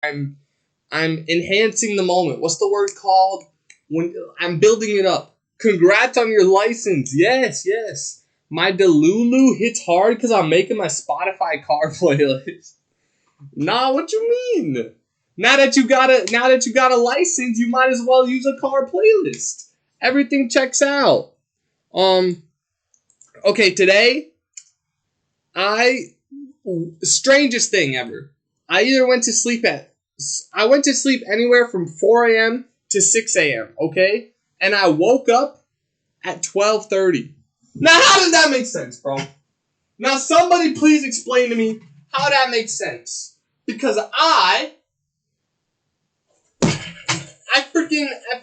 I'm enhancing the moment. What's the word called? When I'm building it up. Congrats on your license. Yes, yes. My Delulu hits hard because I'm making my Spotify car playlist. Nah, what you mean? Now that you got a license, you might as well use a car playlist. Everything checks out. Okay, today I strangest thing ever. I went to sleep anywhere from 4 a.m. to 6 a.m., okay? And I woke up at 12:30. Now how does that make sense, bro? Now somebody please explain to me how that makes sense. Because I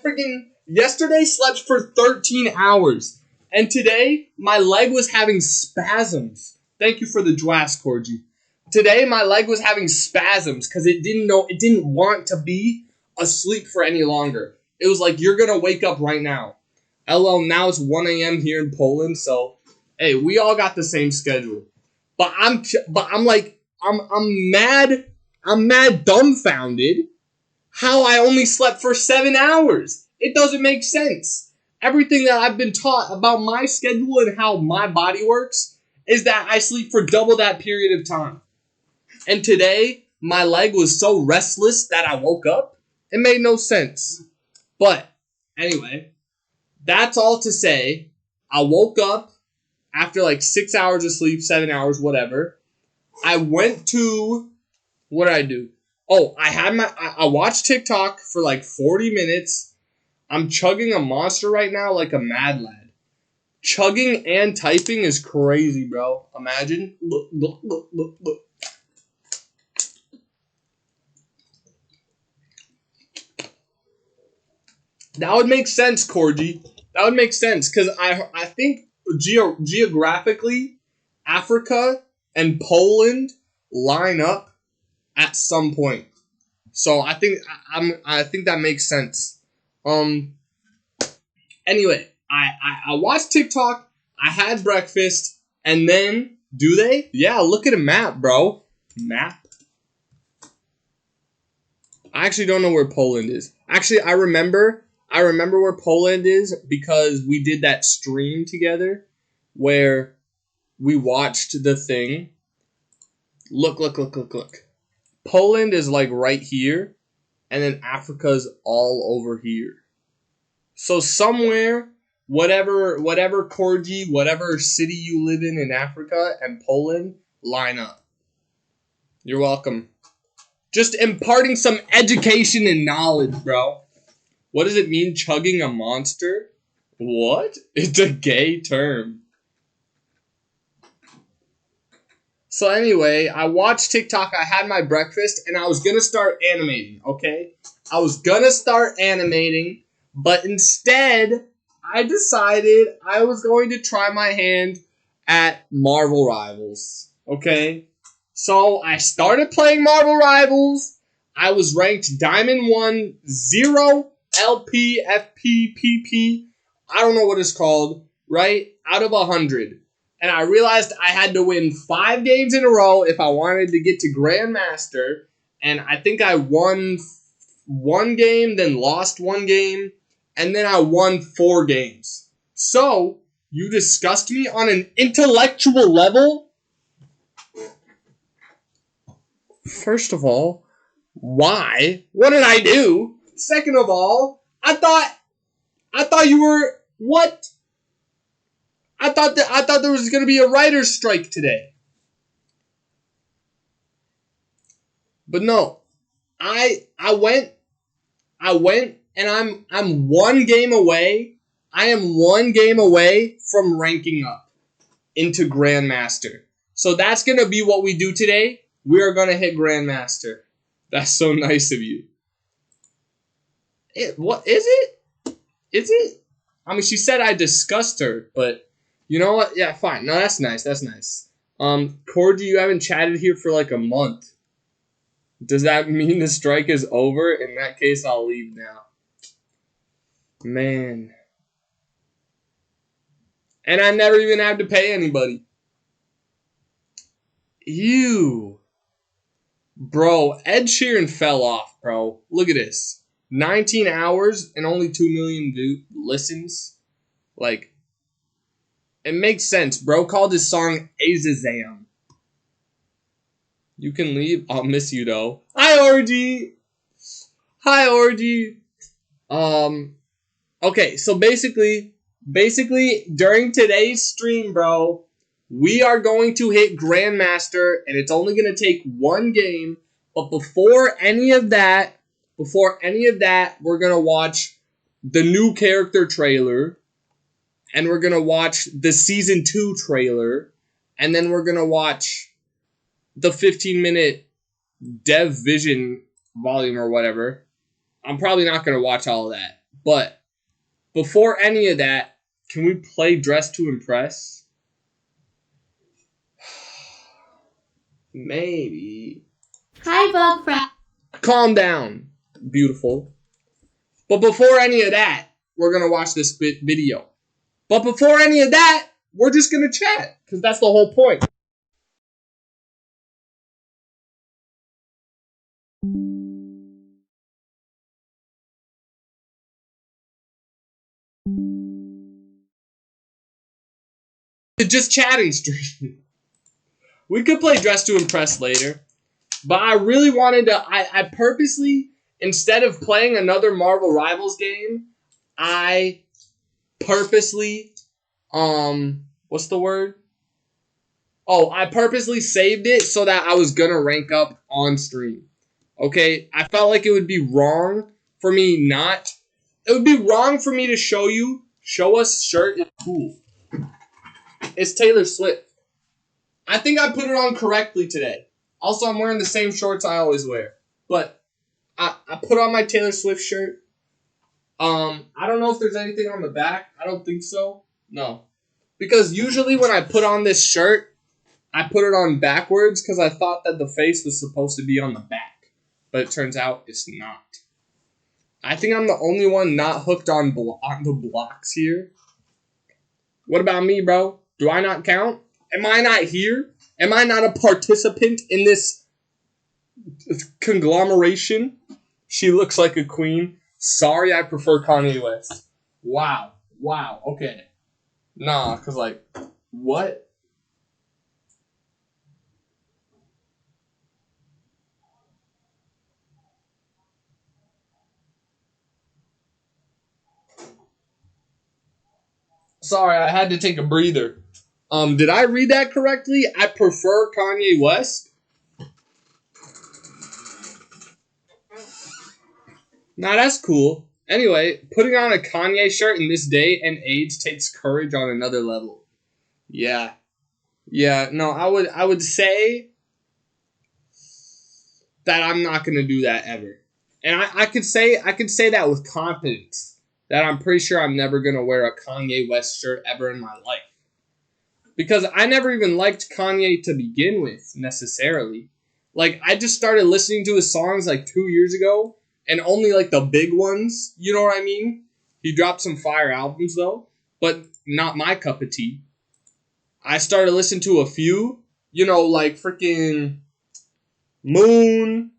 freaking yesterday slept for 13 hours. And today my leg was having spasms. Thank you for the Dwas, Corgi. Today my leg was having spasms because it didn't want to be asleep for any longer. It was like, you're gonna wake up right now. LL, now it's 1 a.m. here in Poland, so hey, we all got the same schedule. But I'm mad dumbfounded how I only slept for 7 hours. It doesn't make sense. Everything that I've been taught about my schedule and how my body works is that I sleep for double that period of time. And today, my leg was so restless that I woke up. It made no sense. But anyway, that's all to say, I woke up after like 6 hours of sleep, 7 hours, whatever. I went to, what did I do? Oh, I watched TikTok for like 40 minutes. I'm chugging a Monster right now like a mad lad. Chugging and typing is crazy, bro. Imagine. Look. That would make sense, Corgi. That would make sense, because I think geographically, Africa and Poland line up at some point. So I think that makes sense. Anyway, I watched TikTok, I had breakfast, and then, do they? Yeah, look at a map, bro. Map? I actually don't know where Poland is. Actually, I remember where Poland is because we did that stream together where we watched the thing. Look. Poland is like right here, and then Africa's all over here. So somewhere, whatever Corgi, whatever city you live in Africa and Poland, line up. You're welcome. Just imparting some education and knowledge, bro. What does it mean, chugging a Monster? What? It's a gay term. So anyway, I watched TikTok, I had my breakfast, and I was gonna start animating, okay? I was gonna start animating, but instead, I decided I was going to try my hand at Marvel Rivals, okay? So I started playing Marvel Rivals. I was ranked Diamond 1, 0, LP, FP, PP. I don't know what it's called, right? Out of 100. And I realized I had to win 5 games in a row if I wanted to get to Grandmaster. And I think I won 1 game, then lost 1 game, and then I won 4 games. So, you disgust me on an intellectual level? First of all, why? What did I do? Second of all, I thought you were what? I thought there was going to be a writer's strike today. But no. I went and I'm 1 game away. I am 1 game away from ranking up into Grandmaster. So that's going to be what we do today. We are going to hit Grandmaster. That's so nice of you. What is it? Is it? I mean, she said I disgust her, but you know what? Yeah, fine. No, that's nice. That's nice. Corgi, you haven't chatted here for like a month. Does that mean the strike is over? In that case, I'll leave now. Man. And I never even have to pay anybody. Ew. Bro, Ed Sheeran fell off, bro. Look at this. 19 hours and only 2 million listens. Like, it makes sense. Bro called his song Azazam. You can leave. I'll miss you, though. Hi, Orgy. Hi, Orgy. Okay, so basically, during today's stream, bro, we are going to hit Grandmaster, and it's only going to take one game. But before any of that, we're going to watch the new character trailer, and we're going to watch the Season 2 trailer, and then we're going to watch the 15-minute Dev Vision volume or whatever. I'm probably not going to watch all of that. But before any of that, can we play Dress to Impress? Maybe. Hi, Bug Friend. Calm down, beautiful. But before any of that, we're going to watch this video. But before any of that, we're just going to chat. Because that's the whole point. It's just chatting stream. We could play Dress to Impress later. But I really wanted to... I purposely, instead of playing another Marvel Rivals game, I purposely... what's the word? Oh, I purposely saved it so that I was gonna rank up on stream. Okay? I felt like it would be wrong for me not... It would be wrong for me to show us shirt is cool. It's Taylor Swift. I think I put it on correctly today. Also, I'm wearing the same shorts I always wear. But I put on my Taylor Swift shirt. I don't know if there's anything on the back. I don't think so. No. Because usually when I put on this shirt, I put it on backwards because I thought that the face was supposed to be on the back. But it turns out it's not. I think I'm the only one not hooked on the blocks here. What about me, bro? Do I not count? Am I not here? Am I not a participant in this conglomeration? She looks like a queen. Sorry, I prefer Kanye West. Wow. Okay. Nah, because, like, what? Sorry, I had to take a breather. Did I read that correctly? I prefer Kanye West? Nah, that's cool. Anyway, putting on a Kanye shirt in this day and age takes courage on another level. Yeah. No, I would say that I'm not gonna do that ever. And I could say that with confidence. That I'm pretty sure I'm never gonna wear a Kanye West shirt ever in my life. Because I never even liked Kanye to begin with, necessarily. Like, I just started listening to his songs like 2 years ago, and only like the big ones, you know what I mean? He dropped some fire albums though, but not my cup of tea. I started listening to a few, you know, like freaking Moon,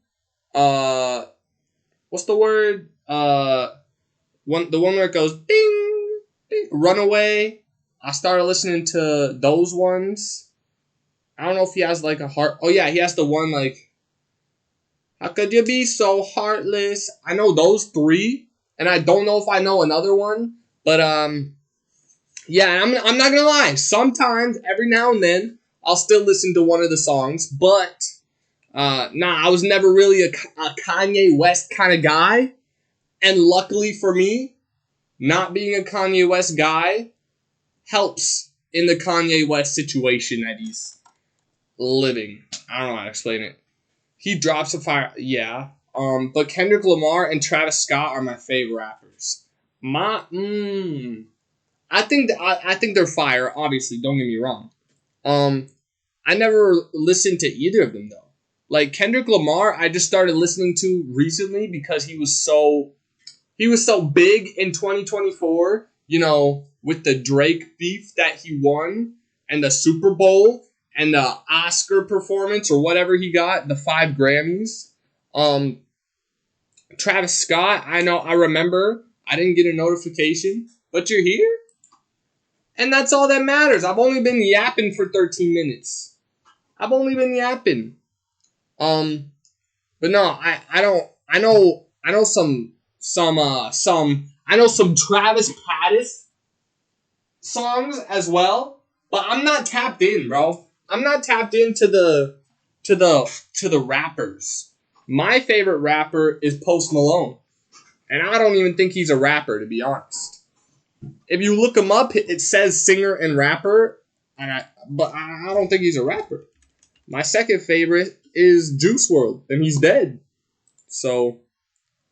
what's the word? The one where it goes ding, ding, Runaway. I started listening to those ones. I don't know if he has like a heart. Oh yeah, he has the one like, how could you be so heartless? I know those three, and I don't know if I know another one. But yeah, I'm not gonna lie. Sometimes, every now and then, I'll still listen to one of the songs. But I was never really a Kanye West kind of guy. And luckily for me, not being a Kanye West guy helps in the Kanye West situation that he's living. I don't know how to explain it. He drops a fire, yeah. But Kendrick Lamar and Travis Scott are my favorite rappers. I think they're fire. Obviously, don't get me wrong. I never listened to either of them though. Like Kendrick Lamar, I just started listening to recently because he was so big in 2024. You know, with the Drake beef that he won and the Super Bowl and the Oscar performance or whatever he got, the 5 Grammys. Travis Scott, I remember. I didn't get a notification, but you're here. And that's all that matters. I've only been yapping for 13 minutes. I've only been yapping. But no, I don't. I know some Travis Pattis songs as well, but I'm not tapped in, bro. I'm not tapped into the rappers. My favorite rapper is Post Malone, and I don't even think he's a rapper, to be honest. If you look him up, it says singer and rapper, but I don't think he's a rapper. My second favorite is Juice WRLD, and he's dead. So,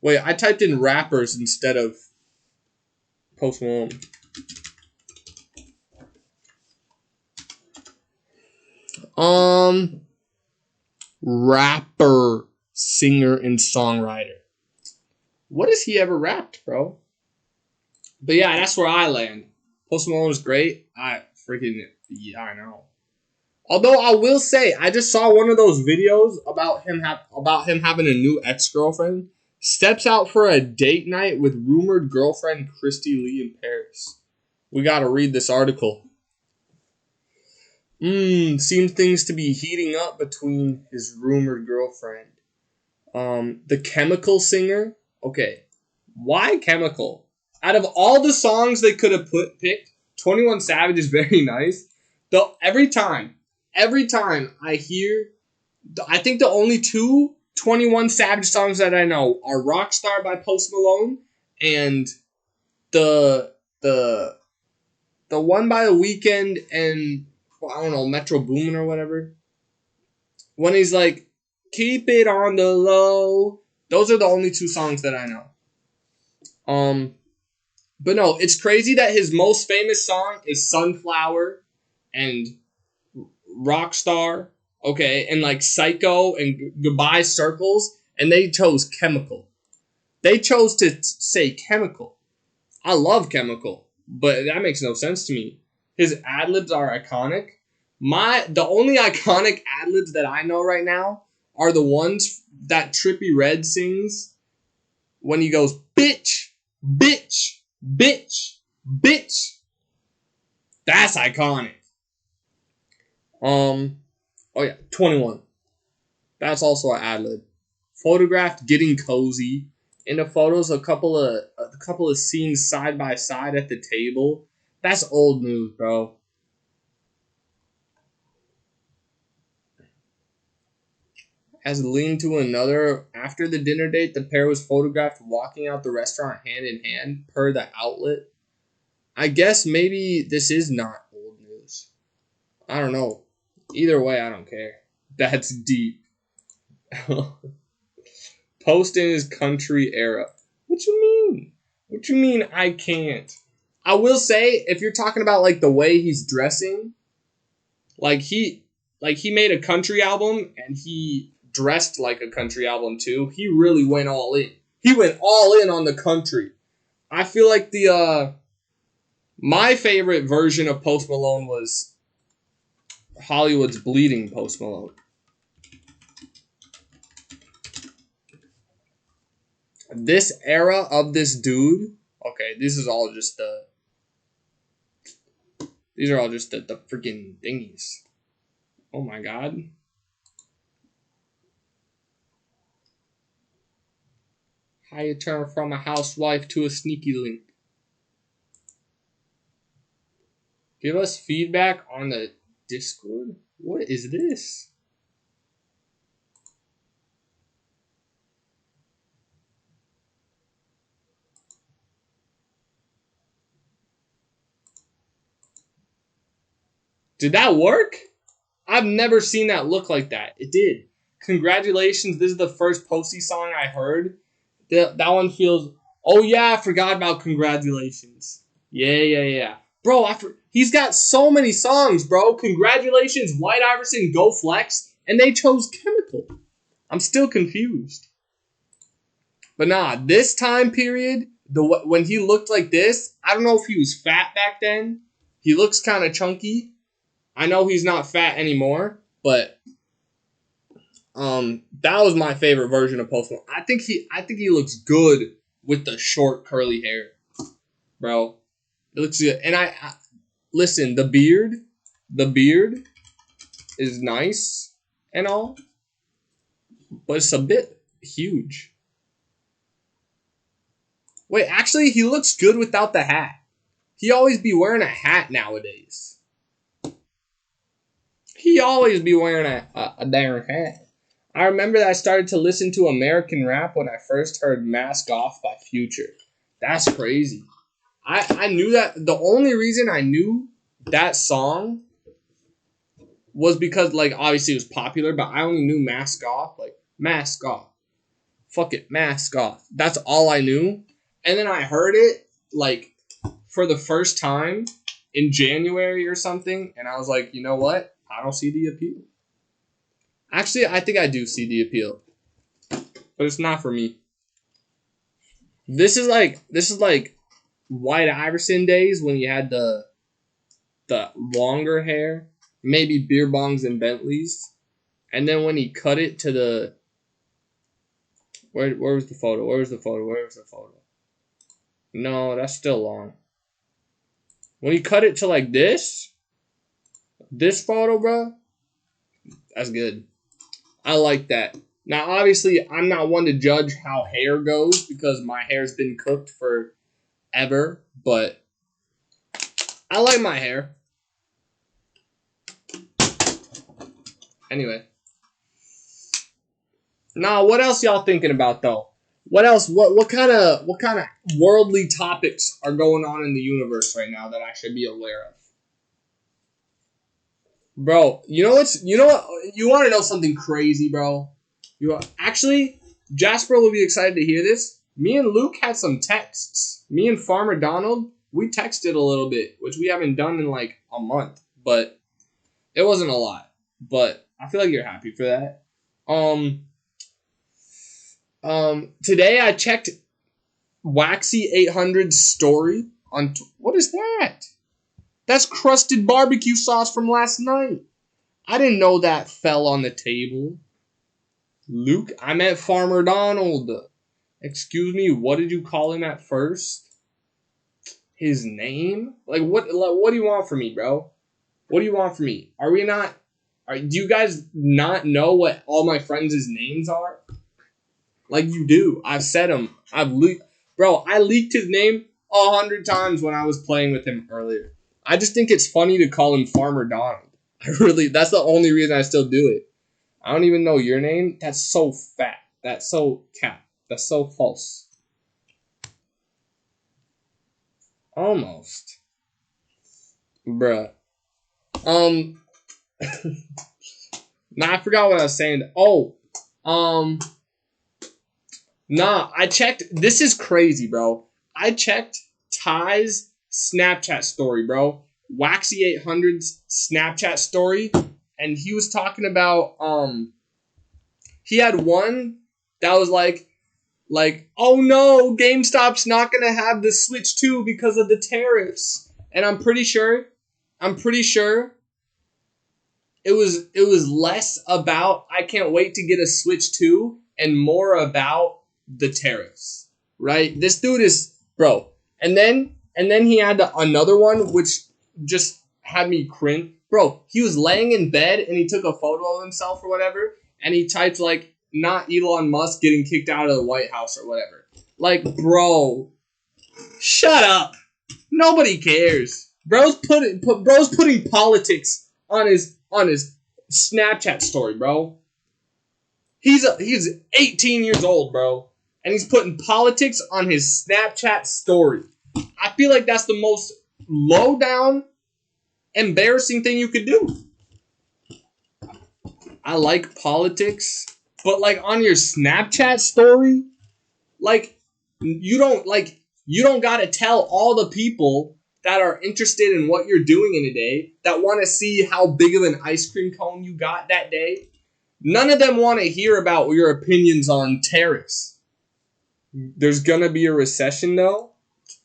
wait, I typed in rappers instead of Post Malone. Rapper, singer, and songwriter. What has he ever rapped, bro? But yeah, that's where I land. Post Malone is great. I know. Although I will say, I just saw one of those videos about him having a new ex-girlfriend. Steps out for a date night with rumored girlfriend Christy Lee in Paris. We gotta read this article. Seems things to be heating up between his rumored girlfriend. The Chemical singer. Okay, why Chemical? Out of all the songs they could have picked, 21 Savage is very nice. Though every time I hear, I think the only two 21 Savage songs that I know are Rockstar by Post Malone and the one by The Weeknd and, well, I don't know, Metro Boomin or whatever. When he's like, keep it on the low. Those are the only two songs that I know. But no, it's crazy that his most famous song is Sunflower and Rockstar, okay, and like Psycho and Goodbye Circles, and they chose Chemical. They chose to say Chemical. I love Chemical, but that makes no sense to me. His ad-libs are iconic. The only iconic ad-libs that I know right now are the ones that Trippie Redd sings when he goes, bitch, bitch, bitch, bitch. That's iconic. Oh yeah, 21. That's also an ad-lib. Photographed getting cozy. In the photos, a couple of scenes side by side at the table. That's old news, bro. As leaned to another, after the dinner date, the pair was photographed walking out the restaurant hand in hand, per the outlet. I guess maybe this is not old news. I don't know. Either way, I don't care. That's deep. Post in his country era. What you mean? What you mean I can't? I will say, if you're talking about like the way he's dressing, like he made a country album and he dressed like a country album too. He really went all in. He went all in on the country. I feel like my favorite version of Post Malone was Hollywood's Bleeding Post Malone. This era of this dude, okay, these are all just the freaking thingies. Oh my god. How you turn from a housewife to a sneaky link. Give us feedback on the Discord? What is this? Did that work? I've never seen that look like that. It did. Congratulations. This is the first Posty song I heard. That one feels... Oh, yeah, I forgot about Congratulations. Yeah. Bro, he's got so many songs, bro. Congratulations, White Iverson, Go Flex. And they chose Chemical. I'm still confused. But nah, this time period, when he looked like this, I don't know if he was fat back then. He looks kind of chunky. I know he's not fat anymore, but that was my favorite version of Post Malone. I think he looks good with the short curly hair, bro. It looks good. And I listen, the beard is nice and all, but it's a bit huge. Wait, actually, he looks good without the hat. He always be wearing a hat nowadays. He always be wearing a darn hat. I remember that I started to listen to American rap when I first heard Mask Off by Future. That's crazy. I knew that. The only reason I knew that song was because, like, obviously it was popular, but I only knew Mask Off. Like, Mask Off. Fuck it, Mask Off. That's all I knew. And then I heard it, like, for the first time in January or something, and I was like, you know what? I don't see the appeal. Actually, I think I do see the appeal, but it's not for me. This is like White Iverson days when you had the longer hair, maybe beer bongs and Bentleys, and then when he cut it to the where was the photo? Where was the photo? No, that's still long. When he cut it to like this photo, bro, that's good. I like that. Now, obviously, I'm not one to judge how hair goes because my hair's been cooked forever, but I like my hair. Anyway. Now, what else y'all thinking about, though? What else? What kind of worldly topics are going on in the universe right now that I should be aware of? Bro, you know what? You want to know something crazy, bro? Actually, Jasper will be excited to hear this. Me and Luke had some texts. Me and Farmer Donald, we texted a little bit, which we haven't done in like a month, but it wasn't a lot. But I feel like you're happy for that. Today I checked Waxy 800's story on what is that? That's crusted barbecue sauce from last night. I didn't know that fell on the table. Luke, I meant Farmer Donald. Excuse me, what did you call him at first? His name? Like what do you want from me, bro? What do you want from me? Do you guys not know what all my friends' names are? Like you do. I've said them. I leaked his name 100 times when I was playing with him earlier. I just think it's funny to call him Farmer Donald. That's the only reason I still do it. I don't even know your name. That's so fat. That's so cap. That's so false. Almost. Bruh. Nah, I forgot what I was saying. I checked. This is crazy, bro. I checked Ty's Snapchat story, bro. Waxy 800's Snapchat story, and he was talking about he had one that was like oh no, GameStop's not gonna have the Switch 2 because of the tariffs, and I'm pretty sure it was less about I can't wait to get a Switch 2 and more about the tariffs, right? This dude is bro, and then he had another one which just had me cringe. Bro, he was laying in bed and he took a photo of himself or whatever, and he typed like, not Elon Musk getting kicked out of the White House or whatever. Like, bro, shut up. Nobody cares. Bro's putting politics on his Snapchat story, bro. He's 18 years old, bro, and he's putting politics on his Snapchat story. I feel like that's the most low down, embarrassing thing you could do. I like politics, but like on your Snapchat story, like you don't gotta tell all the people that are interested in what you're doing in a day, that want to see how big of an ice cream cone you got that day. None of them want to hear about your opinions on tariffs. There's gonna be a recession though.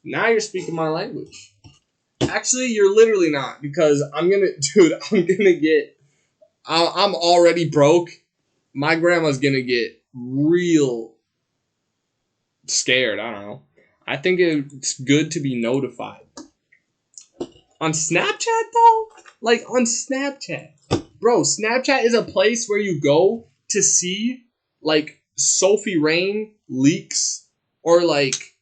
Now you're speaking my language. Actually, you're literally not, because I'm gonna get. I'm already broke. My grandma's gonna get real scared. I don't know. I think it's good to be notified. On Snapchat though, like on Snapchat, bro. Snapchat is a place where you go to see like Sophie Rain leaks or like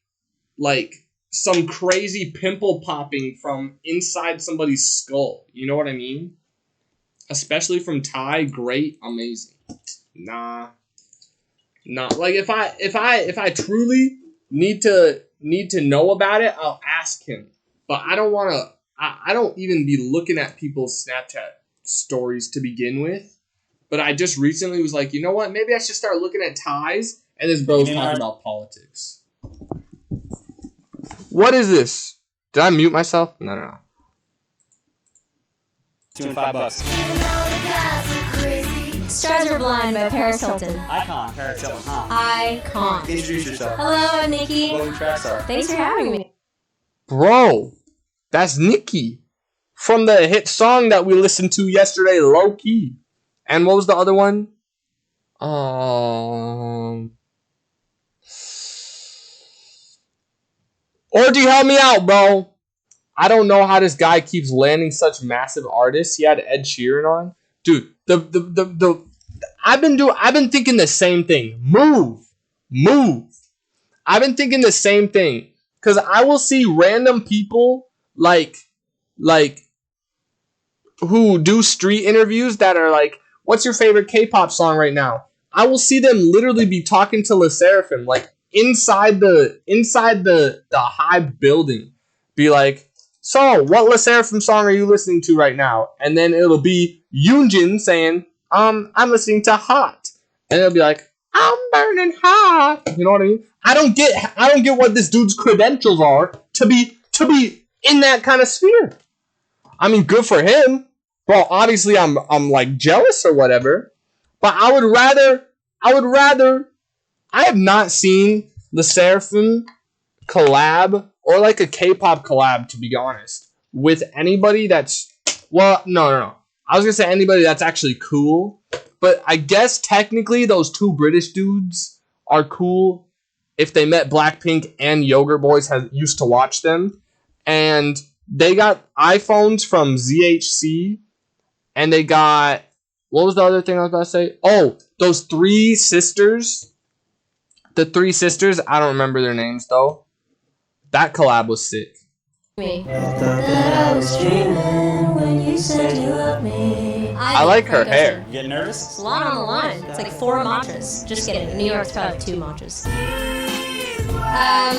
some crazy pimple popping from inside somebody's skull. You know what I mean? Especially from Ty, great, amazing. Nah, like if I truly need to know about it, I'll ask him. But I don't want to. I don't even be looking at people's Snapchat stories to begin with. But I just recently was like, you know what? Maybe I should start looking at Ty's. And this bro's talking about politics. What is this? Did I mute myself? No. $5. Stars Are Blind by Paris Hilton. Icon, Paris Hilton, huh? Icon. Introduce yourself. Hello, I'm Nikki. What your tracks are. Thanks for having me. Bro, that's Nikki from the hit song that we listened to yesterday, Low Key. And what was the other one? Or do you help me out, bro? I don't know how this guy keeps landing such massive artists. He had Ed Sheeran on. Dude, I've been thinking the same thing. Move. I've been thinking the same thing. Cause I will see random people like who do street interviews that are like, what's your favorite K-pop song right now? I will see them literally be talking to LE SSERAFIM, like inside the Hive building. Be like, so what LE SSERAFIM song are you listening to right now? And then it'll be Yoonjin saying, I'm listening to Hot. And it'll be like, I'm burning hot. You know what I mean? I don't get what this dude's credentials are to be in that kind of sphere. I mean, good for him. Well, obviously I'm like jealous or whatever. But I would rather I have not seen LE SSERAFIM collab or like a K-pop collab, to be honest, with anybody that's, well, no. I was gonna say anybody that's actually cool, but I guess technically those two British dudes are cool if they met Blackpink and Yogurt Boys used to watch them, and they got iPhones from ZHC, and they got, what was the other thing I was about to say? Oh, those three sisters. The three sisters, I don't remember their names though. That collab was sick. I like her hair. You get nervous? It's a lot on the line. It's like 4 mantras. Just kidding. In New York, it's probably 2 mantras.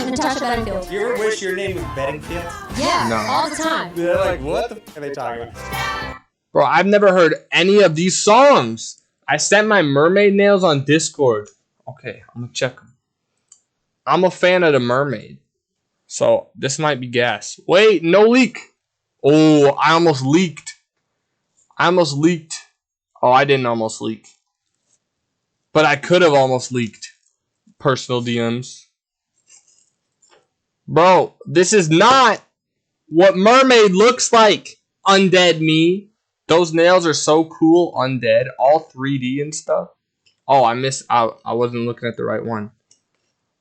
Natasha Bedingfield. You ever wish your name was Bedingfield? Yeah, No. all the time. They're like, what the f are they talking about? Bro, I've never heard any of these songs. I sent my mermaid nails on Discord. Okay, I'm gonna check them. I'm a fan of the mermaid. So, this might be gas. Wait, no leak. Oh, I almost leaked. Oh, I didn't almost leak. But I could have almost leaked. Personal DMs. Bro, this is not what mermaid looks like. Undead me. Those nails are so cool, Undead. All 3D and stuff. Oh, I wasn't looking at the right one.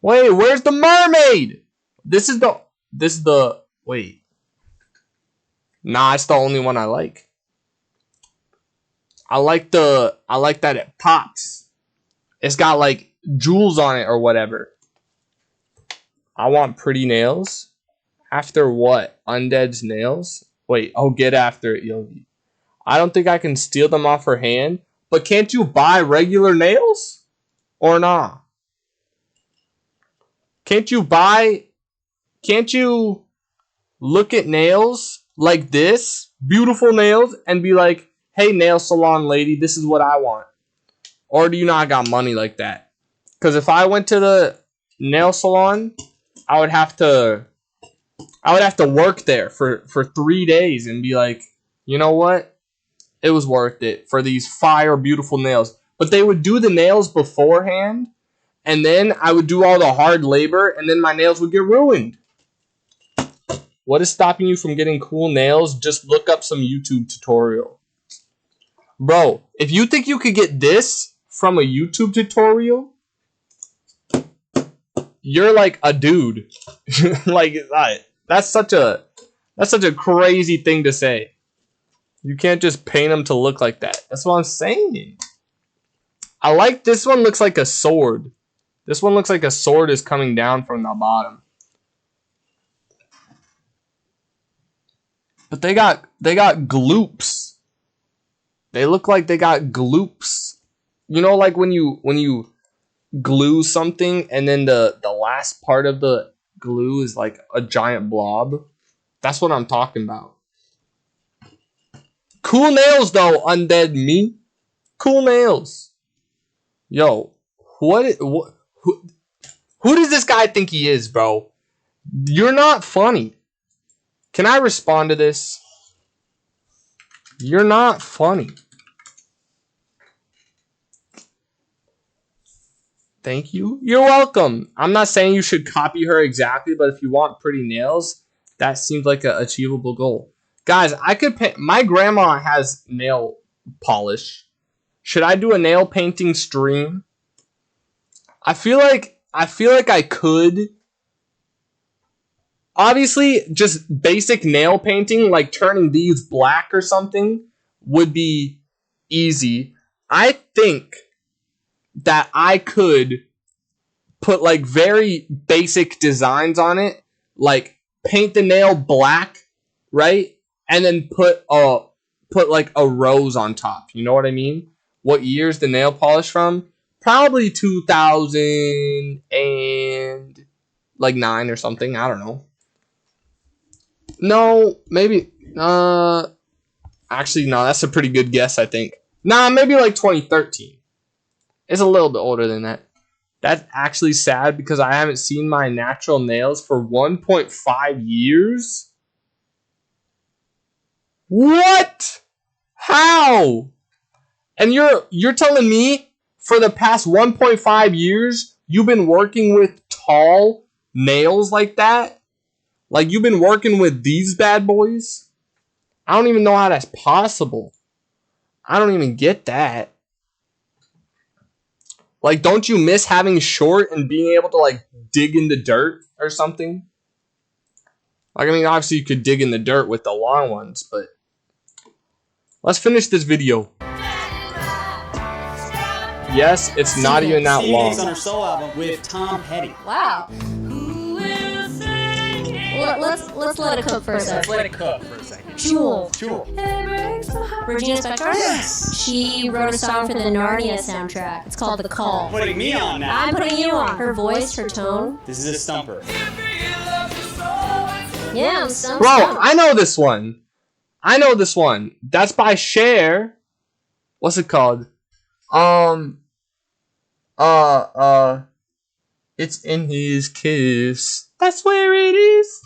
Wait, where's the mermaid? This is the wait. Nah, it's the only one I like. I like that it pops. It's got like jewels on it or whatever. I want pretty nails. After what? Undead's nails? Wait, oh, get after it, Yogi. I don't think I can steal them off her hand. But can't you buy regular nails? Or nah? Can't you look at nails like this? Beautiful nails and be like, hey, nail salon lady, this is what I want. Or do you not got money like that? Because if I went to the nail salon, I would have to work there for 3 days and be like, you know what? It was worth it for these fire beautiful nails. But they would do the nails beforehand, and then I would do all the hard labor, and then my nails would get ruined. What is stopping you from getting cool nails? Just look up some YouTube tutorial. Bro, if you think you could get this from a YouTube tutorial, you're like a dude. Like, that's such a crazy thing to say. You can't just paint them to look like that. That's what I'm saying. I like this one. Looks like a sword. This one looks like a sword is coming down from the bottom. But they got gloops. They look like they got gloops. You know, like when you glue something and then the last part of the glue is like a giant blob. That's what I'm talking about. Cool nails though, Undead Me. Cool nails. Yo, who does this guy think he is, bro? You're not funny. Can I respond to this? You're not funny. Thank you. You're welcome. I'm not saying you should copy her exactly, but if you want pretty nails, that seems like an achievable goal. Guys, I could paint. My grandma has nail polish. Should I do a nail painting stream? I feel like I could. Obviously, just basic nail painting, like turning these black or something, would be easy. I think that I could put like very basic designs on it, like paint the nail black, right? And then put like a rose on top. You know what I mean? What year's the nail polish from? Probably 2009 or something. I don't know. No, maybe. Actually, no. That's a pretty good guess. I think. Nah, maybe like 2013. It's a little bit older than that. That's actually sad because I haven't seen my natural nails for 1.5 years. What? How? And you're telling me for the past 1.5 years you've been working with tall nails like that? Like you've been working with these bad boys? I don't even know how that's possible. I don't even get that. Like, don't you miss having short and being able to, like, dig in the dirt or something? Like, I mean, obviously you could dig in the dirt with the long ones, but... Let's finish this video. Yes, it's not even that long. on her soul album with Tom Petty. Wow. Let's let it cook for a second. Let it cook for a second. Jewel. Regina Spektor? Yes. She wrote a song for the Narnia soundtrack. It's called The Call. Putting me on now. I'm putting you on. Her voice, her tone. This is a stumper. Yeah, I'm stumped. Bro, I know this one. That's by Cher. What's it called? It's in his kiss. That's where it is.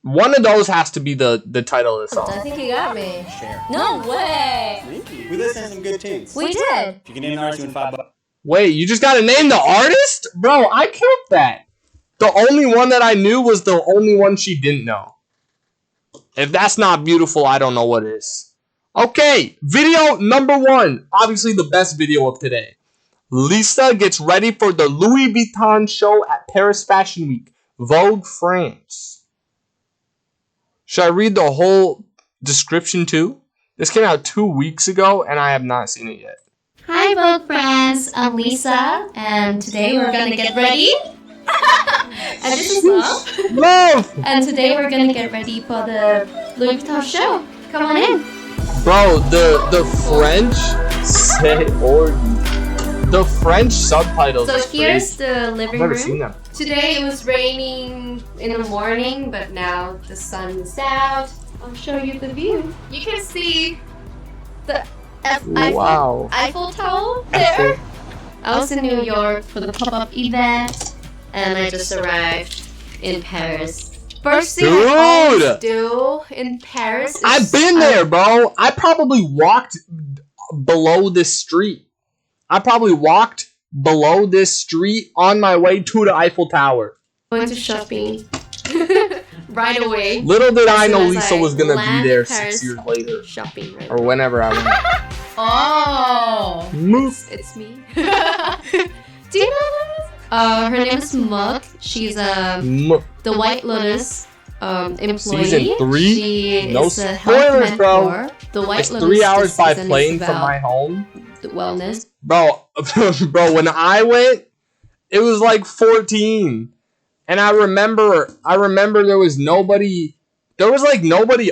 One of those has to be the title of the song. I think you got me. Cher. No way. Thank you. We listened to some good tunes. We did. If you can name an artist, you win $5. Wait, you just gotta name the artist? Bro, I killed that. The only one that I knew was the only one she didn't know. If that's not beautiful, I don't know what is. Okay, video number 1. Obviously the best video of today. Lisa gets ready for the Louis Vuitton show at Paris Fashion Week. Vogue France. Should I read the whole description too? This came out 2 weeks ago and I have not seen it yet. Hi Vogue friends, I'm Lisa and today we're gonna get ready. And this is Love. Love! And today we're gonna get ready for the Louis Vuitton show. Come on in. Bro, the French say or the French subtitles. So is here's crazy. the living I've never room. seen them. Today it was raining in the morning, but now the sun is out. I'll show you the view. You can see the Eiffel Tower there. I was in New York for the pop-up event, and I just arrived in Paris. First thing I always do in Paris is... I've been there, bro. I probably walked below this street. on my way to the Eiffel Tower. Going to shopping. right away. Little did I As know soon as Lisa I was gonna land be there in Paris, 6 years later. Shopping right Or whenever I went. Oh. Moof. It's me. Do you know this? Her name is Mug. She's the White Lotus employee. Season 3? She No is a health spoilers, bro. mentor. The White It's Lotus 3 hours this by season is plane from about my home. the wellness. Bro, when I went, it was like 14. And I remember there was nobody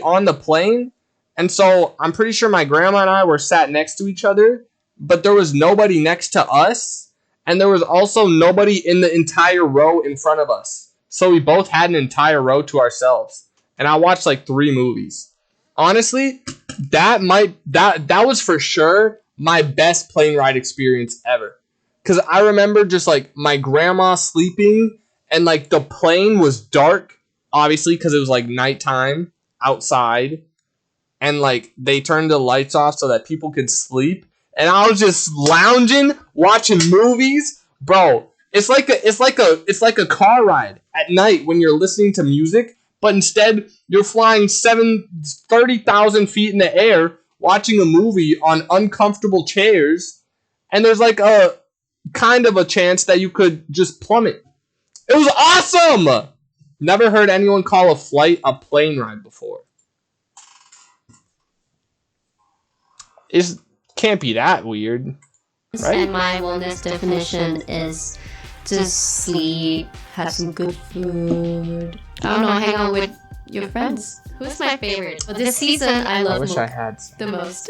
on the plane. And so I'm pretty sure my grandma and I were sat next to each other, but there was nobody next to us. And there was also nobody in the entire row in front of us. So we both had an entire row to ourselves. And I watched like 3 movies. Honestly, that was for sure my best plane ride experience ever. Because I remember just like my grandma sleeping and like the plane was dark, obviously, because it was like nighttime outside. And like they turned the lights off so that people could sleep. And I was just lounging, watching movies. Bro, it's like a car ride at night when you're listening to music. But instead, you're flying 30,000 feet in the air, watching a movie on uncomfortable chairs, and there's like a kind of a chance that you could just plummet. It was awesome! Never heard anyone call a flight a plane ride before. It can't be that weird, right? And my wellness definition is just sleep, have some good food. I don't know, hang out with your friends. Who's my favorite? But this season, I love I wish Mook I had some. the most.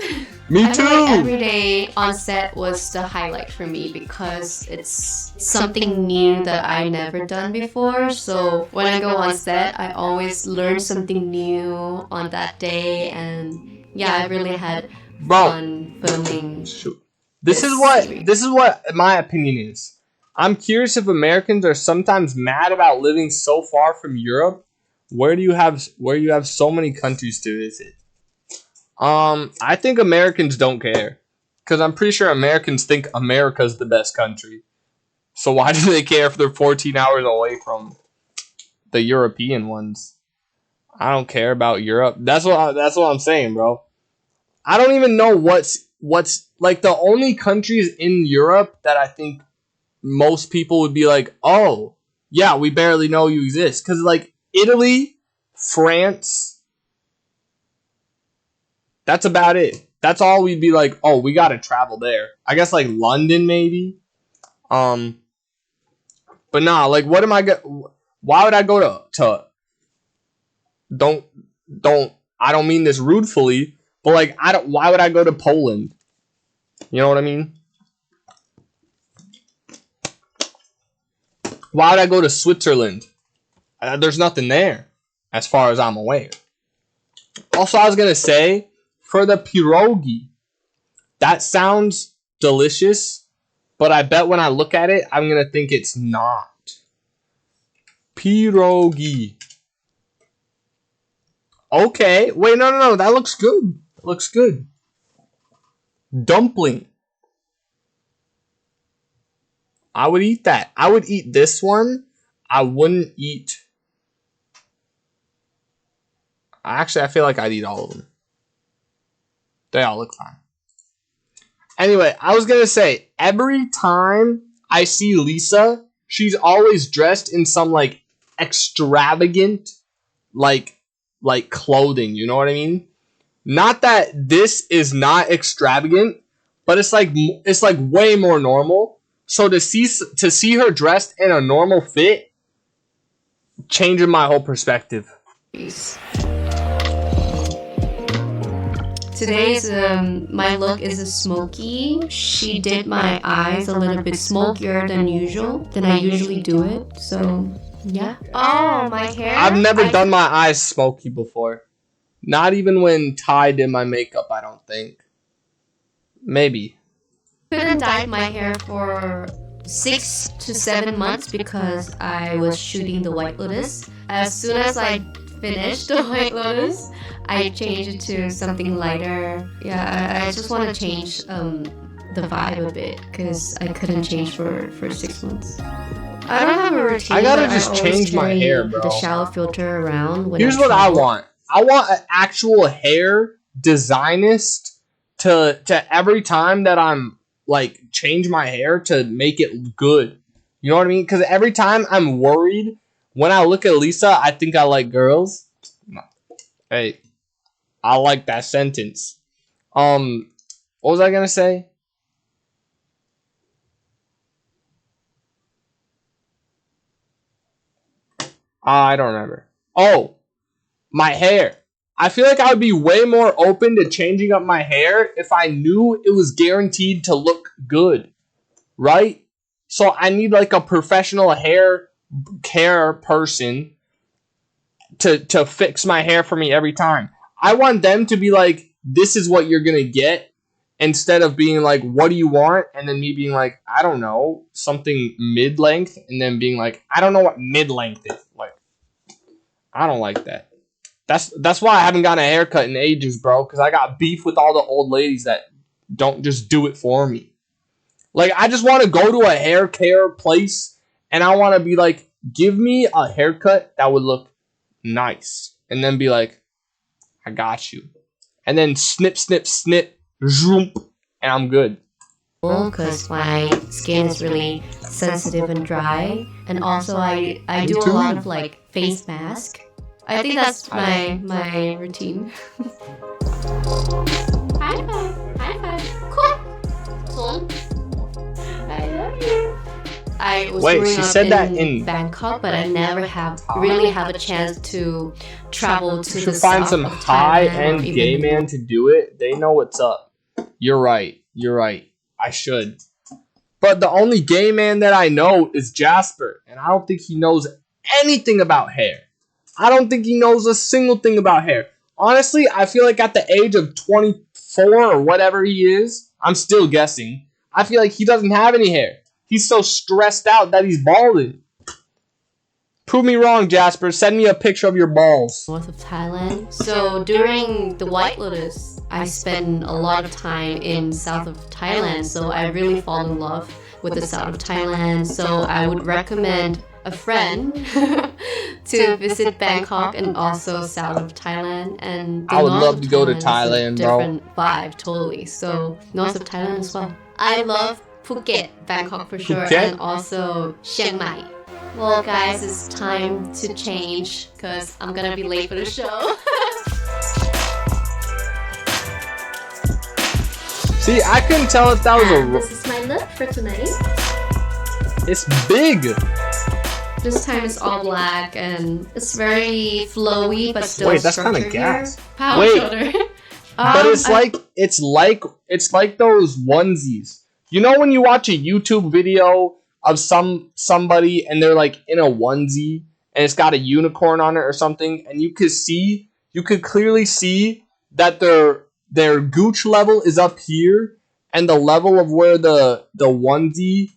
Me I feel like too! every day on set was the highlight for me because it's something new that I never done before. So when I go on set, I always learn something new on that day, and yeah, I really had fun filming. Shoot. This is what my opinion is. I'm curious if Americans are sometimes mad about living so far from Europe. Where you have so many countries to visit. I think Americans don't care, because I'm pretty sure Americans think America's the best country. So why do they care if they're 14 hours away from the European ones? I don't care about Europe. That's what I'm saying, bro. I don't even know what's like the only countries in Europe that I think most people would be like, oh, yeah, we barely know you exist. Because, like, Italy, France, that's about it. That's all we'd be like, oh, we gotta travel there. I guess, like, London, maybe. But nah, like, why would I go to I don't mean this rudefully, but, like, why would I go to Poland? You know what I mean? Why would I go to Switzerland? There's nothing there, as far as I'm aware. Also, I was going to say, for the pierogi, that sounds delicious, but I bet when I look at it, I'm going to think it's not. Pierogi. Okay, wait, no, that looks good. That looks good. Dumpling. I would eat that. I would eat this one. I wouldn't eat... Actually, I feel like I'd eat all of them. They all look fine. Anyway, I was going to say, every time I see Lisa, she's always dressed in some, like, extravagant, like clothing. You know what I mean? Not that this is not extravagant, but it's like way more normal. So to see her dressed in a normal fit, changing my whole perspective. Today's my look is a smoky. She did my eyes a little bit smokier than usual. Than I usually do it. So yeah. Oh, my hair. I've never done my eyes smoky before. Not even when Ty did my makeup, I don't think. Maybe. Couldn't dye my hair for 6 to 7 months because I was shooting the White Lotus. As soon as I finished the White Lotus, I changed it to something lighter. Yeah, I just want to change the vibe a bit because I couldn't change for 6 months. I don't have a routine. I gotta but just always change my carry hair, bro. The shallow filter around. When Here's what I travel. want. I want an actual hair designist to every time that I'm like change my hair to make it good. You know what I mean? Because every time I'm worried when I look at Lisa, I think I like girls. Hey, I like that sentence. What was I gonna say? I don't remember. Oh, my hair. I feel like I would be way more open to changing up my hair if I knew it was guaranteed to look good, right? So I need like a professional hair care person to fix my hair for me every time. I want them to be like, this is what you're gonna get, instead of being like, what do you want? And then me being like, I don't know, something mid-length, and then being like, I don't know what mid-length is. Like, I don't like that. That's why I haven't gotten a haircut in ages, bro, because I got beef with all the old ladies that don't just do it for me. Like, I just want to go to a hair care place, and I want to be like, give me a haircut that would look nice. And then be like, I got you. And then snip, snip, snip, zoom, and I'm good. Because my skin is really sensitive and dry. And also I do a too. lot of like face mask. I think that's my routine. High five. High five. Cool. I love you. I was Wait, growing she up said that in Bangkok, but I never really have a chance to travel to should the find south some of Thailand high-end or even gay man to do it. They know what's up. You're right. I should. But the only gay man that I know is Jasper, and I don't think he knows anything about hair. I don't think he knows a single thing about hair. Honestly, I feel like at the age of 24 or whatever he is, I'm still guessing, I feel like he doesn't have any hair. He's so stressed out that he's balding. Prove me wrong, Jasper. Send me a picture of your balls. north of Thailand. So during the White Lotus, I spend a lot of time in south of Thailand. So I really fall in love with the south of Thailand. So I would recommend a friend to visit Bangkok and also south of Thailand. And the I would north love of to go to is a Thailand, bro. different vibe, totally. So north of Thailand as well. I love Phuket, Bangkok for sure, Phuket? and also Chiang Mai. Well, guys, it's time to change because I'm gonna be late for the show. See, I couldn't tell if that was And a... this is my look for tonight. It's big. This time it's all black and it's very flowy but still Wait, that's kinda structured gas. here. Power Wait. shoulder. But it's like those onesies. You know when you watch a YouTube video of somebody and they're like in a onesie and it's got a unicorn on it or something, and you could clearly see that their gooch level is up here and the level of where the onesie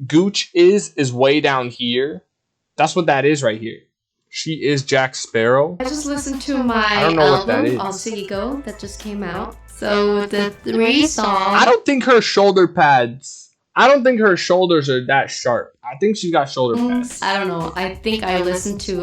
gooch is way down here. That's what that is right here. She is Jack Sparrow. I just listened to my I don't know what that album, is. Also Ego, that just came out. So the 3 songs. I don't think her shoulder pads. I don't think her shoulders are that sharp. I think she's got shoulder pads. I don't know. I think I listened to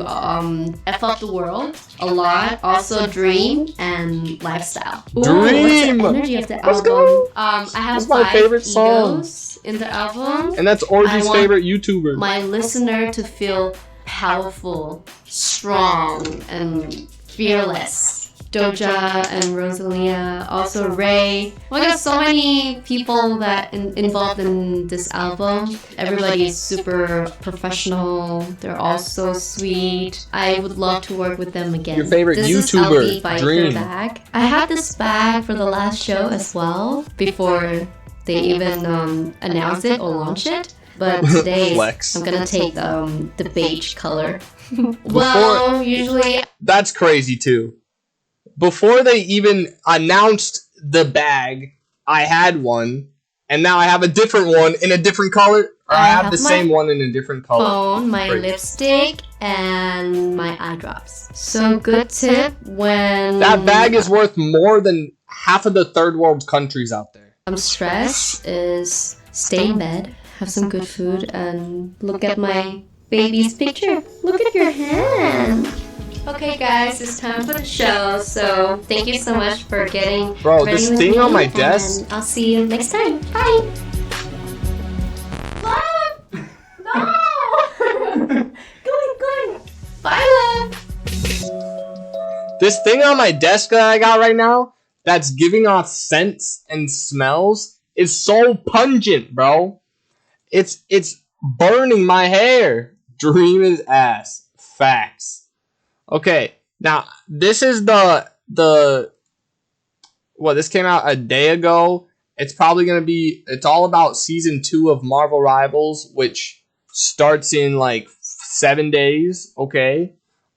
F Up the World a lot. Also Dream and Lifestyle. Ooh, Dream! What's the energy of the Let's album? go! I have That's my 5 favorite song. egos in the album. And that's Orgy's I want favorite YouTuber. My listener to feel powerful, strong, and fearless. Doja and Rosalia, also Ray. We got so many people that involved in this album. Everybody is super professional. They're all so sweet. I would love to work with them again. Your favorite this YouTuber, is LP by Dream. their bag. I had this bag for the last show as well before they even announce it or launch it. But today Flex. I'm gonna take the beige color. Well, usually That's crazy too. Before they even announced the bag, I had one, and now I have a different one in a different color. Or I have the my same one in a different color. phone, my Great. lipstick, and my eye drops. So good tip when That bag is worth more than half of the third world countries out there. I'm stressed is stay in bed, have some good food, and look at my baby's picture. Look at your hand. Okay, guys, it's time for the show. So thank you so much for getting Bro, ready this with thing me, on my desk. and I'll see you next time. Bye. Love! No! Going. Bye, love. This thing on my desk that I got right now, that's giving off scents and smells, is so pungent, bro. It's burning my hair. Dream is ass. Facts. Okay, now this is the what, this came out a day ago. It's probably gonna be, it's all about season 2 of Marvel Rivals, which starts in like 7 days. Okay.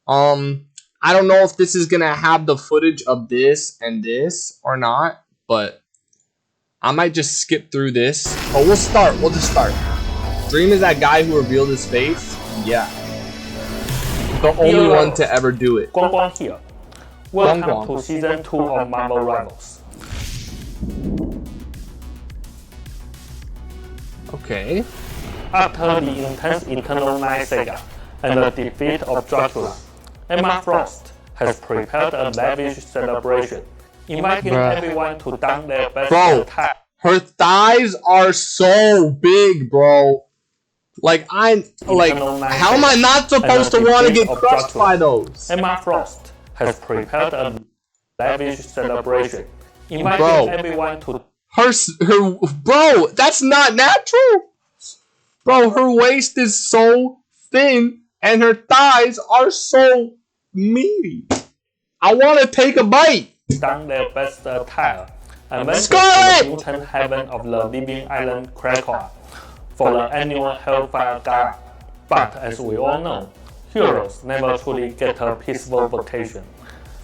I don't know if this is gonna have the footage of this and this or not, but I might just skip through this. Oh, we'll start. We'll just start. Dream is that guy who revealed his face. Yeah. The only one to ever do it. Guang Guang here. Welcome Guang Guang. to season 2 of Marvel Rivals. Okay. After the intense Eternal Night saga and the defeat of Dracula, Emma Frost has prepared a lavish celebration, inviting Bruh. everyone to don their best Bro. attire. Her thighs are so big, bro. Like, how am I not supposed to want to get crushed by those? Emma Frost has prepared a lavish celebration, inviting Bro. everyone to Bro, that's not natural. Bro, her waist is so thin and her thighs are so meaty. I want to take a bite. don their best attire and went to Scarlet! the mutant heaven of the living island Krakoa for the annual Hellfire Gala. But as we all know, heroes never truly get a peaceful vacation.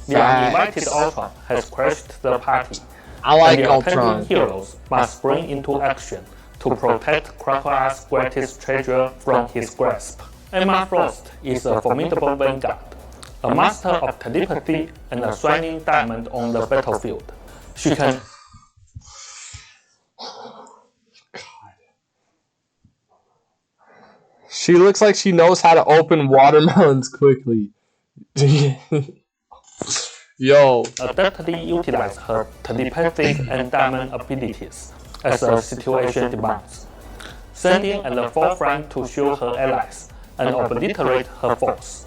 The uninvited Ultron has crashed the party, I like and the attending Ultron. heroes must spring into action to protect Krakoa's greatest treasure from his grasp. Emma Frost is a formidable vanguard, a master of telepathy and a shining diamond on the battlefield. She can She looks like she knows how to open watermelons quickly. Yo. adeptly utilize her telepathic and diamond abilities as the situation demands, standing at the forefront to shield her allies and obliterate her foes.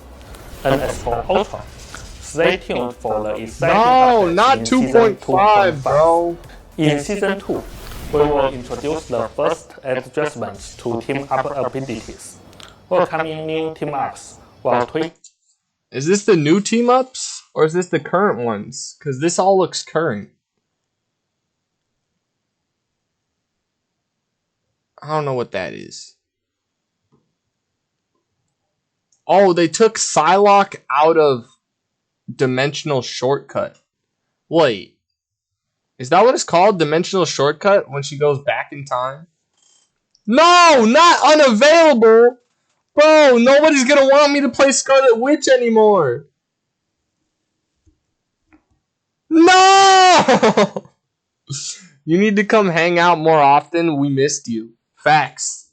And as for Ultron, stay tuned for the exciting No, updates not in season 2.5, bro. In season 2, we will introduce the first adjustments to team-up abilities, welcoming new team-ups while tweaking Is this the new team ups or is this the current ones? Because this all looks current. I don't know what that is. Oh, they took Psylocke out of Dimensional Shortcut. Wait. Is that what it's called? Dimensional Shortcut? When she goes back in time? No! Not unavailable! Bro, nobody's gonna want me to play Scarlet Witch anymore! No! You need to come hang out more often. We missed you. Facts.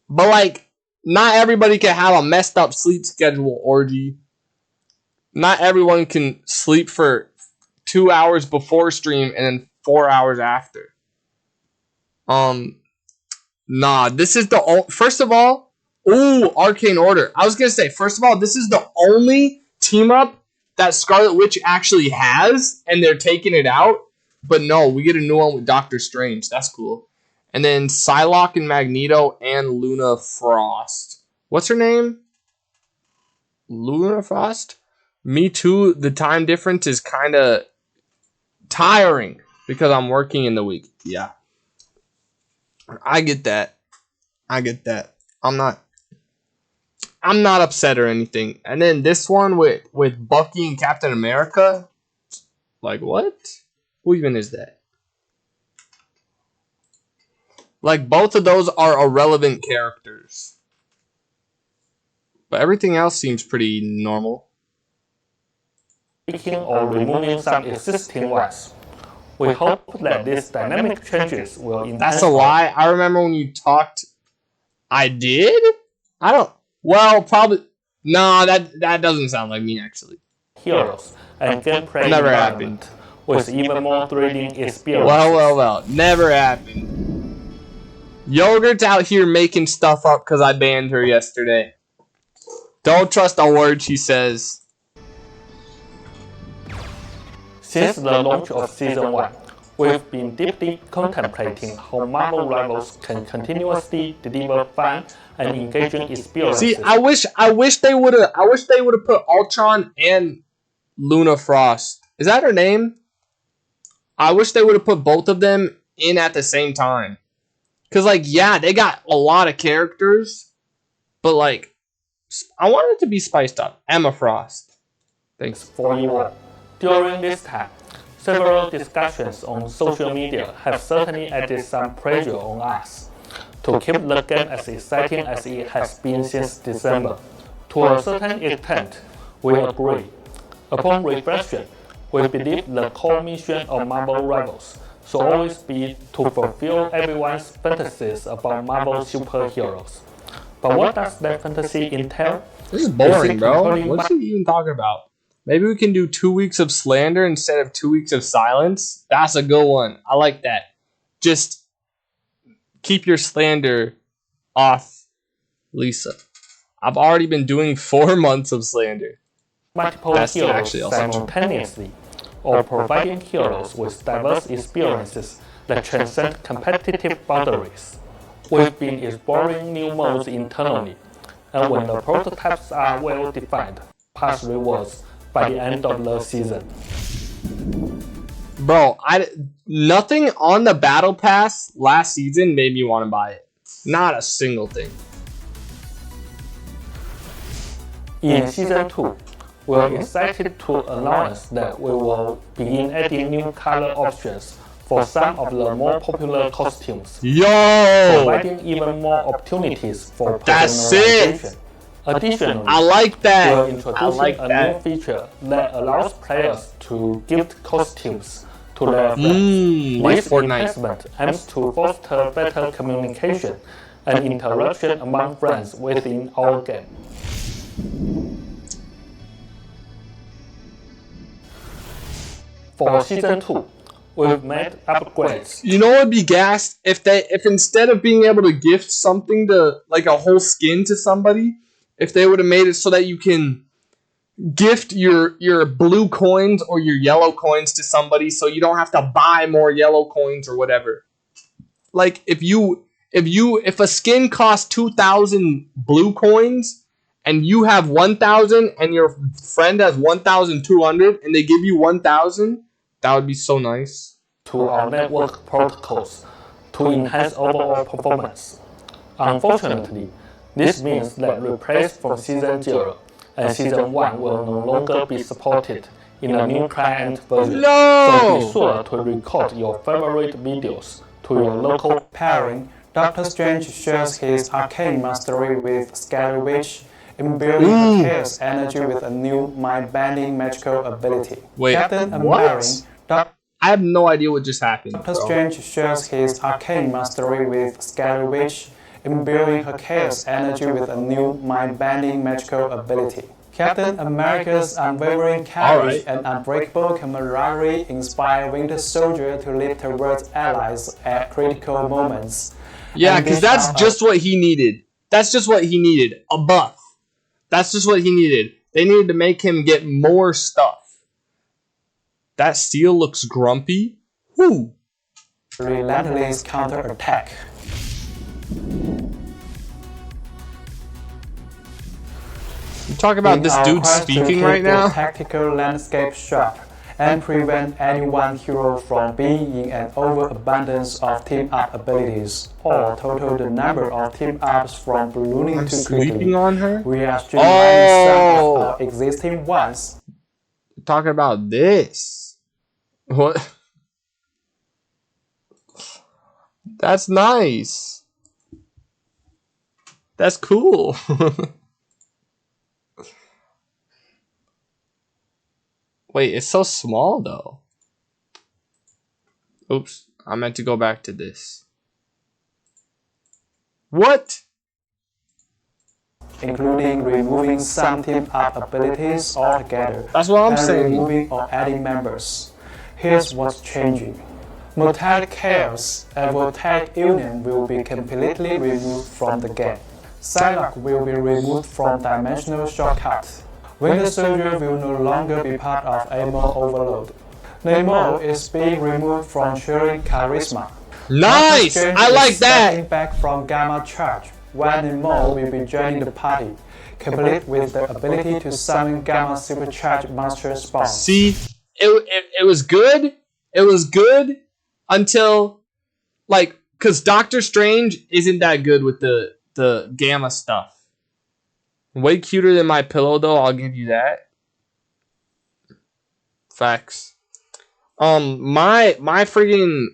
But, like, not everybody can have a messed up sleep schedule, Orgy. Not everyone can sleep for 2 hours before stream and then 4 hours after. Nah, this is the first of all, ooh, Arcane Order. I was gonna say, first of all, this is the only team up that Scarlet Witch actually has, and they're taking it out. But no, we get a new one with Doctor Strange. That's cool. And then Psylocke and Magneto and Luna Frost. What's her name? Luna Frost? Me too. The time difference is kind of tiring because I'm working in the week. Yeah. I get that. I'm not upset or anything. And then this one with Bucky and Captain America. Like, what? Who even is that? Like, both of those are irrelevant characters. But everything else seems pretty normal. or removing some existing ones. We hope that these dynamic changes will enhance. That's a lie. I remember when you talked. I did? I don't. Well, probably. No, that doesn't sound like me actually. Heroes and gameplay Never environment with even more thrilling experiences. Well. Never happened. Yogurt's out here making stuff up because I banned her yesterday. Don't trust a word she says. Since the launch of Season 1, we've been deeply contemplating how Marvel Rivals can continuously deliver fun and engaging experiences. See, I wish they would have put Ultron and Luna Frost. Is that her name? I wish they would have put both of them in at the same time. Cause like, yeah, they got a lot of characters, but like, I want it to be spiced up. Emma Frost. Thanks. For you all. During this time, several discussions on social media have certainly added some pressure on us to keep the game as exciting as it has been since December. To a certain extent, we agree. Upon reflection, we believe the core mission of Marvel Rivals should always be to fulfill everyone's fantasies about Marvel superheroes. But what does that fantasy entail? This is boring, bro. What's he even talking about? Maybe we can do 2 weeks of slander instead of 2 weeks of silence. That's a good one. I like that. Just keep your slander off, Lisa. I've already been doing 4 months of slander. Multiple heroes simultaneously, or providing heroes with diverse experiences that transcend competitive boundaries. We've been exploring new modes internally, and when the prototypes are well defined, pass rewards by the end of the season. Bro, nothing on the Battle Pass last season made me want to buy it. Not a single thing. In Season 2, we're excited to announce that we will begin adding new color options for some of the more popular costumes, providing even more opportunities for personalization. Additionally, I like that. we're introducing a new feature that allows players to gift costumes to their friends. Like This Fortnite. enhancement aims to foster better communication and interaction among friends within our game. For Season 2, we've made upgrades. You know what would be gassed if instead of being able to gift something to like a whole skin to somebody, if they would have made it so that you can gift your blue coins or your yellow coins to somebody, so you don't have to buy more yellow coins or whatever. Like if a skin costs 2,000 blue coins and you have 1,000 and your friend has 1,200 and they give you 1,000, that would be so nice. To our network protocols to enhance overall performance. Unfortunately, this means that replays from Season 0 and Season 1 will no longer be supported in the new client version. So be sure to record your favorite videos to your local Pairing, Doctor Strange shares his arcane mastery with Scarlet Witch, imbuing her chaos energy with a new mind-bending magical ability. Wait, Captain what? America, I have no idea what just happened. Doctor bro. Strange shares his arcane mastery with Scarlet Witch, imbuing her chaos energy with a new mind-bending magical ability. Captain America's unwavering courage and unbreakable camaraderie inspire Winter Soldier to lead towards allies at critical moments. Yeah, And because these that's are- just what he needed. That's just what he needed. A buff. That's just what he needed. They needed to make him get more stuff. That steel looks grumpy. Whoo. relentless counterattack. You talk about In this our dude quest to speaking keep right the now? tactical landscape sharp and prevent any one hero from being in an overabundance of team-up abilities, or total the number of team-ups from ballooning I'm too sleeping quickly. on her? We are streamlining some Oh. of our existing ones. Talking about this. What? That's nice. That's cool. Wait, it's so small though. Oops, I meant to go back to this. What? Including removing some team-up abilities altogether. That's what I'm and saying. removing or adding members. Here's what's changing. Mutant Chaos and Voltaic Union will be completely removed from the game. Psylocke will be removed from Dimensional Shortcut. Winter Soldier will no longer be part of Ammo Overload. Namor is being removed from sharing Charisma. Nice! I like that! Stepping back from Gamma Charge, while Namor will be joining the party, complete with the ability to summon Gamma Supercharged monster spawns. See, it was good. It was good until, like, because Doctor Strange isn't that good with the Gamma stuff. Way cuter than My Pillow, though. I'll give you that. Facts. My friggin',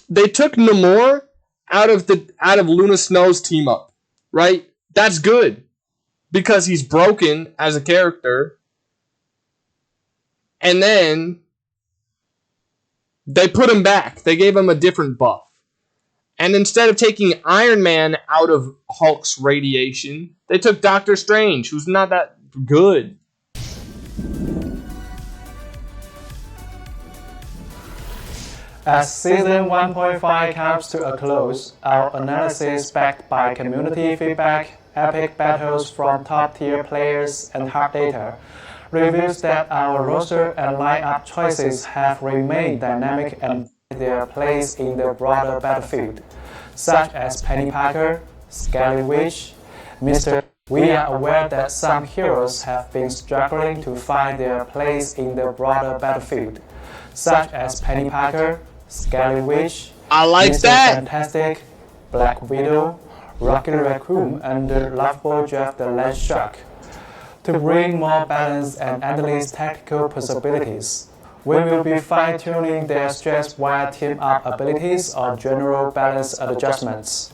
they took Namor out of Luna Snow's team up, right? That's good because he's broken as a character. And then they put him back. They gave him a different buff. And instead of taking Iron Man out of Hulk's radiation, they took Doctor Strange, who's not that good. As Season 1.5 comes to a close, our analysis backed by community feedback, epic battles from top-tier players, and hard data reveals that our roster and lineup choices have remained dynamic and their place in the broader battlefield, such as Penny Parker, Scarlet Witch, Mr. We are aware that some heroes have been struggling to find their place in the broader battlefield, such as Penny Parker, Scarlet Witch, I like Mr. that. Fantastic, Black Widow, Rocket Raccoon, and the lovable Jeff the Land Shark. To bring more balance and endless tactical possibilities, we will be fine-tuning their strengths via team-up abilities or general balance adjustments.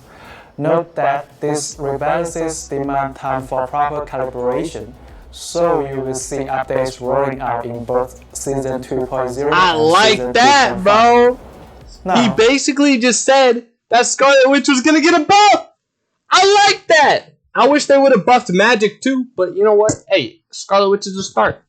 Note that these rebalances demand time for proper calibration, so you will see updates rolling out in both Season 2.0 I and like Season that, 2.5. bro. Now, He basically just said that Scarlet Witch was gonna get a buff. I like that. I wish they would have buffed Magic too, but you know what? Hey, Scarlet Witch is a start.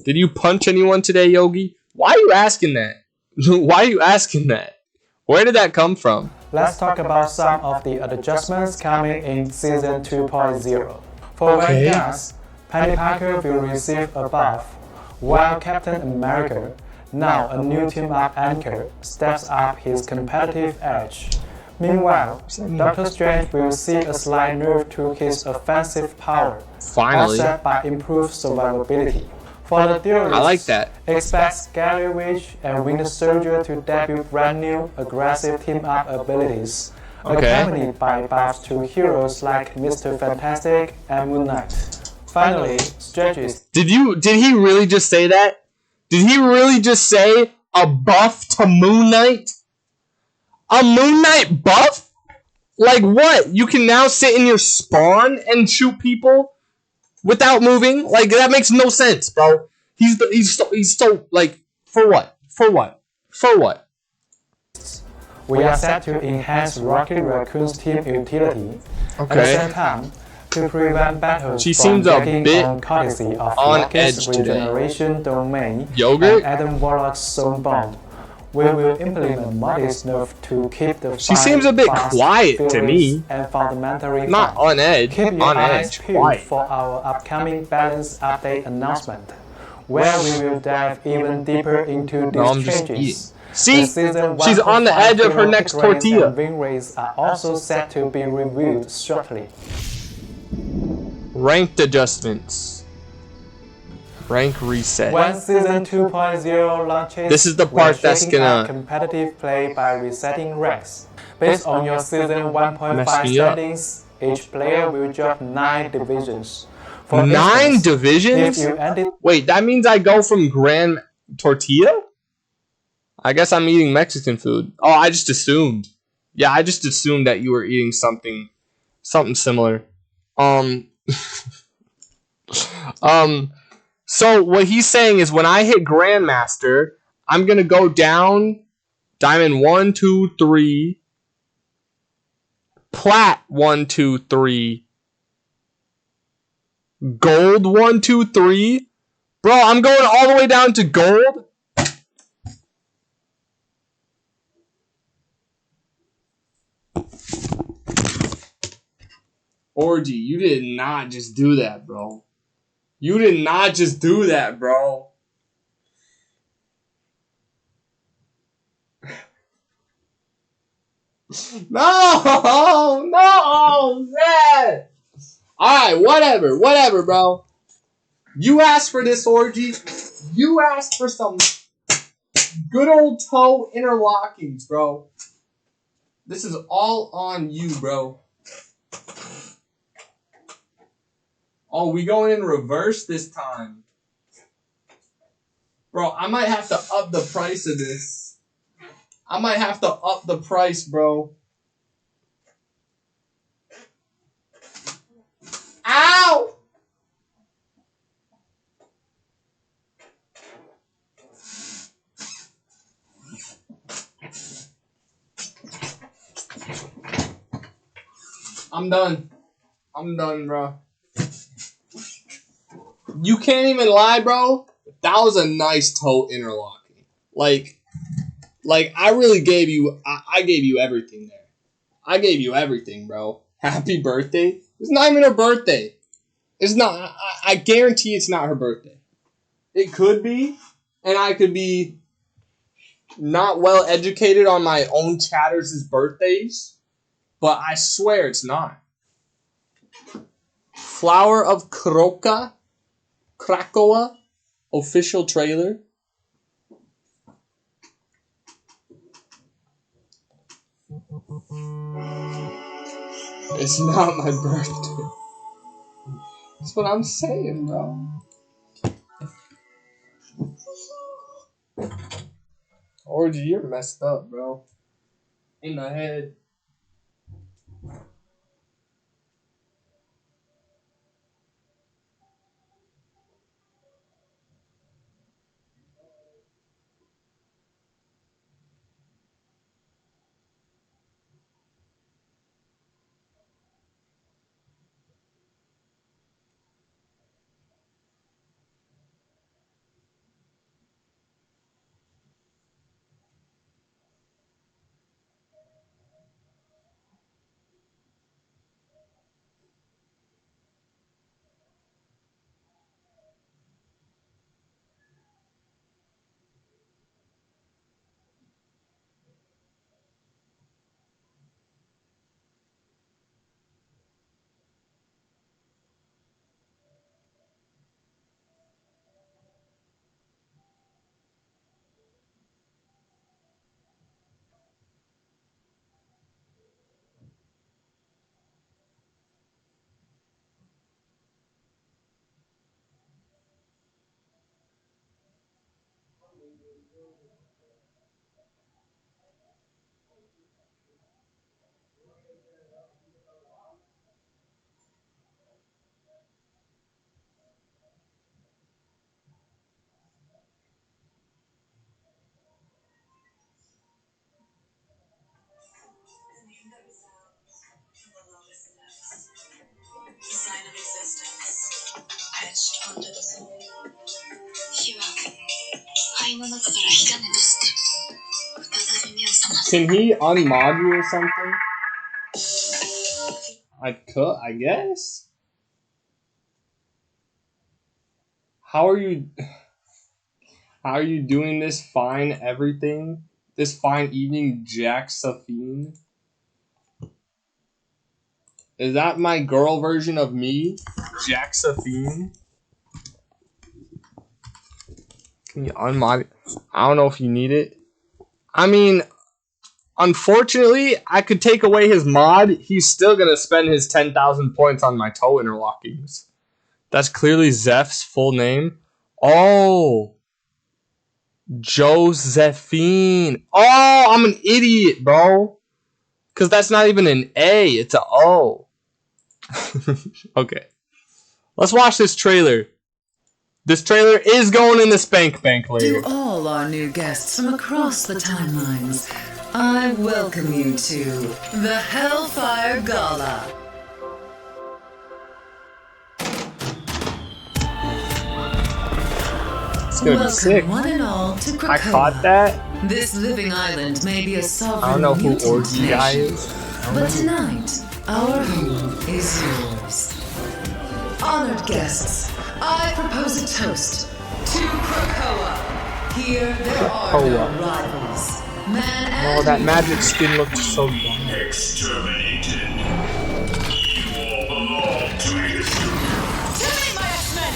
Did you punch anyone today, Yogi? Why are you asking that? Why are you asking that? Where did that come from? let's talk about some of the adjustments coming in Season 2.0. For Vanguards, Penny Parker will receive a buff, while Captain America, now a new team-up anchor, steps up his competitive edge. Meanwhile, Doctor Strange will see a slight nerf to his offensive power, Finally. offset by improved survivability. For the theorists, I like that. expect Scarlet Witch and Winter Soldier to debut brand new, aggressive team-up abilities, accompanied by buffs to heroes like Mr. Fantastic and Moon Knight. Finally, strategists Did he really just say that? Did he really just say a buff to Moon Knight? A Moon Knight buff? Like what? You can now sit in your spawn and shoot people without moving? Like that makes no sense, bro. He's so like for what? For what? For what? we are set to enhance Rocket Raccoon's team utility. At the same time, to prevent battles She from seems a getting bit on courtesy of on Rocket's edge today. regeneration domain Yogurt? and Adam Warlock's zone bond. We will implement modest nerf to keep the She fight seems a bit fast, quiet to furious, me. and fundamentally Not fun. on edge. Keep your On eyes edge. peeled Quiet. for our upcoming balance update announcement, where we will dive even deeper into these No, I'm just changes. eating. See? The season She's on the 1.5 edge of her hero next pick rates tortilla. and win rates are also set to be reviewed shortly. Ranked adjustments. Rank reset. When Season 2.0 launches, This is the we're part that's shaking up gonna competitive play by resetting ranks. Based on your Season 1.5 mess me up. standings, each player will drop 9 divisions. For 9 instance, divisions? if you ended Wait, that means I go from Grand Tortilla? I guess I'm eating Mexican food. Oh, I just assumed. Yeah, I just assumed that you were eating something similar. So what he's saying is when I hit Grandmaster, I'm gonna go down Diamond 1, 2, 3. Plat 1, 2, 3. Gold 1, 2, 3. Bro, I'm going all the way down to gold. Orgy, you did not just do that, bro. You did not just do that, bro. No, man. Alright, whatever, bro. You asked for this, Orgy. You asked for some good old toe interlockings, bro. This is all on you, bro. Oh, we going in reverse this time. Bro, I might have to up the price of this. I might have to up the price, bro. Ow! I'm done. I'm done, bro. You can't even lie, bro. That was a nice toe interlocking. Like I really gave you. I gave you everything there. I gave you everything, bro. Happy birthday. It's not even her birthday. It's not. I guarantee it's not her birthday. It could be, and I could be not well educated on my own chatters' birthdays, but I swear it's not. Flower of Krakoa official trailer. It's not my birthday. That's what I'm saying, bro. Orgy, you're messed up, bro. In the head. Can he unmod you or something? I could, I guess. How are you doing this fine everything? This fine evening, Jack Safine? Is that my girl version of me? Jack Safine? Can you unmod it? I don't know if you need it. I mean, unfortunately, I could take away his mod. He's still going to spend his 10,000 points on my toe interlockings. That's clearly Zeph's full name. Oh. Josephine. Oh, I'm an idiot, bro. Because that's not even an A. It's an O. Okay. Let's watch this trailer. This trailer is going in the Spank Bank later. To all our new guests from across the timelines, I welcome you to the Hellfire Gala. It's gonna be sick. Welcome one and all to Krakoa. I caught that. This living island may be a sovereign I don't know who mutant Orgy Guy nation, is. but tonight, our home is yours. Honored guests, I propose a toast to Krakoa. Here there are no Krakoa. rivals. Man and Oh, that magic skin looks so dumb. Exterminated. You all belong to history. Tonight, my X-Men!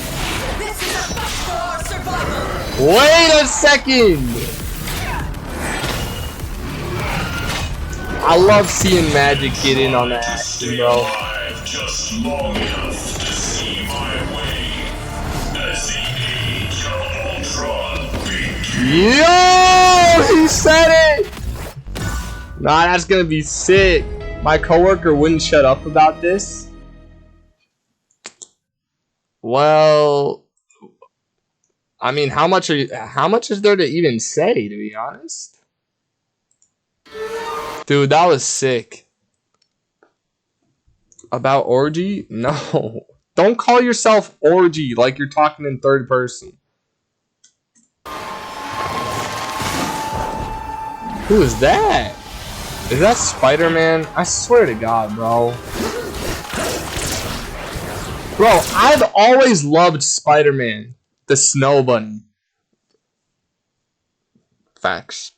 This is a fight for our survival! Wait a second! I love seeing Magic get in on that action, bro. Alive just long enough to see my way. As the age of Ultron begins. Yo! He said it! Nah, that's gonna be sick. My coworker wouldn't shut up about this. Well, I mean, how much is there to even say, to be honest? Dude, that was sick. About Orgy? No. Don't call yourself Orgy like you're talking in third person. Who is that? Is that Spider-Man? I swear to God, bro. Bro, I've always loved Spider-Man. The Snow Bunny. Facts.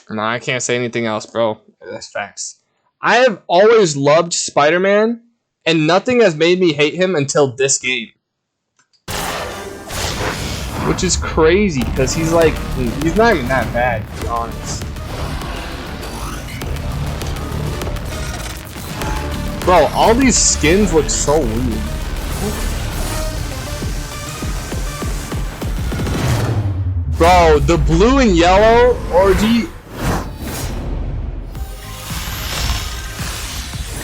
No, I can't say anything else, bro. That's facts. I have always loved Spider-Man, and nothing has made me hate him until this game. Which is crazy, because he's like, he's not even that bad, to be honest. Bro, all these skins look so weird. Bro, the blue and yellow Orgy.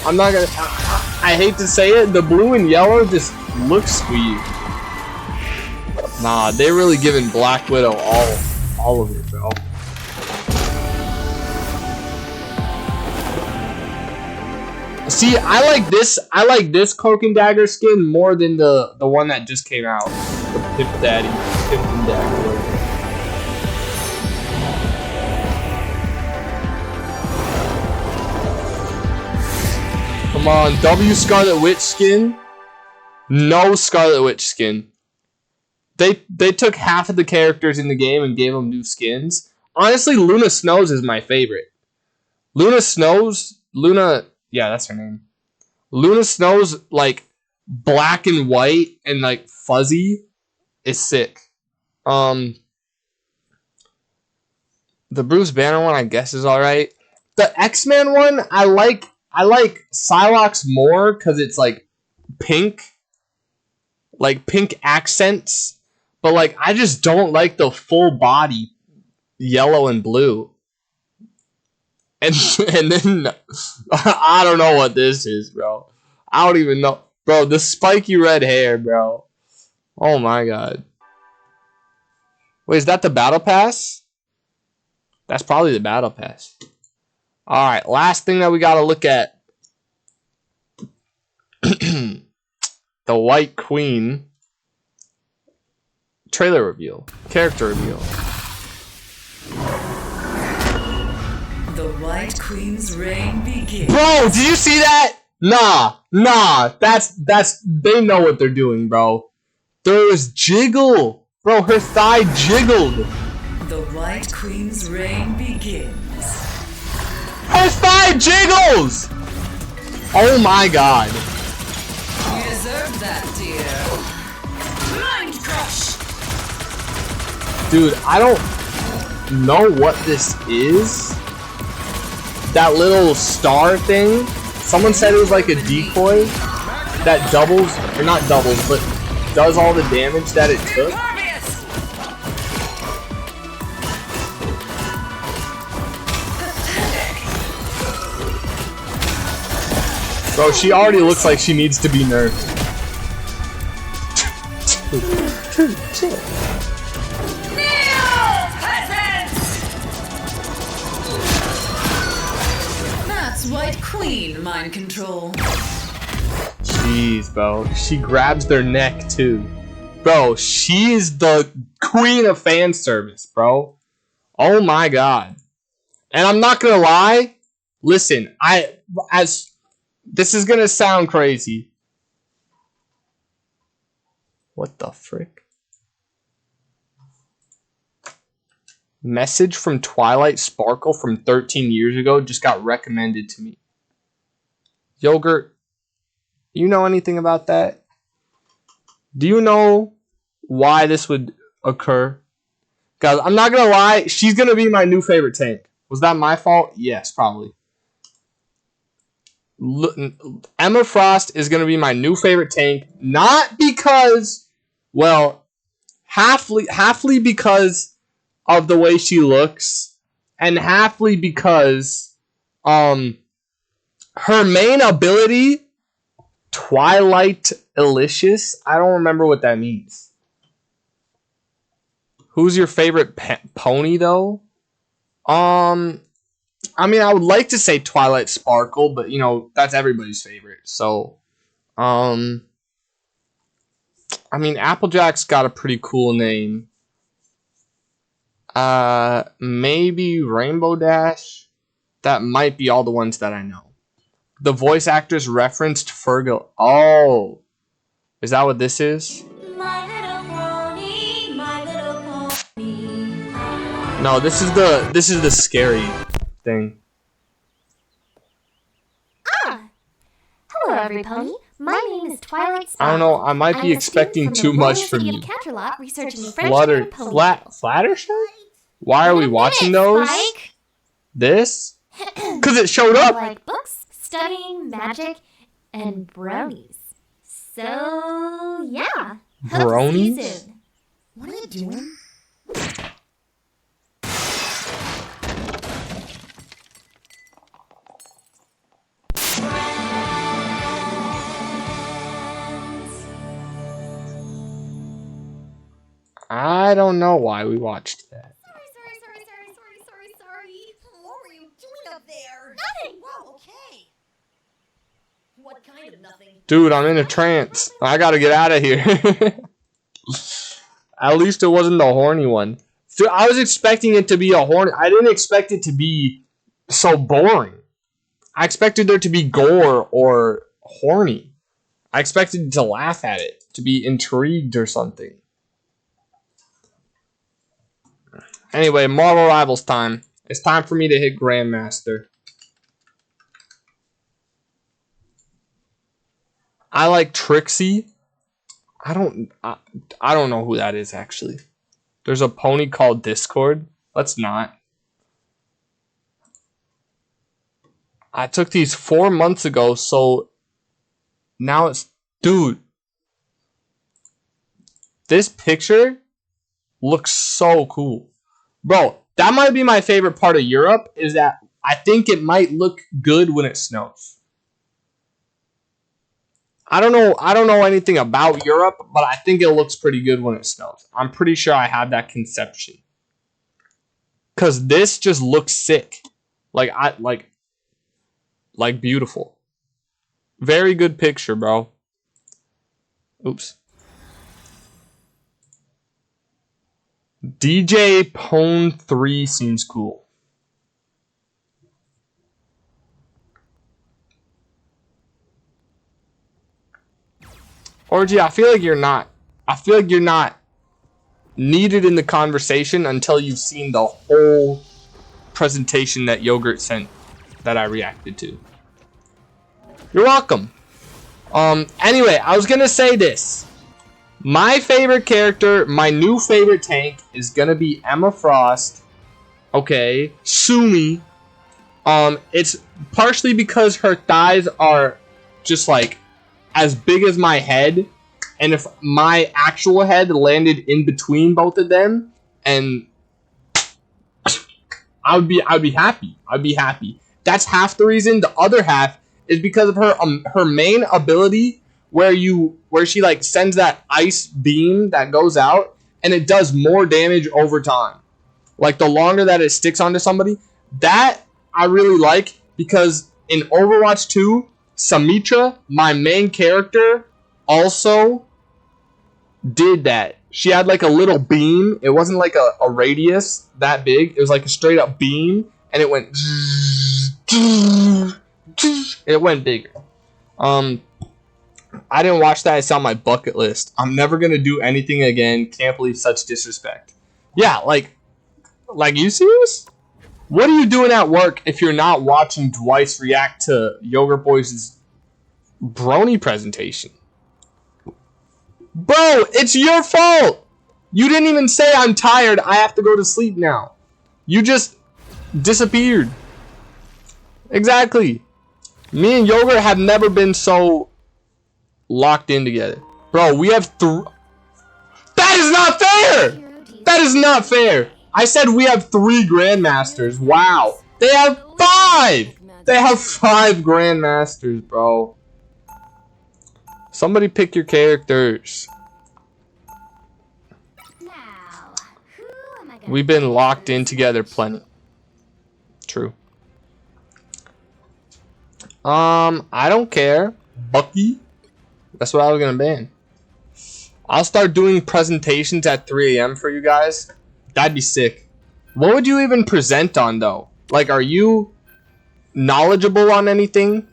I'm not gonna. I hate to say it, the blue and yellow just looks sweet. Nah, they're really giving Black Widow all of it, bro. See, I like this Cloak and Dagger skin more than the one that just came out. The Pimp Daddy, Pimp and Dagger. Come on, W Scarlet Witch skin. No Scarlet Witch skin. They took half of the characters in the game and gave them new skins. Honestly, Luna Snows is my favorite. Luna, yeah, that's her name. Luna Snows, like, black and white and, like, fuzzy is sick. The Bruce Banner one, I guess, is alright. The X-Men one, I like Psylocke more because it's, like, pink. Like, pink accents. But, like, I just don't like the full body yellow and blue. And then, I don't know what this is, bro. I don't even know. Bro, the spiky red hair, bro. Oh, my God. Wait, is that the Battle Pass? That's probably the Battle Pass. Alright, last thing that we gotta look at. The White Queen. Trailer reveal. Character reveal. The White Queen's reign begins. Bro, did you see that? Nah. That's they know what they're doing, bro. There was jiggle. Bro, her thigh jiggled. The White Queen's reign begins. Her thigh jiggles! Oh my God. You deserve that, dear. Mind crush! Dude, I don't know what this is. That little star thing. Someone said it was like a decoy that doubles, or not doubles, but does all the damage that it took. Bro, she already looks like she needs to be nerfed. Chill. That's White Queen mind control. Jeez, bro. She grabs their neck too. Bro, she is the queen of fan service, bro. Oh my god. And I'm not gonna lie. Listen, this is gonna sound crazy. What the frick? Message from Twilight Sparkle from 13 years ago just got recommended to me. Yogurt, you know anything about that? Do you know why this would occur? Guys, I'm not gonna lie, she's gonna be my new favorite tank. Was that my fault? Yes, probably. Emma Frost is gonna be my new favorite tank, not because, well, halfly because of the way she looks, and halfly because her main ability, Twilight Elicious, I don't remember what that means. Who's your favorite pony though? I mean, I would like to say Twilight Sparkle, but you know, that's everybody's favorite. So, I mean, Applejack's got a pretty cool name. Maybe Rainbow Dash. That might be all the ones that I know. The voice actors referenced Fergal. Oh, is that what this is? My little pony, my little pony. No, this is the scary thing. Hello, every pony. My name is Twilight Sparkle. I don't know. I might be expecting too much from you. Canterlot, researching friendship and pony. Fluttershy? Why are we watching those? Spike. This? Because it showed I up. like books, studying, magic, and bronies. So, yeah. Hope to see you Bronies? soon. What are you doing? I don't know why we watched that. Sorry. What were you doing up there? Nothing. Wow, okay. What kind of nothing? Dude, I'm in a trance. I gotta get out of here. At least it wasn't the horny one. So I was expecting it to be a horny. I didn't expect it to be so boring. I expected there to be gore or horny. I expected to laugh at it, to be intrigued or something. Anyway, Marvel Rivals time. It's time for me to hit Grandmaster. I like Trixie. I don't know who that is actually. There's a pony called Discord. Let's not. I took these 4 months ago, so now it's... Dude. This picture looks so cool. Bro, that might be my favorite part of Europe, is that I think it might look good when it snows. I don't know anything about Europe, but I think it looks pretty good when it snows. I'm pretty sure I have that conception. Cause this just looks sick. Like beautiful. Very good picture, bro. Oops. DJ Pone 3 seems cool. Orgy, I feel like you're not needed in the conversation until you've seen the whole presentation that Yogurt sent that I reacted to. You're welcome. Anyway, I was gonna say this. My favorite character, my new favorite tank, is gonna be Emma Frost. Okay, Sumi. It's partially because her thighs are just like as big as my head, and if my actual head landed in between both of them, and I'd be happy. I'd be happy. That's half the reason. The other half is because of her main ability, where she like sends that ice beam that goes out and it does more damage over time. Like the longer that it sticks onto somebody, that I really like because in Overwatch 2, Symmetra, my main character, also did that. She had like a little beam. It wasn't like a radius that big. It was like a straight up beam and it went bigger. I didn't watch that. It's on my bucket list. I'm never gonna do anything again. Can't believe such disrespect. Yeah, like you serious? What are you doing at work if you're not watching Dwice react to Yogurt Boys' brony presentation? Bro, it's your fault. You didn't even say I'm tired. I have to go to sleep now. You just disappeared. Exactly. Me and Yogurt have never been so locked in together. Bro, we have That is not fair! That is not fair! I said we have 3 Grandmasters. Wow. They have 5! They have 5 Grandmasters, bro. Somebody pick your characters. We've been locked in together plenty. True. I don't care. Bucky? That's what I was gonna ban. I'll start doing presentations at 3 AM for you guys. That'd be sick. What would you even present on though? Like, are you knowledgeable on anything?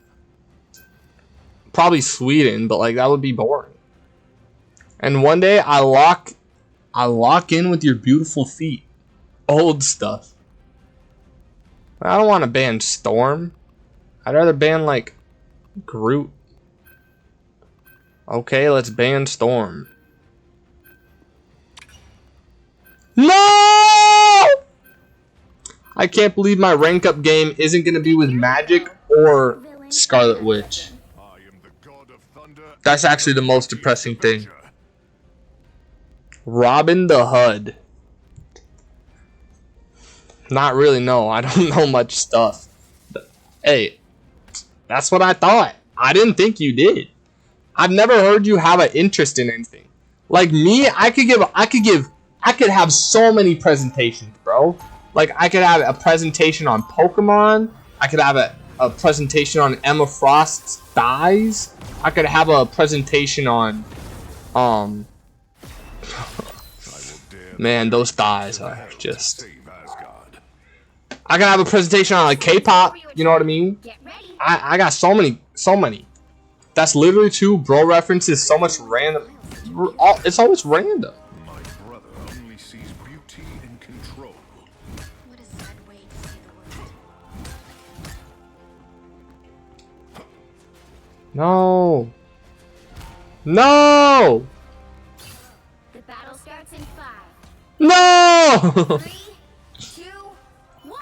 Probably Sweden, but like that would be boring. And one day I lock in with your beautiful feet. Old stuff. I don't want to ban Storm. I'd rather ban like Groot. Okay, let's ban Storm. No! I can't believe my rank up game isn't going to be with Magic or Scarlet Witch. That's actually the most depressing thing. Robin the Hood. Not really, no. I don't know much stuff. But, hey, that's what I thought. I didn't think you did. I've never heard you have an interest in anything. Like me, I could have so many presentations, bro. Like I could have a presentation on Pokemon. I could have a presentation on Emma Frost's thighs. I could have a presentation on man, those thighs are just I could have a presentation on like K-pop, you know what I mean? I got so many. That's literally 2 bro references, so much random. It's always random. My brother only sees beauty and control. What a sad way to see the world. No. No. The battle starts in 5, No. 3, 2, 1.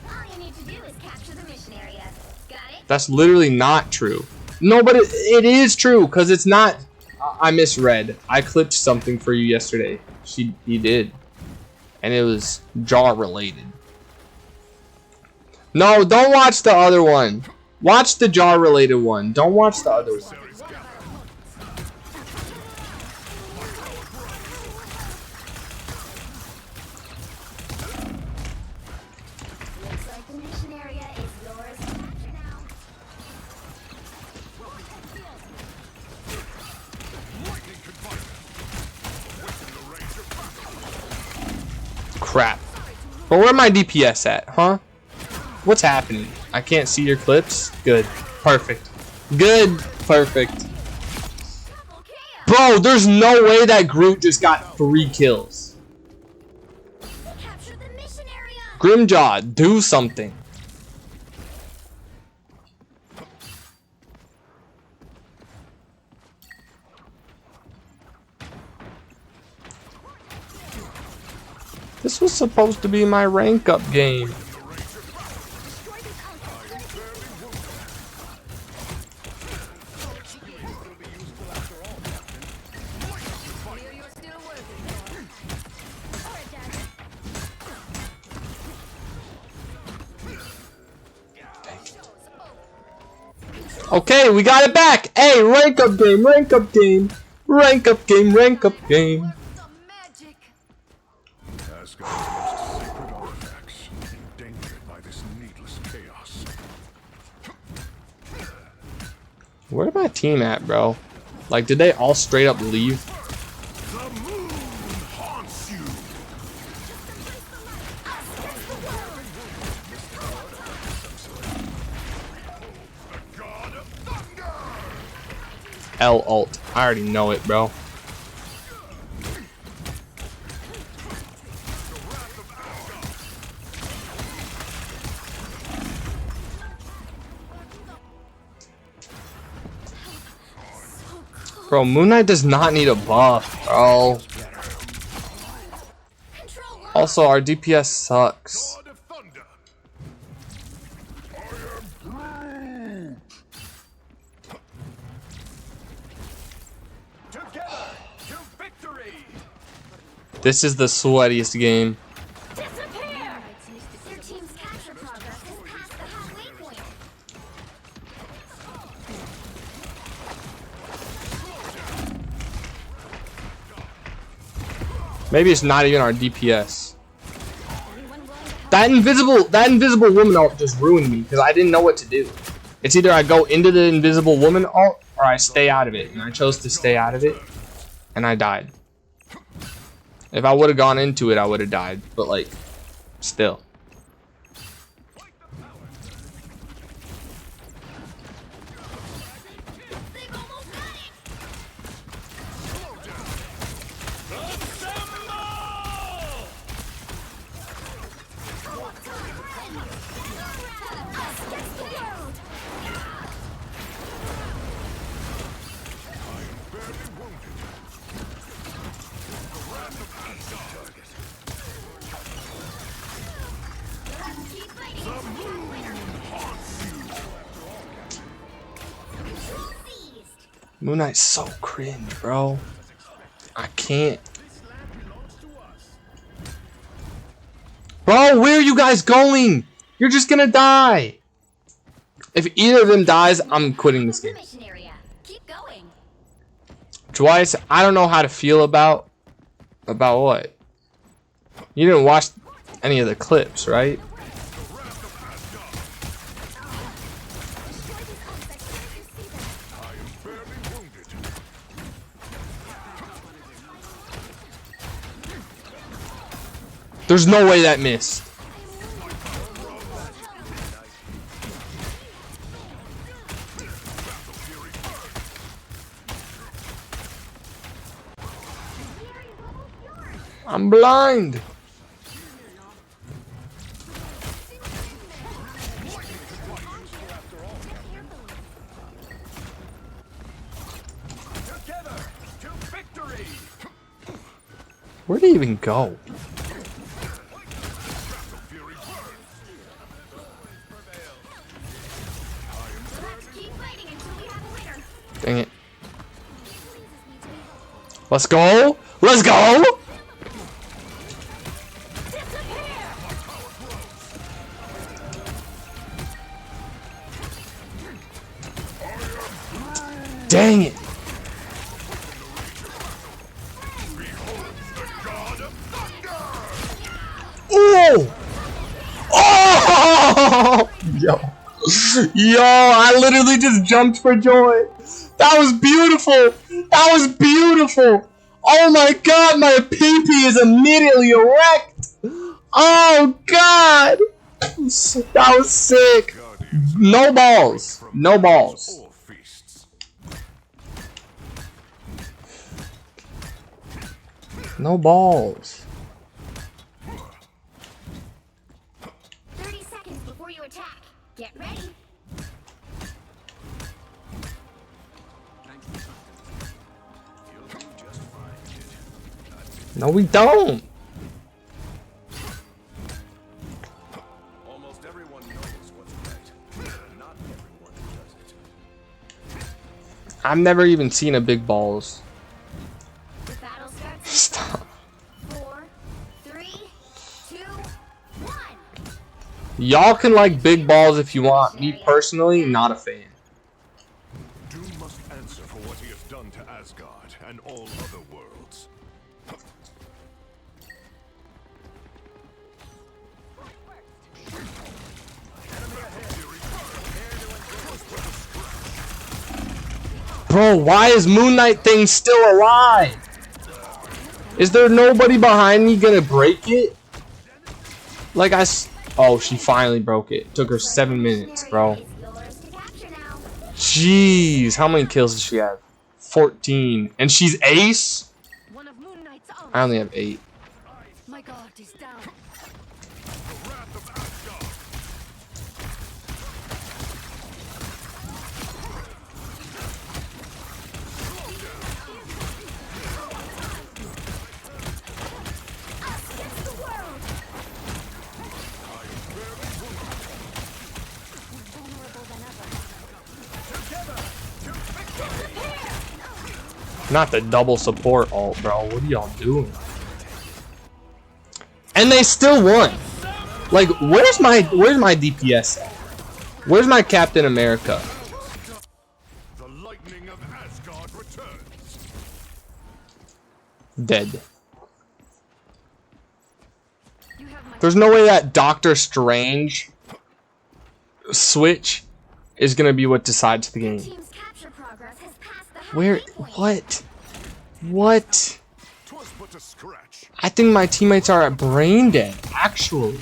All you need to do is capture the mission area. Got it? That's literally not true. No, but it is true because it's not. I misread. I clipped something for you yesterday. He did, and it was jaw related. No, don't watch the other one. Watch the jaw related one. Don't watch the other one. Looks like the mission area is yours to capture now. Crap. But where my DPS at, huh? What's happening? I can't see your clips? Good. Perfect. Good. Perfect. Bro, there's no way that Groot just got 3 kills. Capture the mission area. Grimjaw, do something. This was supposed to be my rank up game. Okay, we got it back. Hey, rank up game, rank up game, rank up game, rank up game. The magic. Asgard's most sacred artifacts endangered by this needless chaos. Where'd my team at, bro? Like, did they all straight up leave? The moon haunts you. The god of thunder. L alt. I already know it, bro. Bro, Moon Knight does not need a buff, bro. Also, our DPS sucks. God of thunder. I am Groot. Together to victory. This is the sweatiest game. Disappear! Your team's capture progress has passed the halfway point. Maybe it's not even our DPS. That invisible woman ult just ruined me because I didn't know what to do. It's either I go into the invisible woman ult or I stay out of it, and I chose to stay out of it, and I died. If I would have gone into it, I would have died, but like, still. Moon Knight's so cringe, bro. I can't. Bro, where are you guys going? You're just gonna die. If either of them dies, I'm quitting this game. Mission area. Keep going. Twice, I don't know how to feel about what? You didn't watch any of the clips, right? There's no way that missed. I'm blind. Together to victory. Where'd he even go? Keep fighting until we have a winner. Dang it. Let's go. Let's go. Dang it. Oh! Oh! Yo. Yo, I literally just jumped for joy. That was beautiful. That was beautiful. Oh my god, my PP is immediately erect. Oh god. That was sick. No balls. No balls. Or feasts. No balls. 30 seconds before you attack. Get ready. No, we don't. Almost everyone knows what's right. Not everyone does it. I've never even seen a big balls. The battle starts. Stop. 4, 3, 2, 1. Y'all can like big balls if you want. Me personally, not a fan. That and all other worlds. Bro, why is Moon Knight thing still alive? Is there nobody behind me gonna break it? Like oh, she finally broke it. Took her 7 minutes, bro. Jeez, how many kills does she have? 14. And she's ace? I only have 8. My god is down. Not the double support ult, bro. What are y'all doing? And they still won. Like, where's my DPS at? Where's my Captain America? The lightning of Asgard returns. Dead. There's no way that Doctor Strange switch is gonna be what decides the game. Where? What? What? I think my teammates are at brain dead, actually.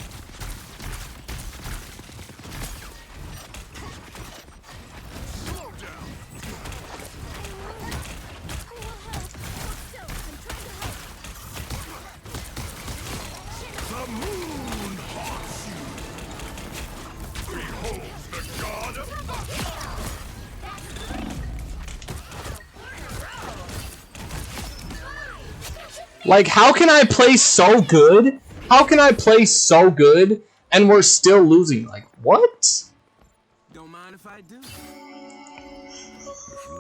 Like, how can I play so good? How can I play so good and we're still losing? Like, what? Don't mind if I do.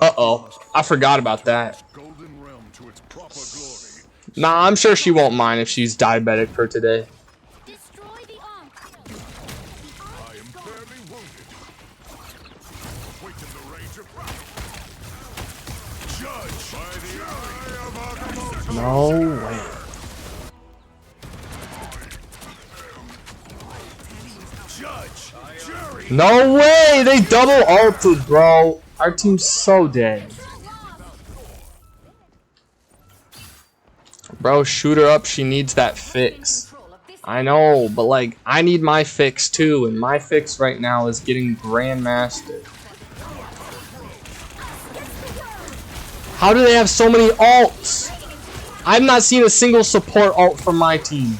Uh-oh. I forgot about that. Nah, I'm sure she won't mind if she's diabetic for today. Destroy the Ankh. I am barely wounded. Wait in the range of Judge by the eye of Agamotto. No way. Judge, jury. No way! They double ulted, bro. Our team's so dead. Bro, shoot her up. She needs that fix. I know, but like, I need my fix too, and my fix right now is getting Grandmaster. How do they have so many ults? I've not seen a single support ult from my team.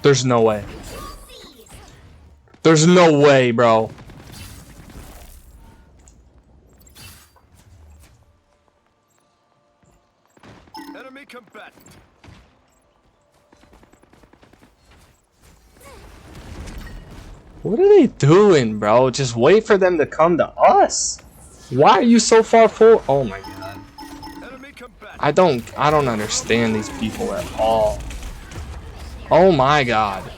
There's no way. There's no way, bro. Enemy combatant. What are they doing, bro? Just wait for them to come to us. Why are you so far forward? Oh my god. I don't understand these people at all. Oh my god.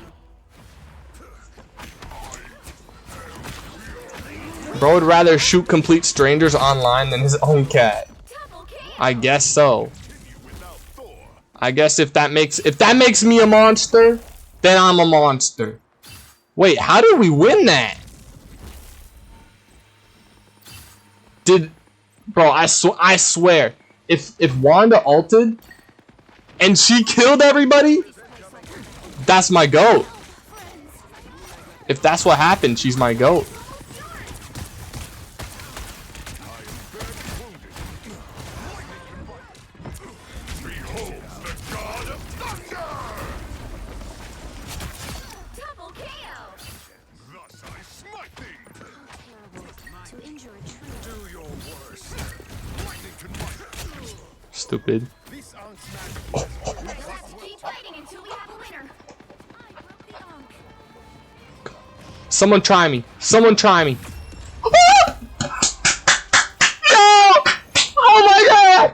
Bro would rather shoot complete strangers online than his own cat. I guess so. I guess if that makes me a monster, then I'm a monster. Wait, how did we win that? Bro, I swear, if Wanda ulted and she killed everybody, that's my GOAT. If that's what happened, she's my GOAT. Stupid. Keep fighting until we have a winner. Someone try me. Someone try me. No! Oh my god!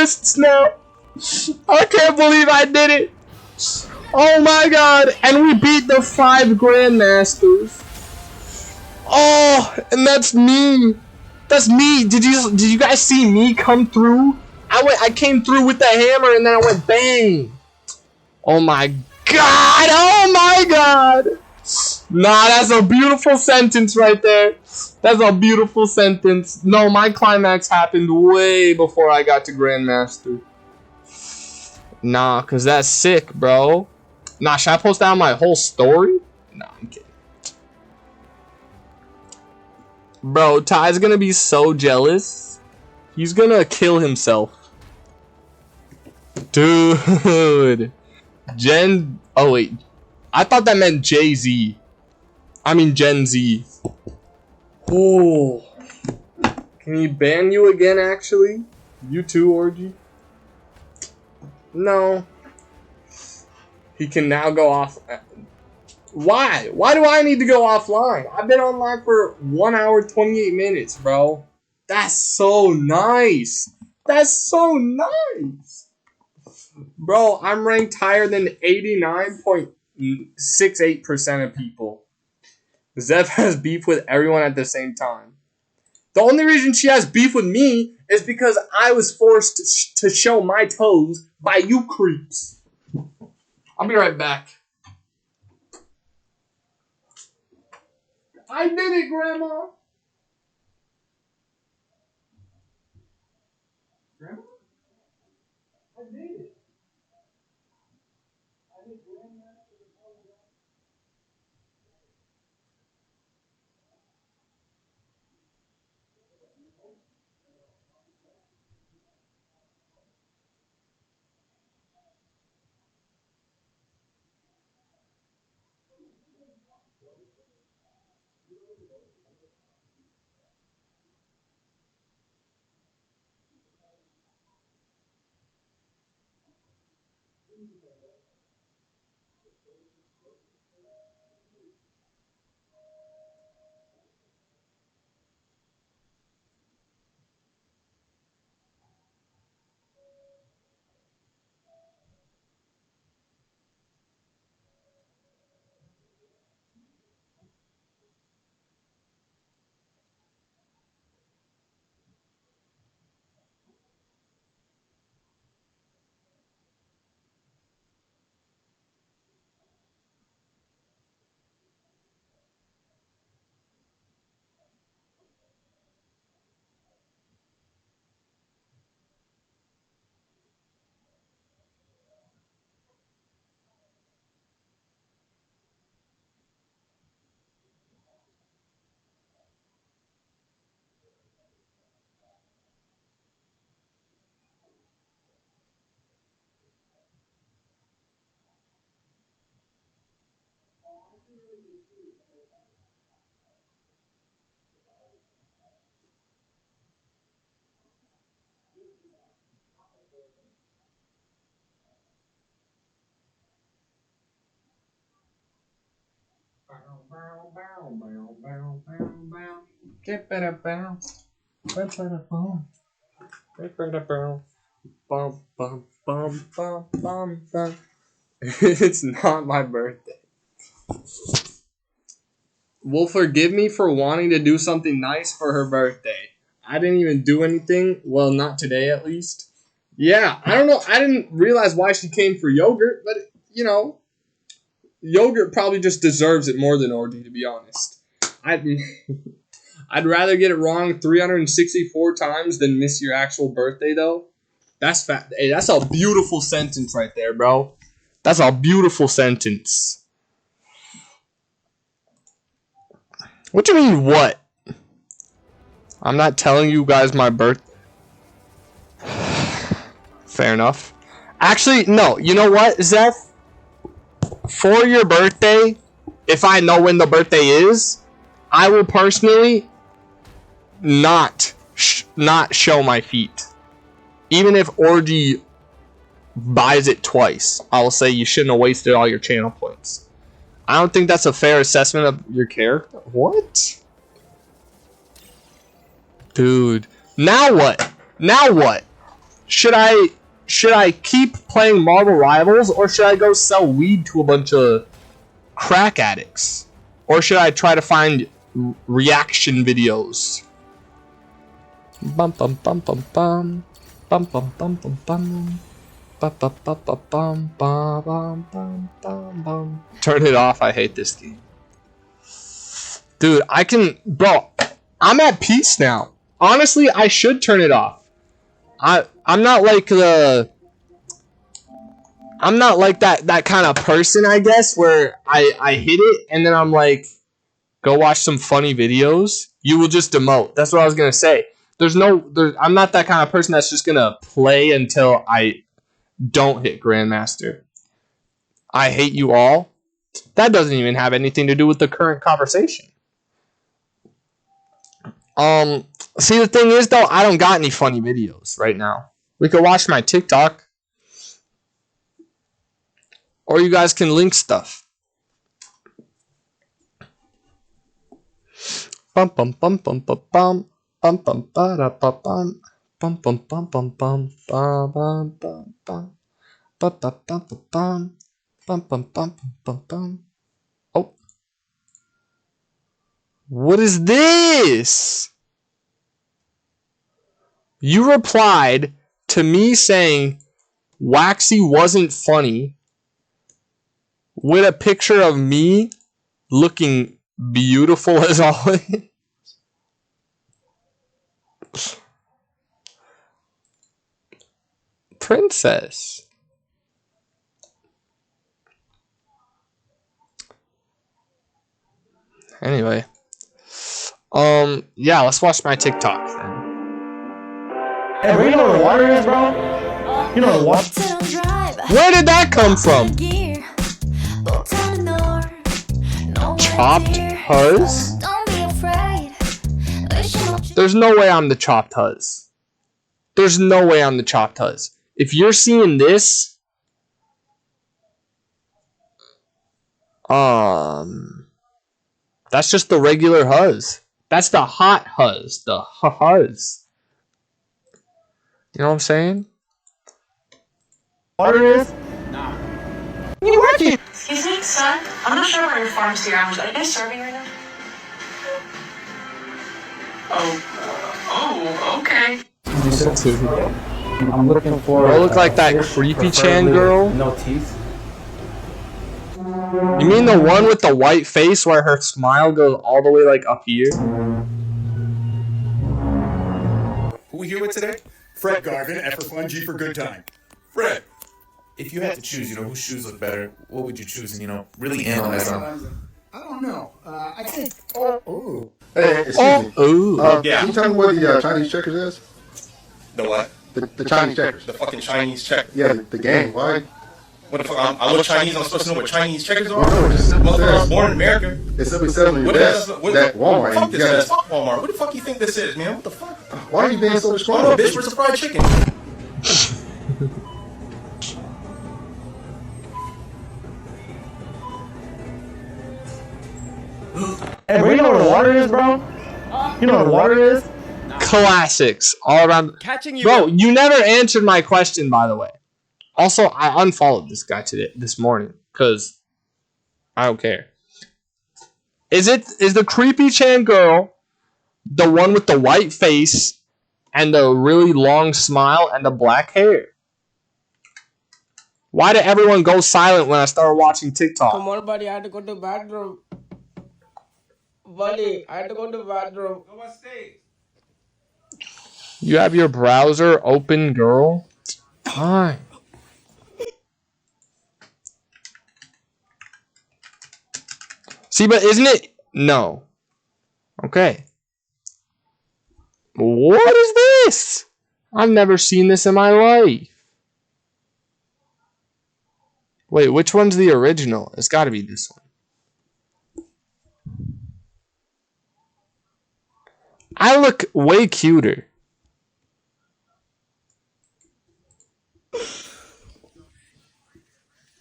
wrists now. I can't believe I did it. Oh my god. And we beat the 5 Grandmasters. Oh, and that's me. That's me. Did you guys see me come through? I came through with the hammer and then I went bang. Oh my god. Oh my god. Nah, that's a beautiful sentence right there. That's a beautiful sentence. No, my climax happened way before I got to Grandmaster. Nah, cause that's sick, bro. Nah, should I post down my whole story? Nah, I'm kidding. Bro, Ty's gonna be so jealous. He's gonna kill himself. Dude. Oh wait. I thought that meant Jay-Z. I mean Gen Z. Oh. Can he ban you again, actually? You too, Orgy? No. He can now go off. Why? Why do I need to go offline? I've been online for 1 hour, 28 minutes, bro. That's so nice. That's so nice. Bro, I'm ranked higher than 89.68% of people. Zev has beef with everyone at the same time. The only reason she has beef with me is because I was forced to show my toes by you creeps. I'll be right back. I did it, Grandma. Grandma? I did it. I did Grandmaster. Get better bounce. Get better bounce. Get better bounce. Bum bum bum bum bum bum. It's not my birthday. Well, forgive me for wanting to do something nice for her birthday. I didn't even do anything. Well, not today at least. Yeah, I don't know. I didn't realize why she came for yogurt, but you know, yogurt probably just deserves it more than Orgy, to be honest. I'd rather get it wrong 364 times than miss your actual birthday, though. That's fat. Hey, that's a beautiful sentence right there, bro. That's a beautiful sentence. What do you mean, what? I'm not telling you guys my birthday. Fair enough. Actually, no. You know what, Zeph? For your birthday, if I know when the birthday is, I will personally not show my feet. Even if Orgy buys it twice, I will say you shouldn't have wasted all your channel points. I don't think that's a fair assessment of your character. What? Dude. Now what? Now what? Should I keep playing Marvel Rivals, or should I go sell weed to a bunch of crack addicts? Or should I try to find reaction videos? Bum bum bum bum bum. Bum bum bum bum bum. Bum bum bum bum bum bum bum bum bum. Turn it off, I hate this game. Dude, bro, I'm at peace now. Honestly, I should turn it off. I'm not like that kind of person, I guess, where I hit it and then I'm like, go watch some funny videos. You will just demote. That's what I was gonna say. I'm not that kind of person that's just gonna play until I don't hit Grandmaster. I hate you all. That doesn't even have anything to do with the current conversation. See, the thing is, though, I don't got any funny videos right now. We could watch my TikTok. Or you guys can link stuff. Bum bum bum bum bum bum. Bum bum ba da ba bum. Bum bum bum bum bum. Bum bum bum bum. Bum bum bum bum. Bum bum bum bum bum. Oh. What is this? You replied to me saying Waxy wasn't funny with a picture of me looking beautiful as always. Princess. Anyway. Yeah, let's watch my TikTok then. Hey, bro, you know what the water is, bro? You know the water. Where did that come from? Chopped Huz? There's no way I'm the Chopped Huz. There's no way I'm the Chopped Huz. If you're seeing this, that's just the regular Huz. That's the hot Huz. The Huz. You know what I'm saying? Water is? Nah. You working? Excuse me, son? I'm not sure about your pharmacy hours. Are you guys serving right now? Okay. I'm looking for. I look like that creepy Chan girl. No teeth. You mean the one with the white face where her smile goes all the way like up here? Who we here with today? Fred Garvin, F for fun, G for good time. Fred, if you had to choose, whose shoes look better, what would you choose? And, really analyze them. I don't know. I think. Hey, excuse me. Yeah. Can you tell me what the Chinese checkers is? The what? The Chinese checkers. The fucking Chinese checkers. Yeah, the game. Why? What the fuck? I look Chinese. I'm supposed to know what Chinese checkers are. No, it just Motherfucker, I was says, born in America. it's simply selling your best at Walmart. Fuck and you this gotta- ass. Fuck Walmart. What the fuck you think this is, man? What the fuck? Why are you being so Oh strong? no, bitch, where's the fried chicken? Hey, bro, you know what the water is, bro? You know what the water is? Classics all around. Catching you. Bro, you never answered my question, by the way. Also, I unfollowed this guy this morning because I don't care. Is the creepy Chan girl the one with the white face and the really long smile and the black hair? Why did everyone go silent when I started watching TikTok? Come on, buddy. I had to go to the bathroom. Buddy, I had to go to the bathroom. Go on stage. You have your browser open, girl? Fine. See, but isn't it? No. Okay. What is this? I've never seen this in my life. Wait, which one's the original? It's got to be this one. I look way cuter.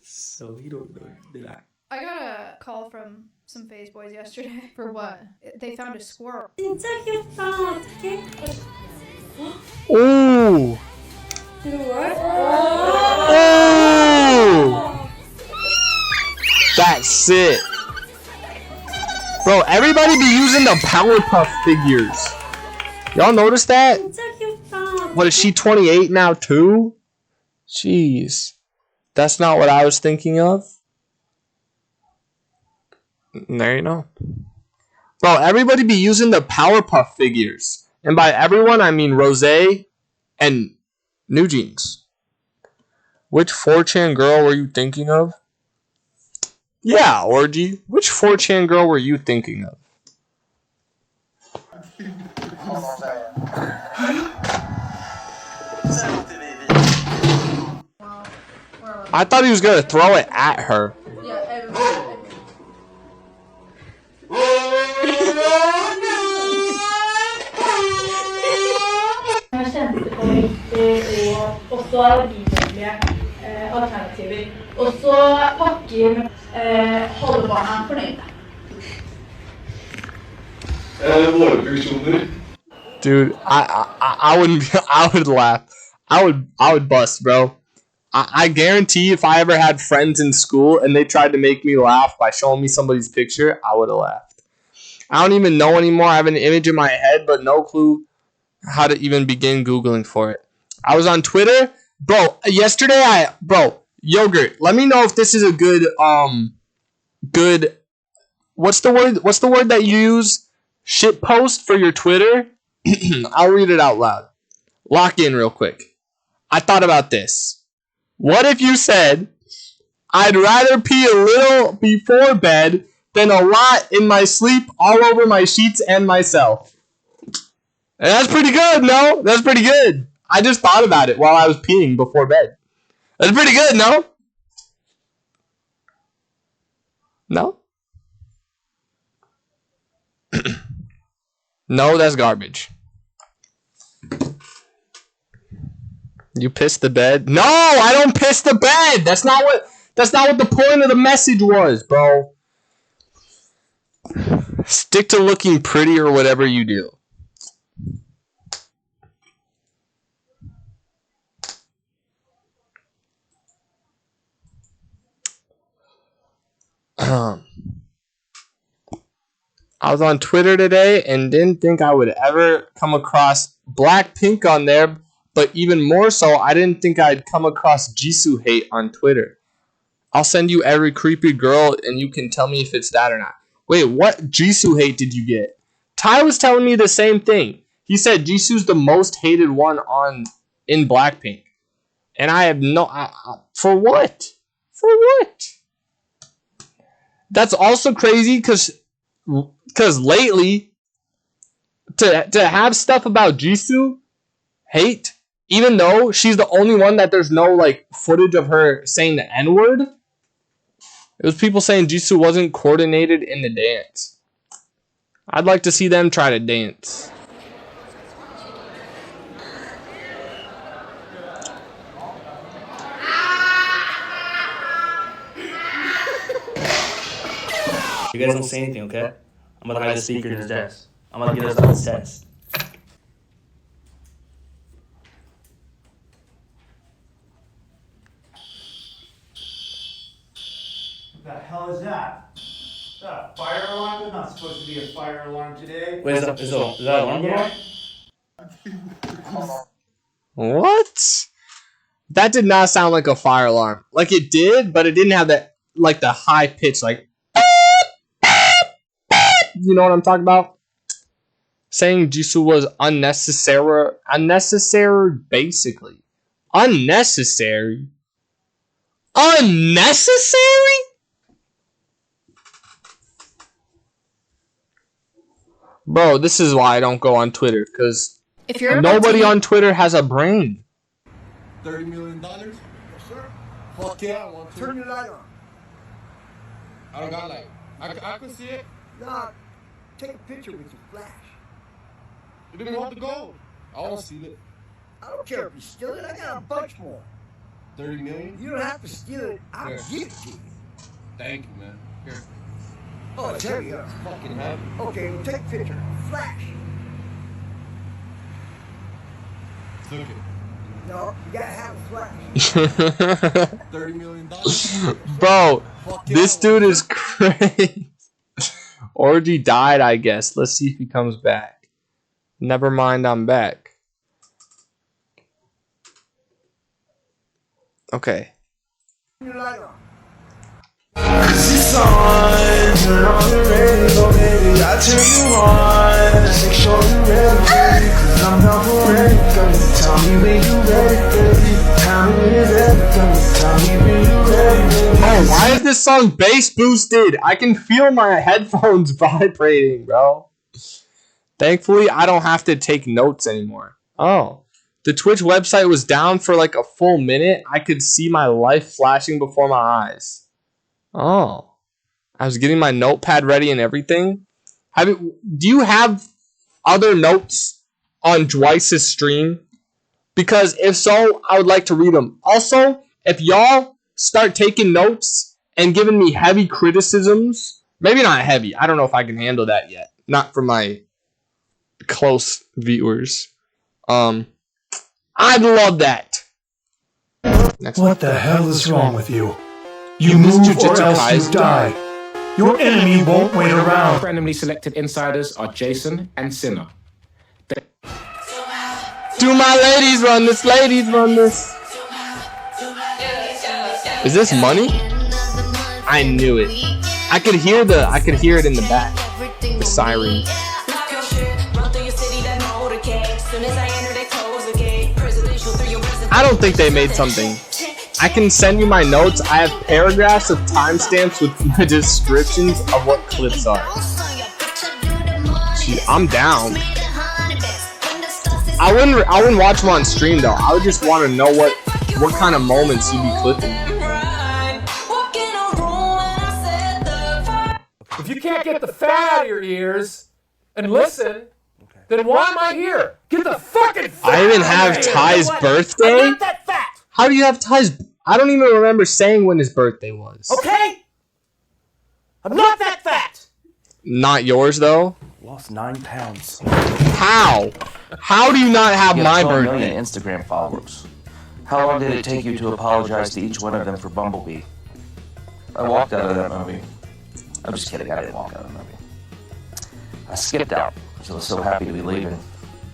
So you don't know, did I? I got a call from some phase boys yesterday. For what? They found a squirrel. Ooh. it. Bro, everybody be using the Powerpuff figures. Y'all notice that? What is she 28 now too? Jeez. That's not what I was thinking of. There you know. Bro, everybody be using the Powerpuff figures. And by everyone, I mean Rose and New Jeans. Which 4chan girl were you thinking of? Yeah, Orgy. Which 4chan girl were you thinking of? I thought he was gonna throw it at her. Alternativer. Og så pakker holder barna fornøyde. Våre funksjoner. Dude, I would laugh. I would bust, bro. I guarantee if I ever had friends in school and they tried to make me laugh by showing me somebody's picture, I would have laughed. I don't even know anymore. I have an image in my head, but no clue how to even begin Googling for it. I was on Twitter. Bro, yesterday Yogurt, let me know if this is a good, what's the word that you use? Shit post for your Twitter? I'll read it out loud. Lock in real quick. I thought about this. What if you said, I'd rather pee a little before bed than a lot in my sleep all over my sheets and myself? And that's pretty good, no? That's pretty good. I just thought about it while I was peeing before bed. That's pretty good, no? No? No, that's garbage. You piss the bed? No, I don't piss the bed. That's not what the point of the message was, bro. Stick to looking pretty or whatever you do. I was on Twitter today and didn't think I would ever come across Blackpink on there, but even more so, I didn't think I'd come across Jisoo hate on Twitter. I'll send you every creepy girl and you can tell me if it's that or not. Wait, what Jisoo hate did you get? Ty was telling me the same thing. He said Jisoo's the most hated one in Blackpink. And I have no... for what? For what? That's also crazy because lately, to have stuff about Jisoo hate, even though she's the only one that there's no like footage of her saying the N-word, it was people saying Jisoo wasn't coordinated in the dance. I'd like to see them try to dance. You guys don't say anything, okay? I'm gonna hide the secret in his desk. I'm gonna get us on his test. What the hell is that? Is that a fire alarm? There's not supposed to be a fire alarm today. Wait, is that alarm going off? What? That did not sound like a fire alarm. Like it did, but it didn't have that like the high pitch like. You know what I'm talking about? Saying Jisoo was unnecessary, basically. Unnecessary? Unnecessary? Bro, this is why I don't go on Twitter, because nobody on Twitter has a brain. $30 million? Yes, sir. Fuck yeah, I want to. Turn your light on. I don't got light. I can see it. Nah, take a picture with your flash. You didn't want the gold. I want to see it. I don't care if you steal it. I got a bunch more. 30 million? You don't have to steal it. I'll Here. give it to you. Thank you, man. Here. Oh, there you go. Fucking heavy. Okay, well, take a picture. Flash. Look it. No, you gotta have a flash. $30 million. Bro, this dude is crazy. Orgy died, I guess. Let's see if he comes back. Never mind, I'm back. Okay. Turn your light on. Turn on the radio, baby. I turn you on. Make sure you're ready, baby. 'Cause I'm not for ready. Tell me when you're ready, baby. Tell me when you're ready, baby. Tell me when you're ready, baby. Oh, why is this song bass boosted? I can feel my headphones vibrating, bro. Thankfully, I don't have to take notes anymore. Oh. The Twitch website was down for like a full minute. I could see my life flashing before my eyes. Oh. I was getting my notepad ready and everything. Do you have other notes on Dwice's stream? Because if so, I would like to read them. Also, if y'all start taking notes and giving me heavy criticisms, maybe not heavy. I don't know if I can handle that yet. Not for my close viewers. I'd love that. What the hell is wrong with you? You move or else you die. Your enemy won't wait around. Randomly selected insiders are Jason and Sinner. Do my ladies run this? Ladies run this. Is this money? I knew it. I could hear it in the back. The siren. I don't think they made something. I can send you my notes. I have paragraphs of timestamps with the descriptions of what clips are. Gee, I'm down. I wouldn't watch them on stream though. I would just want to know what kind of moments you'd be clipping. If you can't get the fat out of your ears and listen, then why am I here? Get the fucking fat I even out have of here. Ty's birthday? I'm not that fat. How do you have Ty's? I don't even remember saying when his birthday was. Okay? I'm not that fat. Not yours though? Lost 9 pounds. How? How do you not have You my have 12 birthday? million Instagram followers. How long did it take you to apologize to each one of them for Bumblebee? I walked out of that movie. I'm just kidding, I didn't walk out of the movie. I skipped out because I was so happy to be leaving.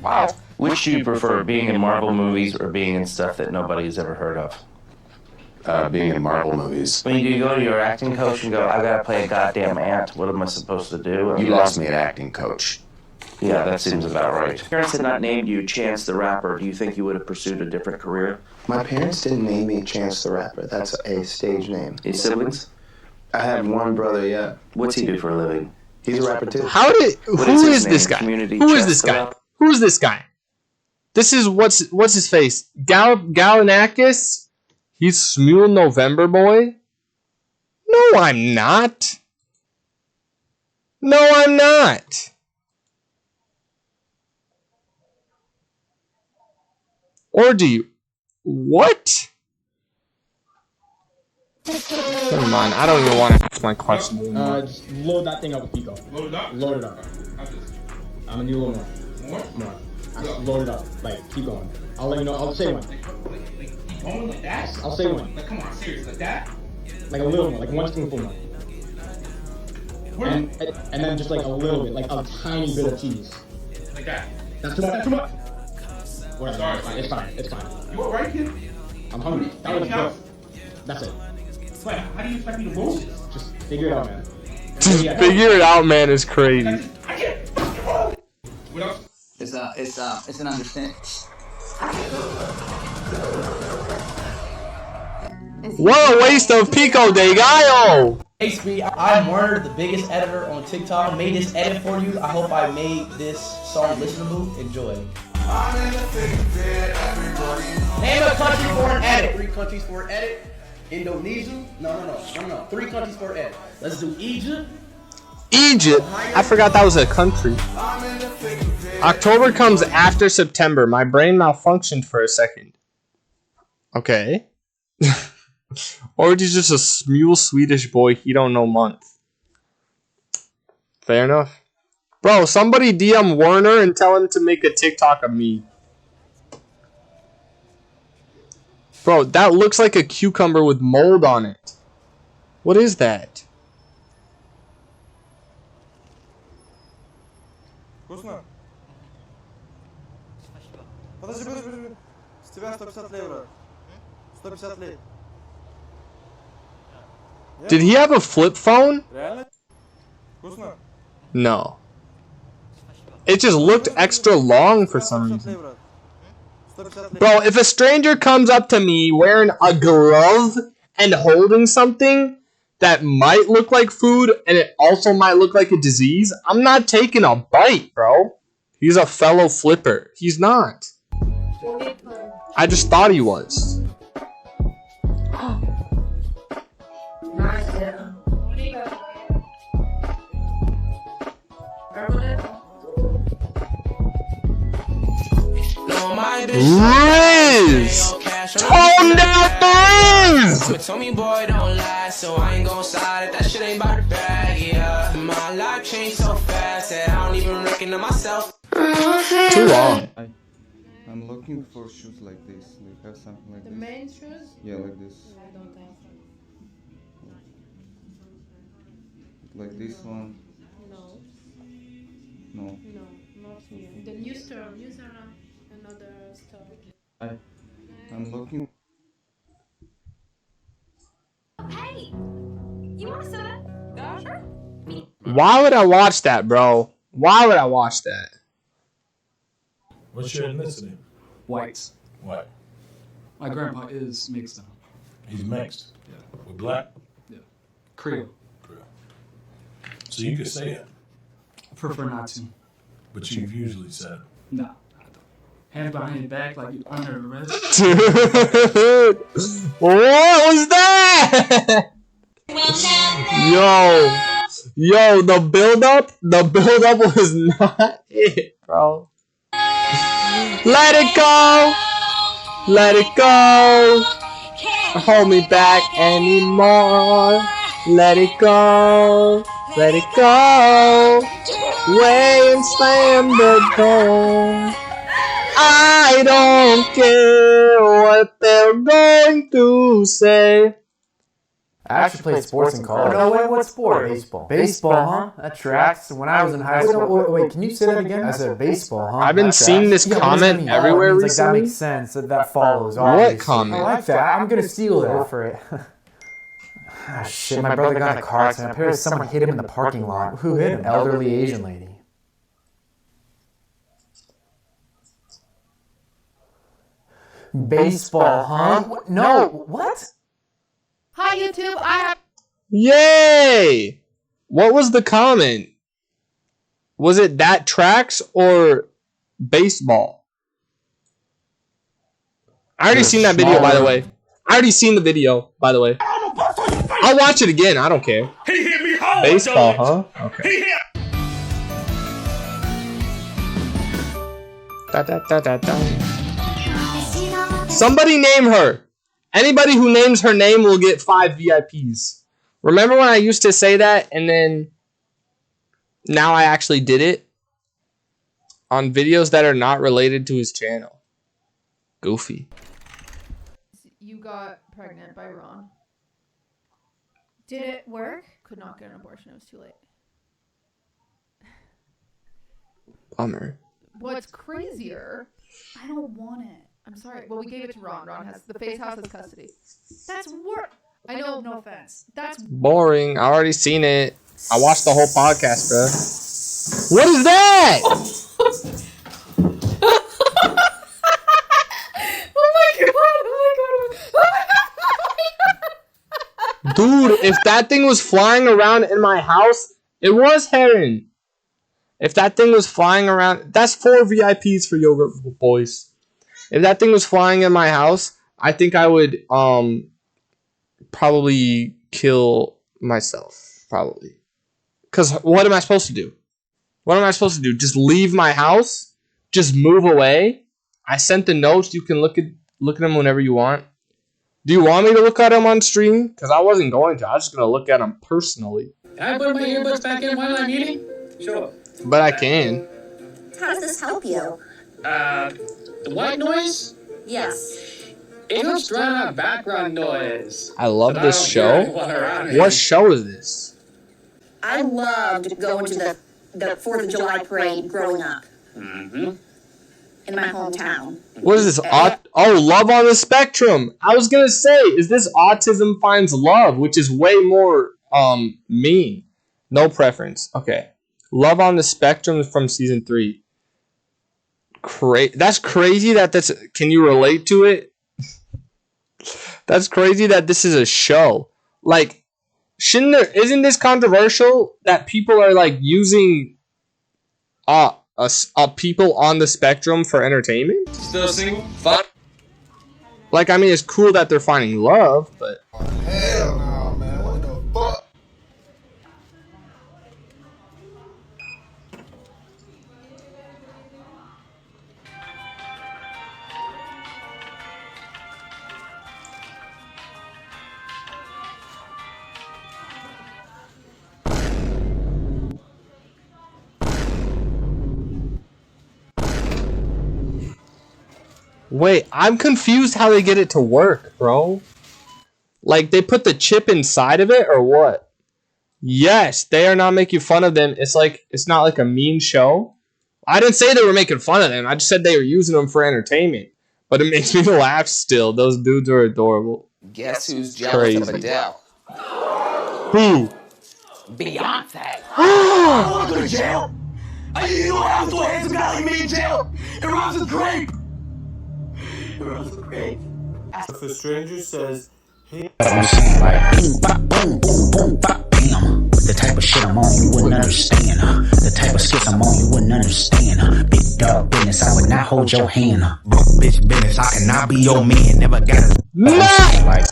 Wow. Which do you prefer, being in Marvel movies or being in stuff that nobody's ever heard of? Being in Marvel movies. When you go to your acting coach and go, I gotta play a goddamn ant, what am I supposed to do? You lost me an acting coach. Yeah, that seems about right. If parents had not named you Chance the Rapper, do you think you would have pursued a different career? My parents didn't name me Chance the Rapper. That's a stage name. Any siblings? I have one brother, yeah. What's he do for a living? He's a rapper too. Who is this guy? Who is this guy? Who is this guy? This is what's his face? Galanakis? He's Smule November Boy? No, I'm not. No, I'm not. Or do you? What? Never mind. I don't even want to ask my question anymore. Just load that thing up with Pico. Load it up? Load it up. I'm gonna need a little more. More. Load it up. Like, keep going. I'll let you know. I'll say one. Going like that? I'll say one. Like, come on, serious, like that? Like a little more. Like 1 spoonful more. And then just like a little bit. Like a tiny bit of cheese. Like that? That's too much. That's too much. Whatever. Sorry. It's fine. It's fine. You alright, kid? I'm hungry. That was good. That's it. Wait, how do you expect me to roll this? Just figure it out, man. Just figure it out, man, is crazy. I can't fucking roll! What else? It's an understanding. What a waste of Pico de Gallo! Hey Speed, I'm Werner, the biggest editor on TikTok. I made this edit for you. I hope I made this song listenable. Enjoy. Name a country for an edit. 3 countries for an edit. Indonesia? No. 3 countries for an edit. Let's do Egypt. Egypt? I forgot that was a country. October comes after September. My brain malfunctioned for a second. Okay. Or he's just a smule Swedish boy. He don't know month. Fair enough. Bro, somebody DM Werner and tell him to make a TikTok of me. Bro, that looks like a cucumber with mold on it. What is that? Вкусно? Подожди, подожди. С тебя 150 лей, брат. 150 лей. Did he have a flip phone? Реально? Вкусно? No. It just looked extra long for some reason. Bro, if a stranger comes up to me wearing a glove and holding something that might look like food and it also might look like a disease, I'm not taking a bite, bro. He's a fellow flipper. He's not. I just thought he was. Riz! Tone down Riz! Told me boy don't lie, so I ain't gon' side it. That shit ain't about to bag, yeah. My life changed so fast that I don't even recognize myself. Too long. I'm looking for shoes like this. They have something like The this. main shoes? Yeah, like this. I don't have. Like this one. No. No. No, not here. The new store, another store. I'm looking. Hey, you want to sit up? Sure. Why would I watch that, bro? Why would I watch that? What's your ethnicity? White. White. My grandpa is mixed though. He's mixed. Yeah. With black? Yeah. Creole. Creole. So you could say it. I prefer not to. But you've usually said it. No, I don't. Hand behind your back like you under arrest. Dude! What was that? Yo, the build-up was not it, bro. Let it go! Let it go! Don't hold me back anymore. Let it go! Let it go! Way and slam the door. I don't care what they're going to say. I actually played sports in college. Oh, no, wait, what sport? Baseball. Baseball, huh? That tracks. When I was in high school. Wait, can you say that again? I said baseball, huh? I've been seeing this comment everywhere Like, recently. that makes sense. That follows. What Obviously. comment? I like that. I'm gonna steal that for it. Ah, shit, my brother got in a car accident. Apparently someone hit him in the parking lot. Who hit him? Elderly Asian lady. Baseball, huh? No, what? Hi YouTube, I have. Yay! What was the comment? Was it that tracks or baseball? I already seen that video, by the way. I already seen the video, by the way. I'll watch it again. I don't care. He hit me hard. Baseball, huh? Okay. He hit. Somebody name her. Anybody who names her name will get 5 VIPs. Remember when I used to say that and then now I actually did it on videos that are not related to his channel. Goofy. You got pregnant by Ron. Did it work? Could not get an abortion. It was too late. Bummer. What's crazier? I don't want it. I'm sorry. Well, we gave it to Ron. Ron has the Face House has custody. That's work. I know. No offense. That's Boring. I already seen it. I watched the whole podcast, bro. What is that? Oh my god! Oh my god! Dude, if that thing was flying around in my house, it was heron. If that thing was flying around, that's 4 VIPs for Yogurt Boys. If that thing was flying in my house, I think I would probably kill myself. Probably. Because what am I supposed to do? What am I supposed to do? Just leave my house? Just move away? I sent the notes. You can look at them whenever you want. Do you want me to look at them on stream? Because I wasn't going to. I was just going to look at them personally. Can I put my earbuds back in while I'm eating? Sure. But I can. How does this help you? The white noise? Yes. Enough drown out background noise. I love But I this don't hear show. anyone around here. What show is this? I loved going to the 4th of July parade growing up Mm-hmm. in my hometown. What is this? Love on the Spectrum. I was gonna say, is this Autism Finds Love, which is way more mean. No preference. Okay. Love on the Spectrum from season 3. That's crazy that's. Can you relate to it? That's crazy that this is a show. Like, isn't this controversial that people are like using people on the spectrum for entertainment? Still single? Fine. Like, I mean, it's cool that they're finding love, but Hell no, man. What the fuck? wait, I'm confused how they get it to work, bro. Like, they put the chip inside of it, or what? Yes, they are not making fun of them. It's not like a mean show. I didn't say they were making fun of them. I just said they were using them for entertainment. But it makes me laugh still. Those dudes are adorable. Guess who's jealous of Adele? Who? Beyonce. I want to go to jail. You know what happens to a handsome guy like me in jail? It rhymes with grape. It rhymes with grape. If a stranger says, hey, I'm saying, like, boom, bop, boom, boom, boom, bop, bam. The type of shit I'm on, you wouldn't understand. The type of skits I'm on, you wouldn't understand. Big dog business, I would not hold your hand. Broke bitch business, I cannot be your man. Never got a like.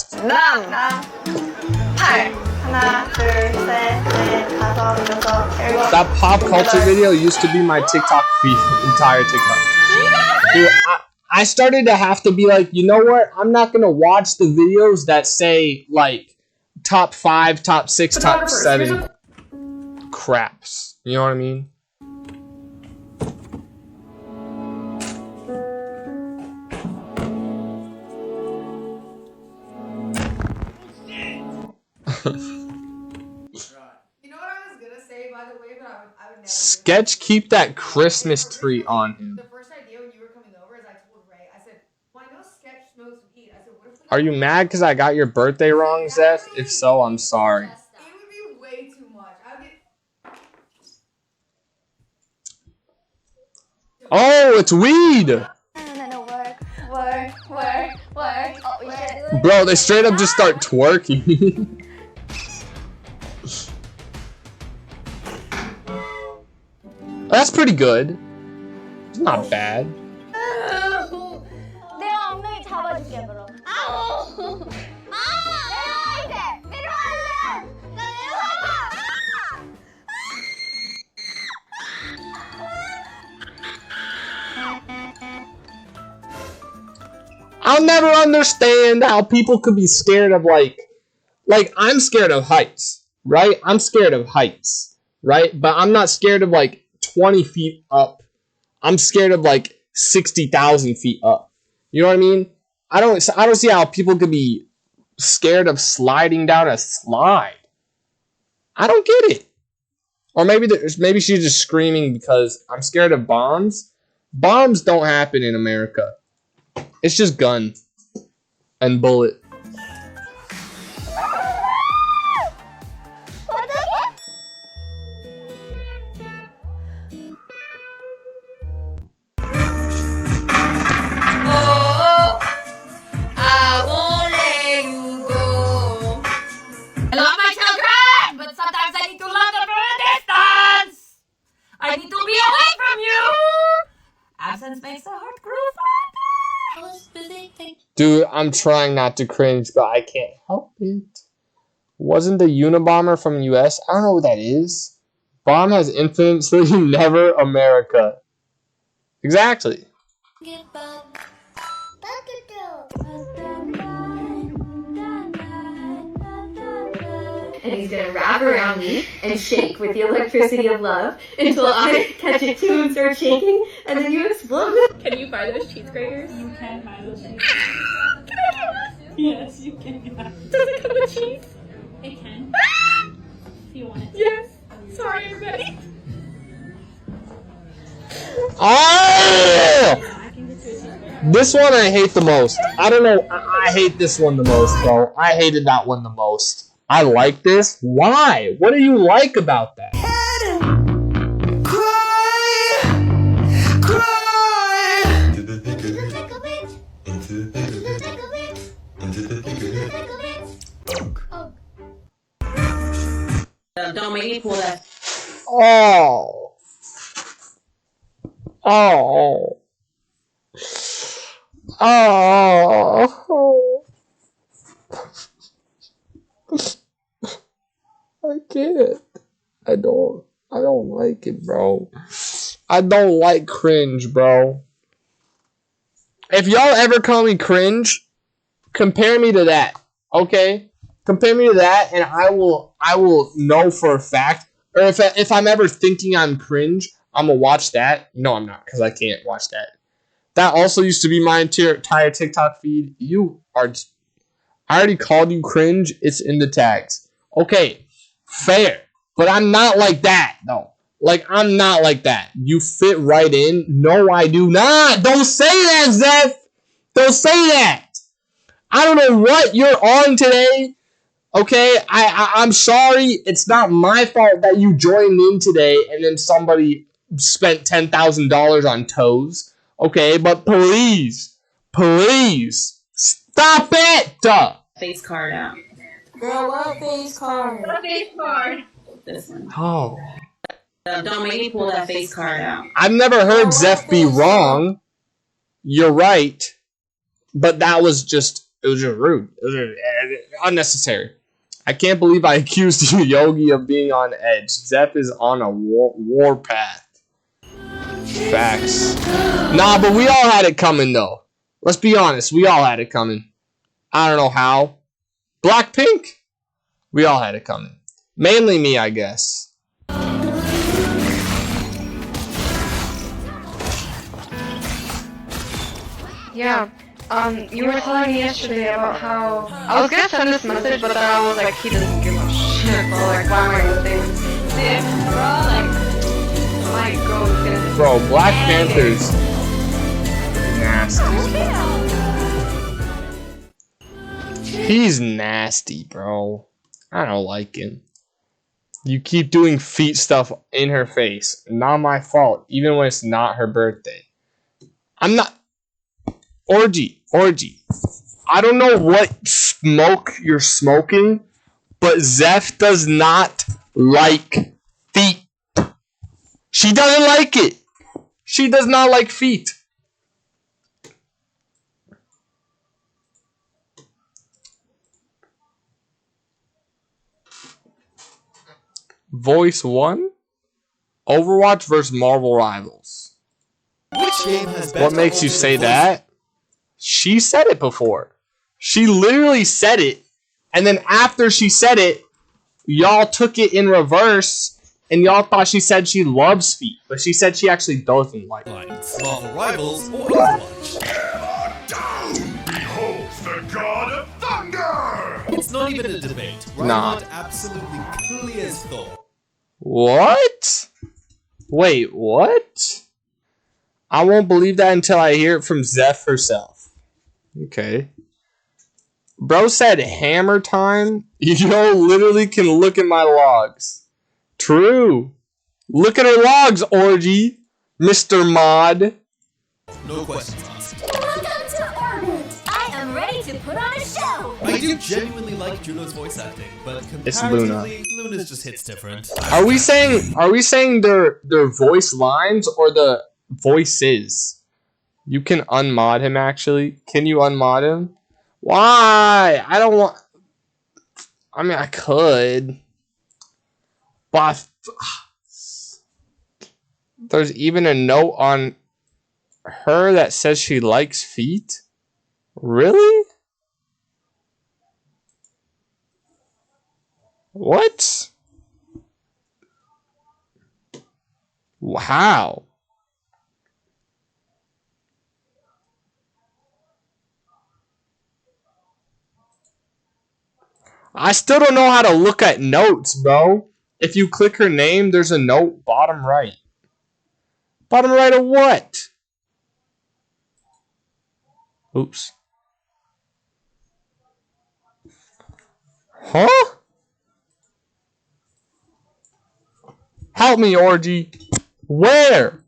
That pop culture video used to be my TikTok feed, entire TikTok. Dude, I started to have to be like, you know what? I'm not gonna watch the videos that say like top 5, top 6, top 7 craps. You know what I mean? Sketch, keep that Christmas tree on him. The first idea when you were coming over is I told Ray, I said, well, I know Sketch smokes weed. I said, what if we... Are you mad because I got your birthday wrong, Zeth? If so, I'm sorry. It would be way too much. I would get... Oh, it's weed! Work. Oh, shit. Bro, they straight up just start twerking. That's pretty good. It's not bad. 내가 엉덩이 잡아줄게 그럼. 아우. 내려와 이제. 내려와. 나 내려와. I'll never understand how people could be scared of like I'm scared of heights, right? I'm scared of heights, right? But I'm not scared of like 20 feet up. I'm scared of like 60,000 feet up. You know what I mean? I don't see how people could be scared of sliding down a slide. I don't get it. Or maybe she's just screaming because I'm scared of bombs. Bombs don't happen in America. It's just gun and bullet. Makes the heart grow fonder. Dude, I'm trying not to cringe, but I can't help it. Wasn't the Unabomber from US? I don't know what that is. Bomb has infinitely never America. Exactly. And he's gonna wrap around me and shake with the electricity of love until I catch it too and start shaking, and then you explode. Can you buy those cheese graters? You can buy those cheese graters. Yes, you can. Does it come with cheese? It can. If you want it. Yes. Sorry, I'm ready. Oh! This one I hate the most. I don't know. I hate this one the most, bro. I hated that one the most. I like this. Why? What do you like about that? Don't make me pull that. Oh. Oh. Oh. I can't. I don't like it, bro. I don't like cringe, bro. If y'all ever call me cringe, compare me to that, okay? Compare me to that, and I will know for a fact. Or if I'm ever thinking I'm cringe, I'm gonna watch that. No, I'm not, because I can't watch that. That also used to be my entire TikTok feed. I already called you cringe. It's in the tags. Okay, fair. But I'm not like that, though. Like, I'm not like that. You fit right in. No, I do not. Don't say that, Zeph. Don't say that. I don't know what you're on today. Okay, I'm sorry. It's not my fault that you joined in today and then somebody spent $10,000 on toes. Okay, but please, stop it. Face card out. Girl, what face card? What face card? This one. Oh. Don't make me pull that face card out. I've never heard Zeph be wrong. You're right. But it was just rude. It was unnecessary. I can't believe I accused you, Yogi, of being on edge. Zeph is on a war path. Facts. Nah, but we all had it coming, though. Let's be honest. We all had it coming. I don't know how. Blackpink? We all had it coming. Mainly me, I guess. Yeah. You were telling me yesterday about how I was gonna send this message, but then I was like, he doesn't give a shit. So like, why am I gonna say this, bro? Like, my girl is gonna. Bro, Black Panther's nasty. He's nasty, bro. I don't like him. You keep doing feet stuff in her face. Not my fault, even when it's not her birthday. I'm not. Orgy. I don't know what smoke you're smoking, but Zeph does not like feet. She doesn't like it. She does not like feet. Voice 1? Overwatch versus Marvel Rivals. Which game has What makes you say that? She said it before. She literally said it, and then after she said it, y'all took it in reverse, and y'all thought she said she loves feet, but she said she actually doesn't like Marvel Rivals or Overwatch. Down beholds the god of thunder! It's not even a debate. Nah. Reinhardt absolutely clears Thor. What? Wait, what? I won't believe that until I hear it from Zeph herself. Okay. Bro said hammer time? Yo, literally can look at my logs. True. Look at her logs, Orgy. Mr. Mod. No questions asked. Welcome to Orbit. I am ready to put on a show. I do genuinely like Juno's voice acting, but It's Luna. comparatively, Luna's just hits different. Are we saying their voice lines or the voices? You can unmod him, actually. Can you unmod him? Why? I don't want... I mean, I could. But there's even a note on her that says she likes feet? Really? What? How? I still don't know how to look at notes, bro. If you click her name, there's a note bottom right. Bottom right of what? Oops. Huh? Help me, Orgy. Where?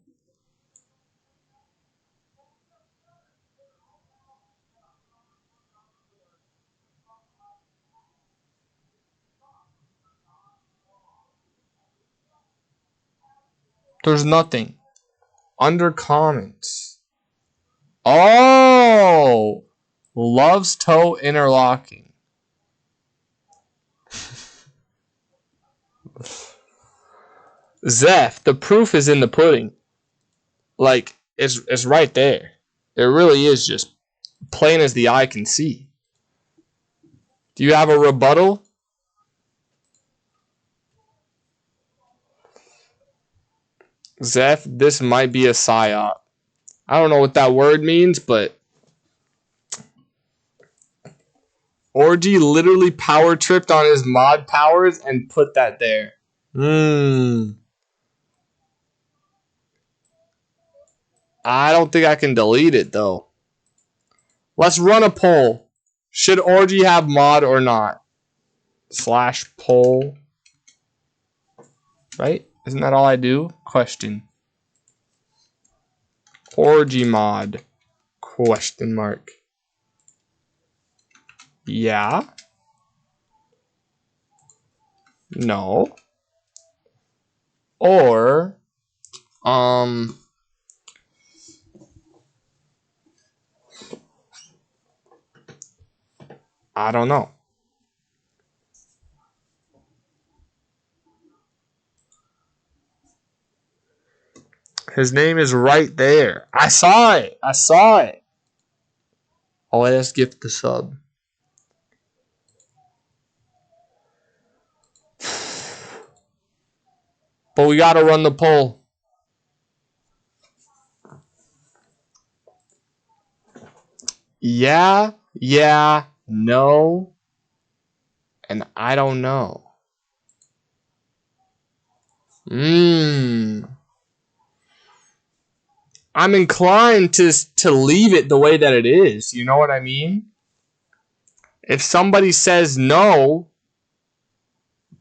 There's nothing. Under comments. Oh! Loves toe interlocking. Zeph, the proof is in the pudding. Like, it's right there. It really is just plain as the eye can see. Do you have a rebuttal? Zeph, this might be a psyop. I don't know what that word means, but Orgy literally power tripped on his mod powers and put that there. I don't think I can delete it though. Let's run a poll. Should Orgy have mod or not? / poll. Right? Isn't that all I do? Question. Orgy mod? Question mark. Yeah? No? Or, I don't know. His name is right there. I saw it. I saw it. Oh, let's gift the sub. But we gotta run the poll. Yeah, no, and I don't know. I'm inclined to leave it the way that it is. You know what I mean? If somebody says no,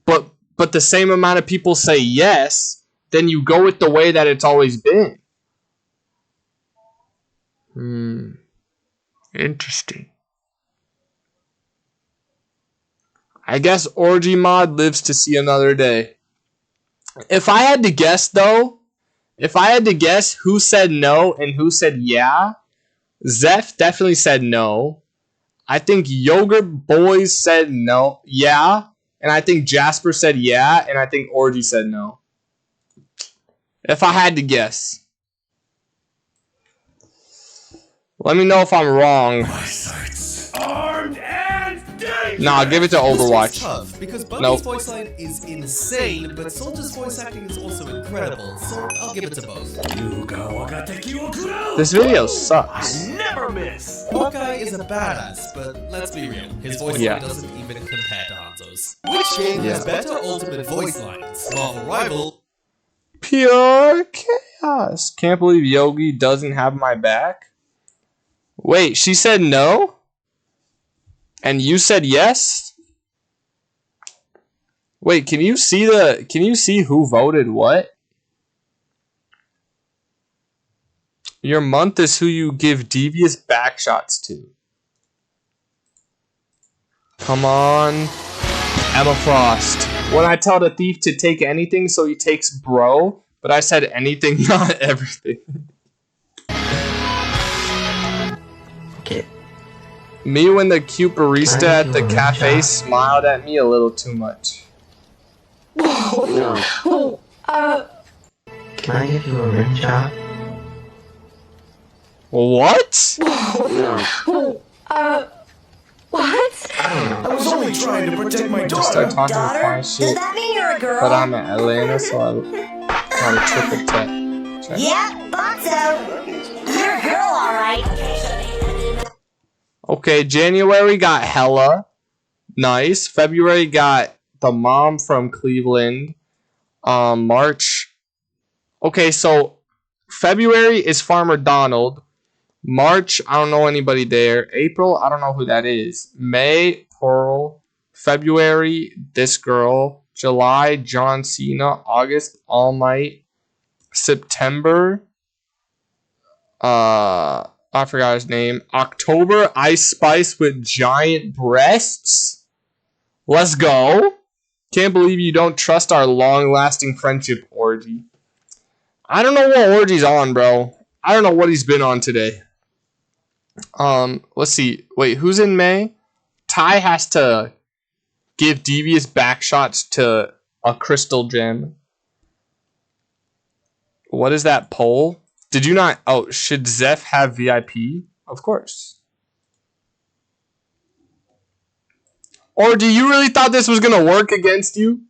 but the same amount of people say yes, then you go with the way that it's always been. Interesting. I guess Orgy mod lives to see another day. If I had to guess though, who said no and who said yeah, Zeph definitely said no. I think Yogurt Boys said no, yeah. And I think Jasper said yeah, and I think Orgy said no. If I had to guess. Let me know if I'm wrong. Armed and dangerous. Nah, give it to Overwatch. This one's tough because Bumble's voice line is insane, but Soldier's voice acting is also incredible, so I'll give it to both. This video sucks. I never miss. Hawkeye is a badass, but let's be real, his voice line doesn't even compare to Hanzo's. Which game has better ultimate voice lines? Marvel Rival. Pure chaos. Can't believe Yogi doesn't have my back. Wait, she said no? And you said yes? Wait, can you see who voted what? Your month is who you give devious backshots to. Come on. Emma Frost. When I tell the thief to take anything, so he takes bro, but I said anything, not everything. Me when the cute barista at the cafe smiled at me a little too much. No. Can I give you a rim job? What? No. What? I was only trying to protect my Just daughter. start talking fine Does shit. that mean you're a girl? But I'm in Atlanta, so I'm triple tech. Yeah, thought so. You're a girl, alright. Okay, January got hella. Nice. February got the mom from Cleveland. March. Okay, so February is Farmer Donald. March, I don't know anybody there. April, I don't know who that is. May, Pearl. February, this girl. July, John Cena. August, All Might. September, I forgot his name. October, Ice Spice with giant breasts. Let's go. Can't believe you don't trust our long-lasting friendship, Orgy. I don't know what Orgy's on, bro. I don't know what he's been on today. Let's see. Wait, who's in May? Ty has to give devious backshots to a crystal gem. What is that poll? Did you not... Oh, should Zeph have VIP? Of course. Or do you really thought this was going to work against you?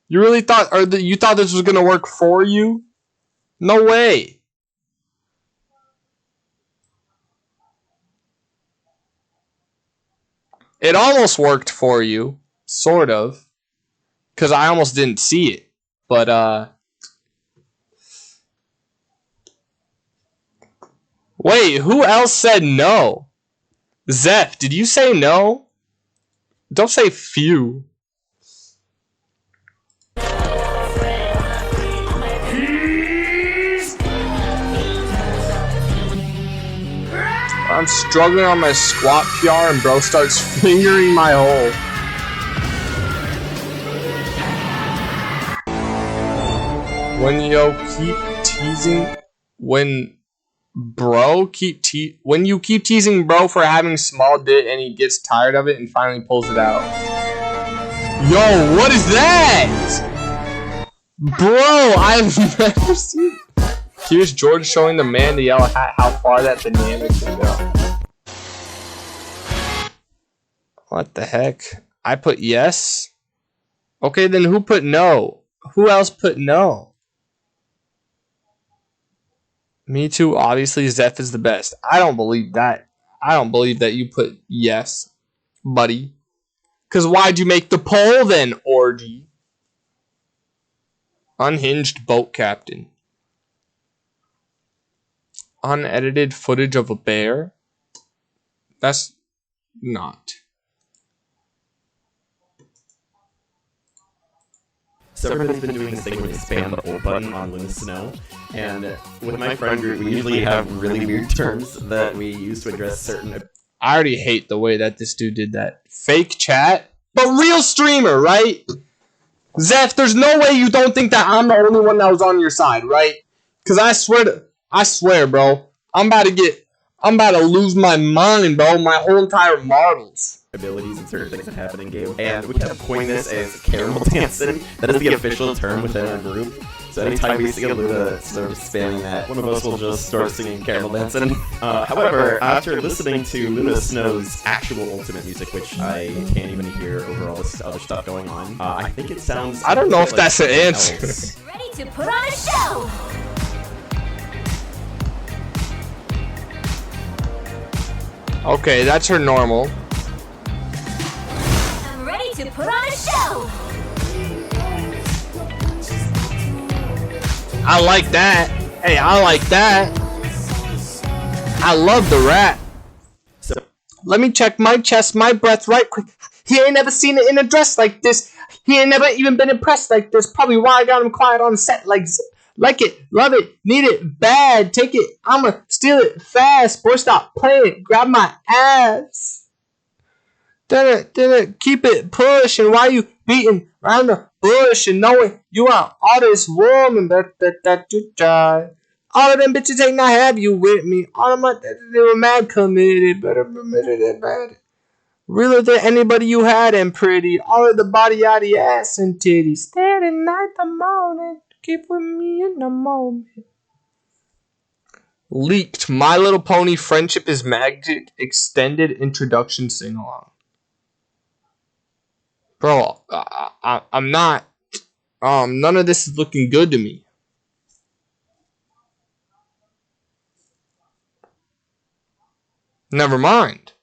You really thought... Or you thought this was going to work for you? No way. It almost worked for you. Sort of. Because I almost didn't see it. But, wait, who else said no? Zeph, did you say no? Don't say few. I'm struggling on my squat PR and bro starts fingering my hole. When you keep teasing, when you keep teasing bro for having small dick and he gets tired of it and finally pulls it out. Yo, what is that? Bro, I've never seen. Here's George showing the man the yellow hat how far that banana can go. What the heck? I put yes? Okay, then who put no? Who else put no? Me too, obviously Zeph is the best. I don't believe that. I don't believe that you put yes, buddy. Cause why'd you make the poll then, Orgy? Unhinged boat captain. Unedited footage of a bear? That's not. So everybody's been doing this thing where they spam the ult button on Luna Snow, and with my friend group, we usually have really weird terms that we use to address certain... I already hate the way that this dude did that. Fake chat? But real streamer, right? Zeph, there's no way you don't think that I'm the only one that was on your side, right? Because I swear, bro, I'm about to lose my mind, bro. My whole entire marbles. Abilities and certain things that happen in game, and we kind of coin this as caramel dancing. That is the official term within our group. So anytime we see a Luna sort of spamming that, one of us will just start singing caramel dancing. However, after listening to Luna Snow's actual ultimate music, which I can't even hear over all this other stuff going on, I think it sounds... I don't know if that's the answer. Ready to put on a show! Okay, that's her normal. I'm ready to put on a show! I like that. Hey, I like that. I love the rat. Let me check my chest, my breath right quick. He ain't never seen it in a dress like this. He ain't never even been impressed like this. Probably why I got him quiet on set like it, love it, need it, bad, take it, I'ma steal it fast. Boy, stop playing, grab my ass. Then keep it pushing. Why you beating around the bush and knowing you want all this woman that you try. All of them bitches ain't not have you with me. All of my they were mad committed, but admitted it bad. Realer than anybody you had and pretty. All of the body out the ass and titties. Stay the night the morning. Keep with me in the moment. Leaked. My Little Pony Friendship is Magic extended introduction sing along. Bro, I'm not. None of this is looking good to me. Never mind.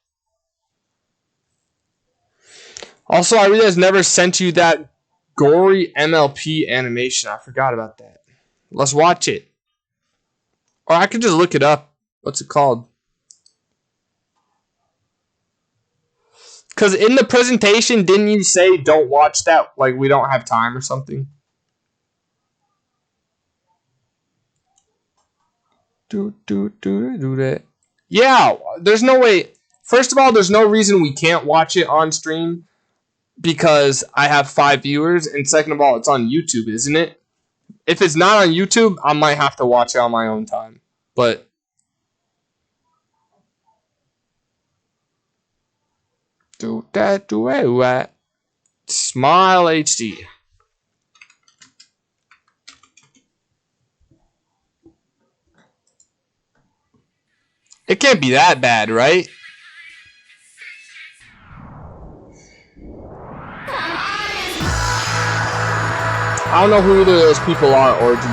Also, I realized never sent you that gory MLP animation. I forgot about that. Let's watch it. Or I could just look it up. What's it called? Because in the presentation, didn't you say don't watch that? Like, we don't have time or something? Do that. Yeah, there's no way. First of all, there's no reason we can't watch it on stream because I have 5 viewers. And second of all, it's on YouTube, isn't it? If it's not on YouTube, I might have to watch it on my own time. But do that. Smile HD. It can't be that bad, right? I don't know who either of those people are, Origin.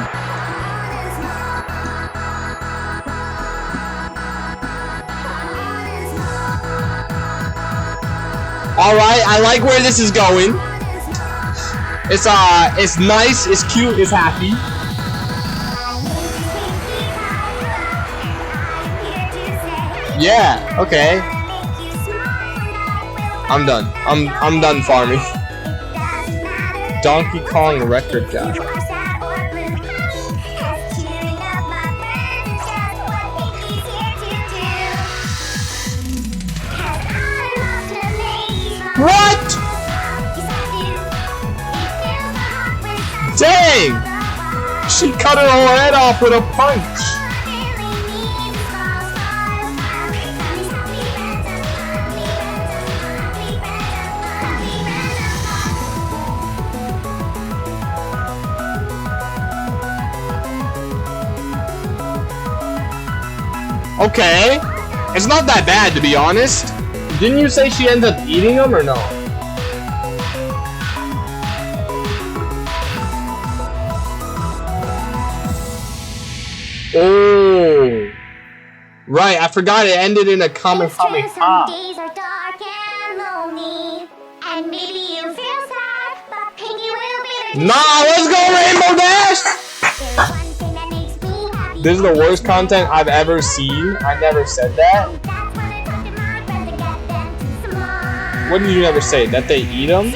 Alright, I like where this is going. It's nice, it's cute, it's happy. Yeah, okay. I'm done. I'm done farming. Donkey Kong record guy. What? Dang! She cut her whole head off with a punch. Okay, it's not that bad to be honest. Didn't you say she ends up eating them or no? Oh, right. I forgot it ended in a Kamehameha. Some days are dark and lonely, and maybe you feel sad, but Pinky will be there. Nah, let's go Rainbow Dash! This is the worst content I've ever seen. I never said that. What did you never say? That they eat them?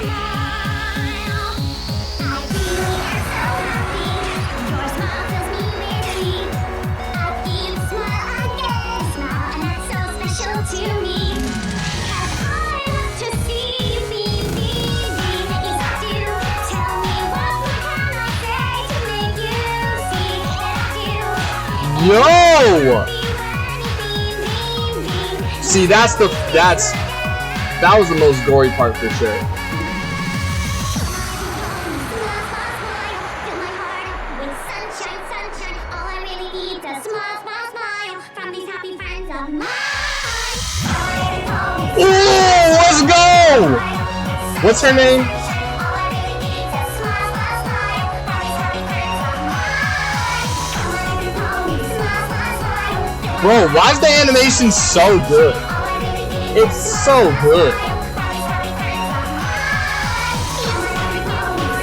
Yo! See, that was the most gory part for sure. Ooh, let's go! What's her name? Bro, why is the animation so good? It's so good.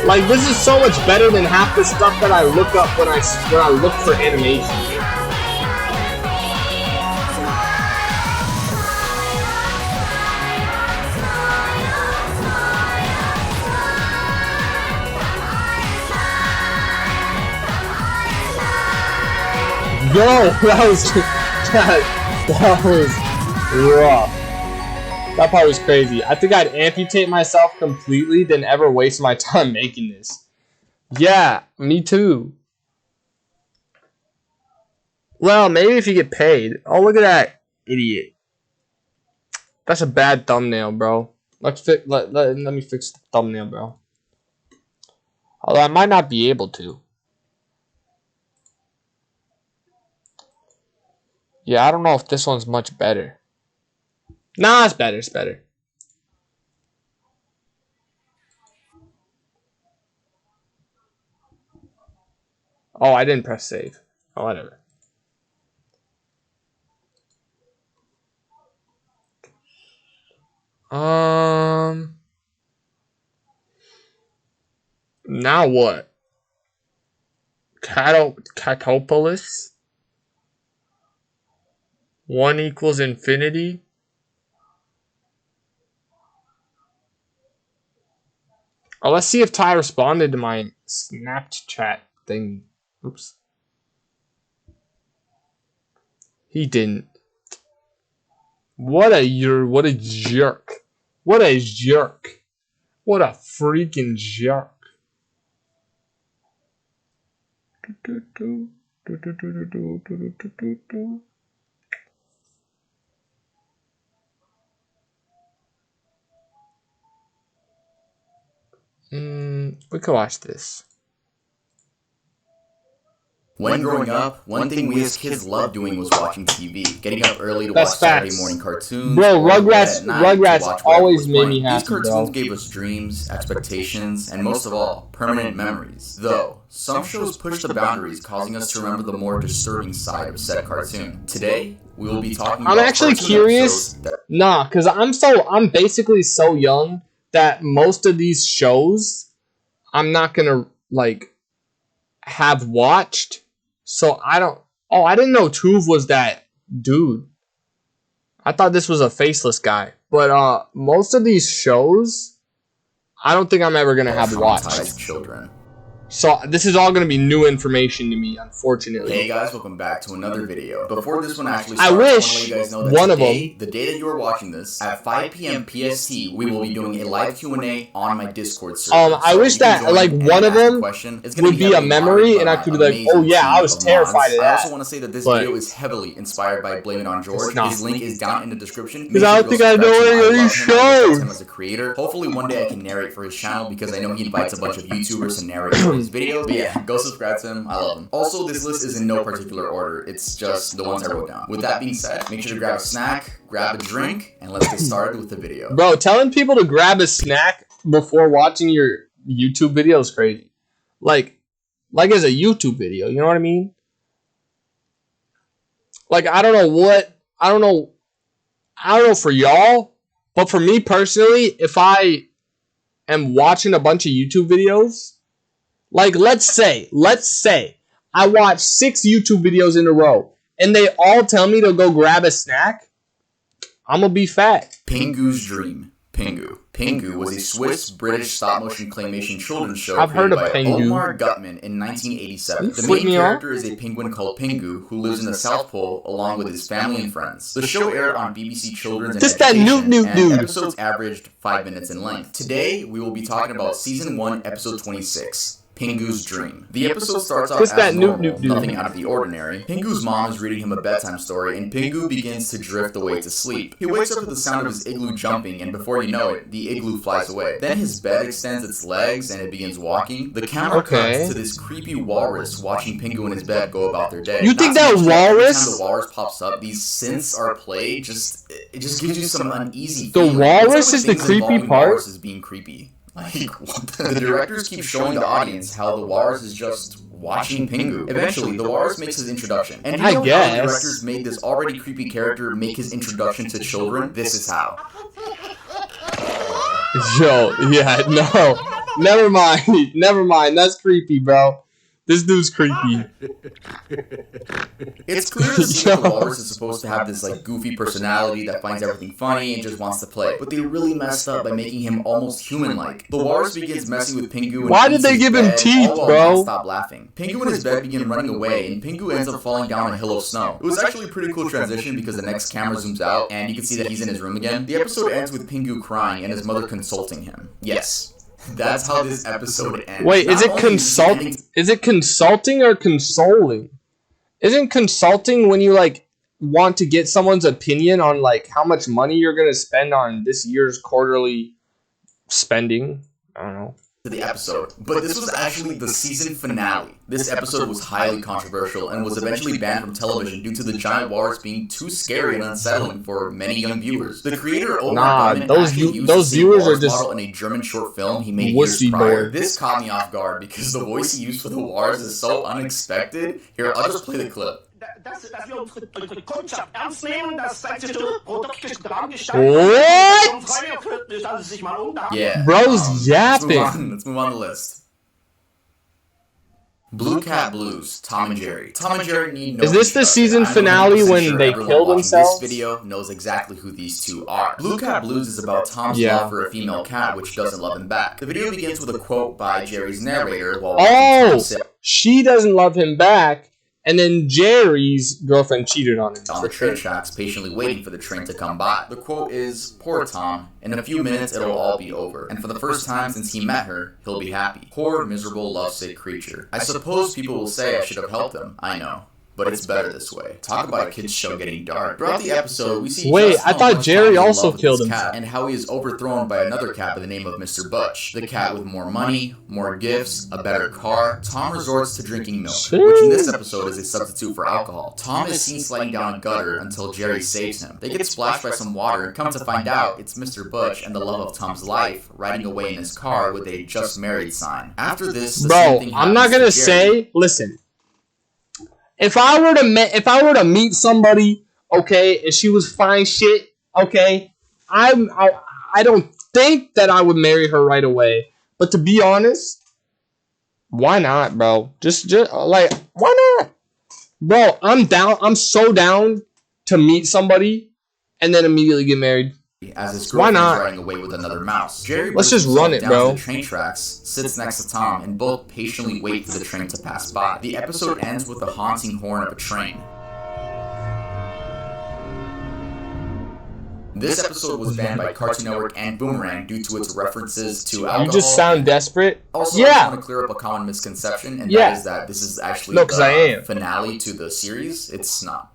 Like, this is so much better than half the stuff that I look up when I look for animation. Yo, that was rough. That part was crazy. I think I'd amputate myself completely than ever waste my time making this. Yeah, me too. Well, maybe if you get paid. Oh, look at that idiot. That's a bad thumbnail, bro. Let me fix the thumbnail, bro. Although I might not be able to. Yeah, I don't know if this one's much better. Nah, it's better. It's better. Oh, I didn't press save. Oh, whatever. Now what? Catopolis? 1 equals infinity? Oh, let's see if Ty responded to my Snapchat thing. Oops. He didn't. What a jerk. What a jerk. What a freaking jerk. We could watch this. When growing up, one thing we as kids loved doing was watching TV. Getting up early to watch Saturday morning cartoons. Bro, Rugrats always made me happy, These cartoons gave us dreams, expectations, and most of all, permanent memories. Though, some shows push the boundaries, causing us to remember the more disturbing side of said cartoon. Today, we will be talking about I'm actually curious. Nah, because I'm basically so young that most of these shows I'm not gonna like have watched. So I didn't know Tuve was that dude. I thought this was a faceless guy. But most of these shows I don't think I'm ever gonna have watched. Children. So this is all gonna be new information to me, unfortunately. Hey guys, welcome back to another video. Before this one actually I starts, wish I want to let you guys know that one today, of them. the day that you are watching this, at 5 p.m. PST, we will be doing a live Q&A on my Discord server. I wish that like one of them would be a memory, and I could be like, oh yeah, I was terrified of that. I also want to say that this video is heavily inspired by Blame It On George. His link is down in the description. Because I don't think I know any of these shows. Him as a creator. Hopefully one day I can narrate for his channel because I know he invites a bunch of YouTubers to narrate for his videos. But yeah, go subscribe to him. I love him. Also, this list is in no particular order. It's just the ones I wrote down. With that being said, make sure to grab a snack, grab a drink, and let's get started with the video. Bro, telling people to grab a snack before watching your YouTube video is crazy. Like as a YouTube video, you know what I mean? Like, I don't know for y'all, but for me personally, if I am watching a bunch of YouTube videos, like let's say I watch 6 YouTube videos in a row and they all tell me to go grab a snack, I'm gonna be fat. Pingu's Dream. Pingu was a Swiss-British stop-motion claymation children's show I've heard created of by Pingu. Omar Gutman in 1987. The Flip main me character is a penguin called Pingu who lives in the South Pole along with his family and friends. The show aired on BBC Children's and Just that Education, Newt and dude. episodes averaged 5 minutes in length. Today, we will be talking about Season 1, Episode 26. Pingu's Dream. The episode starts off as normal, nothing out of the ordinary. Pingu's mom is reading him a bedtime story, and Pingu begins to drift away to sleep. He wakes up to the sound of his igloo jumping, and before you know it, the igloo flies away. Then his bed extends its legs, and it begins walking. The camera cuts to this creepy walrus watching Pingu in his bed go about their day. You think Not to that mention every walrus- time the walrus pops up, these synths are played, it just gives you some uneasy The feeling. walrus What's up with is the things creepy involving part? walruses being creepy? Like, the directors keep showing the audience how the walrus is just watching Pingu. Eventually, the walrus makes his introduction. And you know how the directors made this already creepy character make his introduction to children? This is how. Yo, yeah, no. Never mind. That's creepy, bro. This dude's creepy. It's clear to see that the walrus is supposed to have this like goofy personality that finds everything funny and just wants to play. But they really messed up by making him almost human-like. The walrus begins messing with Pingu and Why did eats they his give him bed, teeth, all while bro? not stop laughing. Pingu and his bed begin running away, and Pingu ends up falling down a hill of snow. It was actually a pretty cool transition because the next camera zooms out and you can see that he's in his room again. The episode ends with Pingu crying and his mother consulting him. Yes. That's how this episode ends. Wait, is Not it only is the ending consulting or consoling? Isn't consulting when you like want to get someone's opinion on like how much money you're gonna spend on this year's quarterly spending? I don't know. to the episode, but this was actually the season finale. This episode was highly controversial and was eventually banned from television due to the giant walrus being too scary and unsettling for many young viewers. The creator Omar Gutman actually used the same viewers are walrus just model in a German short film he made years wussy prior. boy. This caught me off guard because the voice he used for the walrus is so unexpected. Here, I'll just play the clip. Dass wir unsere Kundschaft ernst nehmen, das zeigt sich durch Produktgestaltung. What? Yeah. Bro's yapping. Let's move on the list. Blue Cat Blues, Tom and Jerry. Tom and Jerry need no Is this the season finale when they kill themselves? This video knows exactly who these two are. Blue Cat Blues is about Tom's love for a female cat which doesn't love him back. The video begins with a quote by Jerry's narrator while she doesn't love him back, and then Jerry's girlfriend cheated on him. On the train tracks, patiently waiting for the train to come by. The quote is, "Poor Tom. In a few minutes, it'll all be over. And for the first time since he met her, he'll be happy. Poor, miserable, lovesick creature. I suppose people will say I should have helped him. I know. But it's better this way." Talk about a kid's show getting dark. Throughout the episode, we see I thought Jerry also killed himself. And how he is overthrown by another cat by the name of Mr. Butch. The cat with more money, more gifts, a better car. Tom resorts to drinking milk, which in this episode is a substitute for alcohol. Tom is seen sliding down a gutter until Jerry saves him. They get splashed by some water and come to find out it's Mr. Butch and the love of Tom's life riding away in his car with a just married sign. After this, the same thing I'm not gonna say. Listen. If I were to meet somebody, okay, and she was fine shit, okay, I don't think that I would marry her right away. But to be honest, why not, bro? Just like, why not, bro? I'm down. I'm so down to meet somebody and then immediately get married. As his girlfriend is riding away with another mouse. Jerry Let's just run it, down bro. to the train tracks, sits next to Tom, and both patiently wait for the train to pass by. The episode ends with the haunting horn of a train. This episode was banned by Cartoon Network and Boomerang due to its references to alcohol. You just sound desperate. Also, I just want to clear up a common misconception, and that is that this is actually the finale to the series. It's not.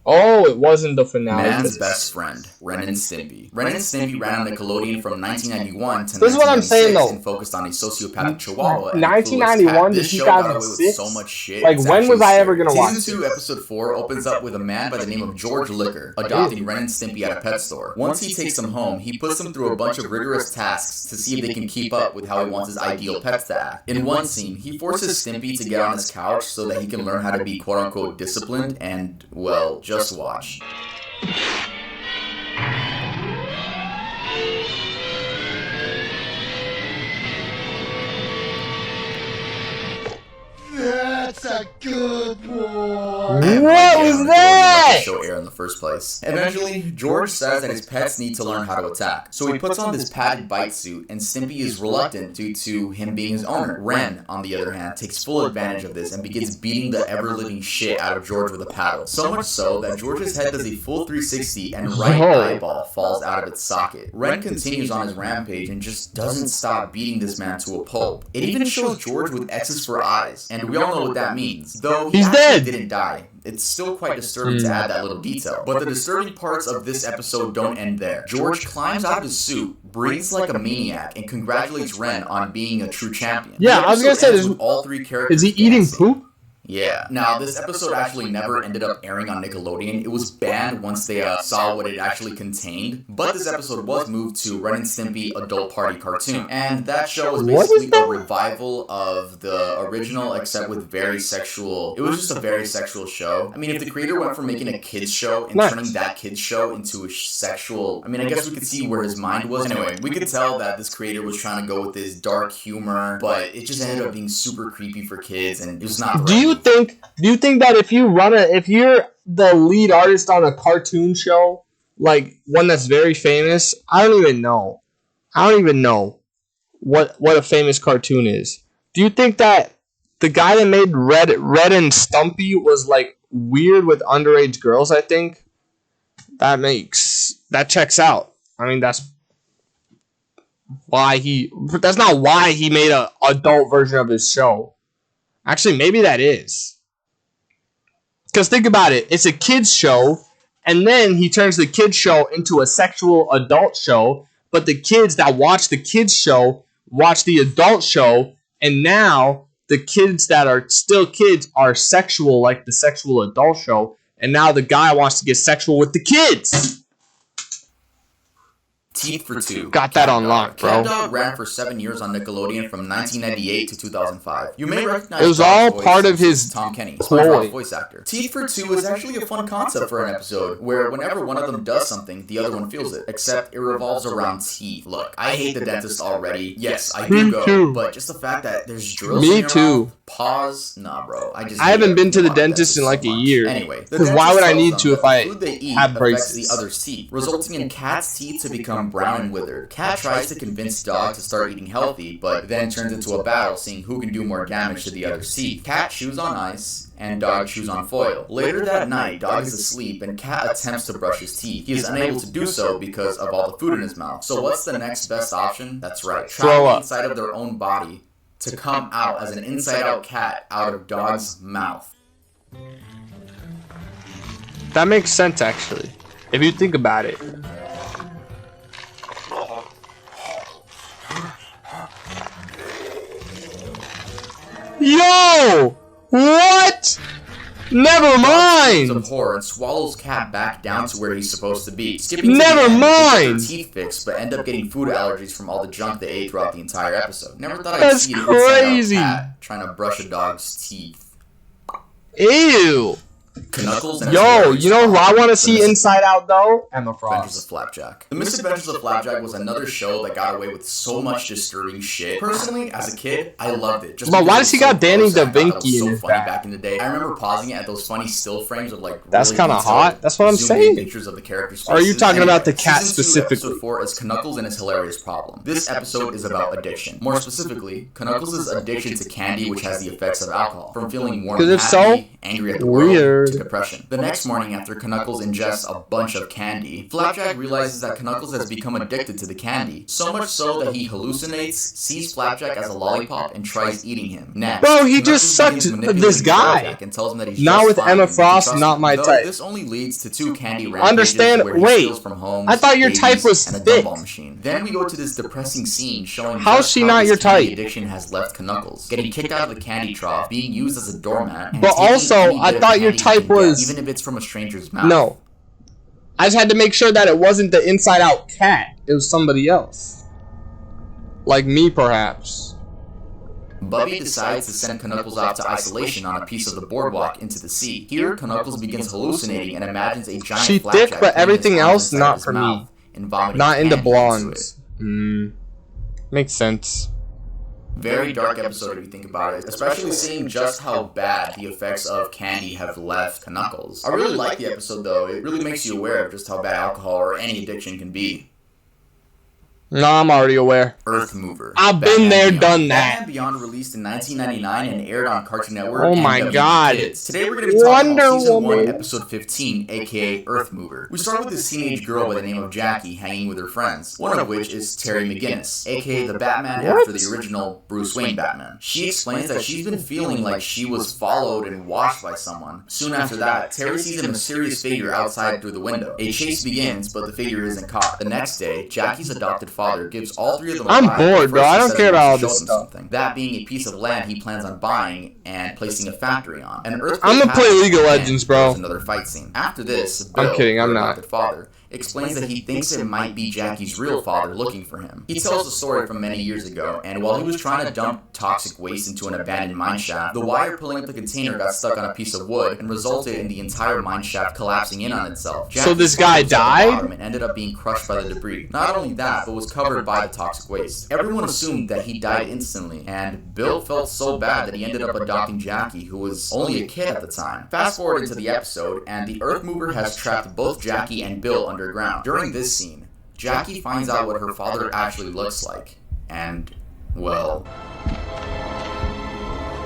Oh, it wasn't the finale. Man's Best Friend, Ren and Stimpy. Ren and Stimpy ran on Nickelodeon from 1991 to 1996 and focused on a sociopathic chihuahua. 1991 to 2006? So much shit. Like, when was I ever gonna watch Season 2, Episode 4 opens up with a man by the name of George Liquor adopting Ren and Stimpy at a pet store. Once he takes them home, he puts them through a bunch of rigorous tasks to see if they can keep up with how he wants his ideal pets to act. In one scene, he forces Stimpy to get on his couch so that he can learn how to be quote-unquote disciplined and, well, just watch. That's a good boy. What was that? Show air in the first place. Eventually, George says that his pets need to learn how to attack. So he puts on this padded bite suit, and Stimpy is reluctant due to him being his owner. Ren, on the other hand, takes full advantage of this and begins beating the ever-living shit out of George with a paddle. So much so that George's head does a full 360 and right eyeball falls out of its socket. Ren continues on his rampage and just doesn't stop beating this man to a pulp. It even shows George with X's for eyes, and we all know what that means. Though he actually didn't die. It's still quite disturbing to add that little detail. But the disturbing parts of this episode don't end there. George climbs out of his suit, breathes like a maniac, and congratulates Ren on being a true champion. Yeah, I was gonna say, all three characters. Is he eating poop? Yeah. Now, this episode actually never ended up airing on Nickelodeon. It was banned once they saw what it actually contained. But this episode was moved to Ren and Stimpy Adult Party Cartoon. And that show was basically a revival of the original, except with very sexual... It was just a very sexual show. I mean, if the creator went from making a kid's show and turning that kid's show into a sexual... I mean, I guess we could see where his mind was. Anyway, we could tell that this creator was trying to go with this dark humor, but it just ended up being super creepy for kids, and it was not the right Do you think that if you're the lead artist on a cartoon show, like one that's very famous, I don't even know what a famous cartoon is. Do you think that the guy that made Red and Stumpy was like weird with underage girls? I think that checks out. I mean, that's not why he made a adult version of his show. Actually, maybe that is. Because think about it. It's a kid's show, and then he turns the kid's show into a sexual adult show, but the kids that watch the kids' show watch the adult show, and now the kids that are still kids are sexual like the sexual adult show, and now the guy wants to get sexual with the kids. Teeth for Two. Got that on lock, bro. Cat Dog ran for 7 years on Nickelodeon from 1998 to 2005. You may recognize it was Dog's all voice part of as his Tom Kenny, ploy. SpongeBob's voice actor. Teeth for Two is actually a fun concept for an episode where whenever one of them does something, the other one feels it. Except it revolves around teeth. Look, I hate the dentist already. Yes, I do go, but just the fact that there's drills in your mouth, pause, nah, bro. I haven't been to the dentist in like a year. Anyway, because why would I need to if I food they eat have affects braces? the other's teeth, resulting in Cat's teeth to become brown and withered. Cat tries to convince Dog to start eating healthy, but then turns into a battle seeing who can do more damage to the other's teeth. Cat chews on ice, and Dog chews on foil. Later that night, Dog is asleep, and Cat attempts to brush his teeth. He is unable to do so because of all the food in his mouth. So what's the next best option? That's right, Throw up inside of their own body to come out as an inside-out cat out of Dog's mouth. That makes sense, actually, if you think about it. Yo! What? Never mind! Of horror and swallows Cat back down to where he's supposed to be. Skipping to Never the end, mind! They get their teeth fixed, but end up getting food allergies from all the junk they ate throughout the entire episode. Never thought I'd That's see an crazy. inside-out cat trying to brush a dog's teeth. Ew! Knuckles and Yo, you know who I want to see Inside Out though? Emma Adventures of Frost. Flapjack. The Misadventures of Flapjack was another show that got away with so much disturbing shit. Personally, as a kid, I loved it. Just But why because does he it was got Danny gross and I thought it was DeVinci so in his funny back? back in the day. I remember pausing it at those funny still frames of like That's really kinda detailed, hot. That's what I'm zoomed in saying. Pictures of the characters' Or are you faces. talking about the Anyway, cat Season 2, specifically? Episode 4 is Knuckles and his hilarious problem. This episode is about addiction. More specifically, Knuckles' addiction to candy, which has the effects of alcohol, from feeling warm 'Cause and if so, happy, angry at the world, weird. to depression. The next morning, after Knuckles ingests a bunch of candy, Flapjack realizes that Knuckles has become addicted to the candy, so much so that he hallucinates, sees Flapjack as a lollipop, and tries eating him. Next, Bro, he Knuckles just sucked begins manipulating this guy. Flapjack and tells him that he's Not just with fine Emma and he can Frost, trust not him. my Though type. This only leads to 2 candy rampages Understand? where he Wait. steals from homes, I thought your babies, type was and a thick. gumball machine. Then we go to this depressing scene showing How's just she how not this your candy type? addiction has left Knuckles, getting kicked out of the candy trough, being used as a doormat, and But taking also, any I bit of thought your candy he type can get, was- even if it's from a stranger's mouth. No. I just had to make sure that it wasn't the Inside Out cat. It was somebody else. Like me, perhaps. Bubby decides to send Knuckles out to isolation on a piece of the boardwalk into the sea. Here, Knuckles begins hallucinating and imagines a giant She Flapjack thick, but putting everything his arm else inside not his for me. mouth and vomiting Not into candy blondes. Makes sense. Very dark episode if you think about it, especially seeing just how bad the effects of candy have left Knuckles. I really like the episode though. It really makes you aware of just how bad alcohol or any addiction can be. No, I'm already aware. Earth Mover. I've been there, done that. Batman Beyond released in 1999 and aired on Cartoon Network. Oh and my WB God. Kids. Today we're going to be talking Wonder about Season 1, Woman. Episode 15, aka Earth Mover. We start with this teenage girl by the name of Jackie hanging with her friends, one of which is Terry McGinnis, aka the Batman after the original Bruce Wayne Batman. She explains that she's been feeling like she was followed and watched by someone. Soon after that, Terry sees a mysterious figure outside through the window. A chase begins, but the figure isn't caught. The next day, Jackie's adopted father gives all 3 of them a I'm ride, bored, but bro. first I he don't says care he about all wants to this show them stuff. something. That being a piece of land he plans on buying and placing a factory on. An earthquake I'm gonna play happens League of and Legends, bro. there's another fight scene. After this, Bill, I'm kidding, I'm her not. adopted father, explains that he thinks it might be Jackie's real father looking for him. He tells the story from many years ago, and while he was trying to dump toxic waste into an abandoned mine shaft, the wire pulling up the container got stuck on a piece of wood and resulted in the entire mine shaft collapsing in on itself. So this guy Jackie fell to the died? bottom and ended up being crushed by the debris. Not only that, but was covered by the toxic waste. Everyone assumed that he died instantly, and Bill felt so bad that he ended up adopting Jackie, who was only a kid at the time. Fast forward into the episode, and the Earth Mover has trapped both Jackie and Bill underground. During this scene, Jackie finds out what her father actually looks like, and, well...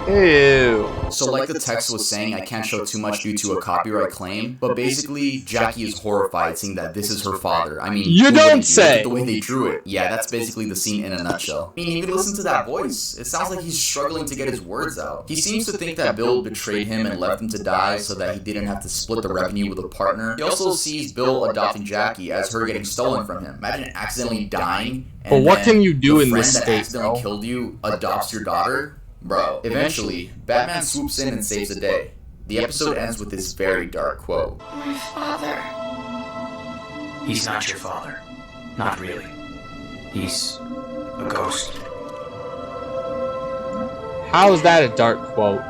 Ew. So like the text was saying, I can't show too much due to a copyright claim, but basically, Jackie is horrified seeing that this is her father. I mean, You who don't wouldn't be? say. Look at the way they drew it. Yeah, that's basically the scene in a nutshell. I mean, even listen to that voice. It sounds like he's struggling to get his words out. He seems to think that Bill betrayed him and left him to die so that he didn't have to split the revenue with a partner. He also sees Bill adopting Jackie as her getting stolen from him. Imagine accidentally dying, and But what then can you do the in friend this that state, accidentally bro? killed you adopts your daughter? Bro, eventually, Batman swoops in and saves the day. The episode ends with this very dark quote. My father. He's not your father. Not really. He's a ghost. How is that a dark quote?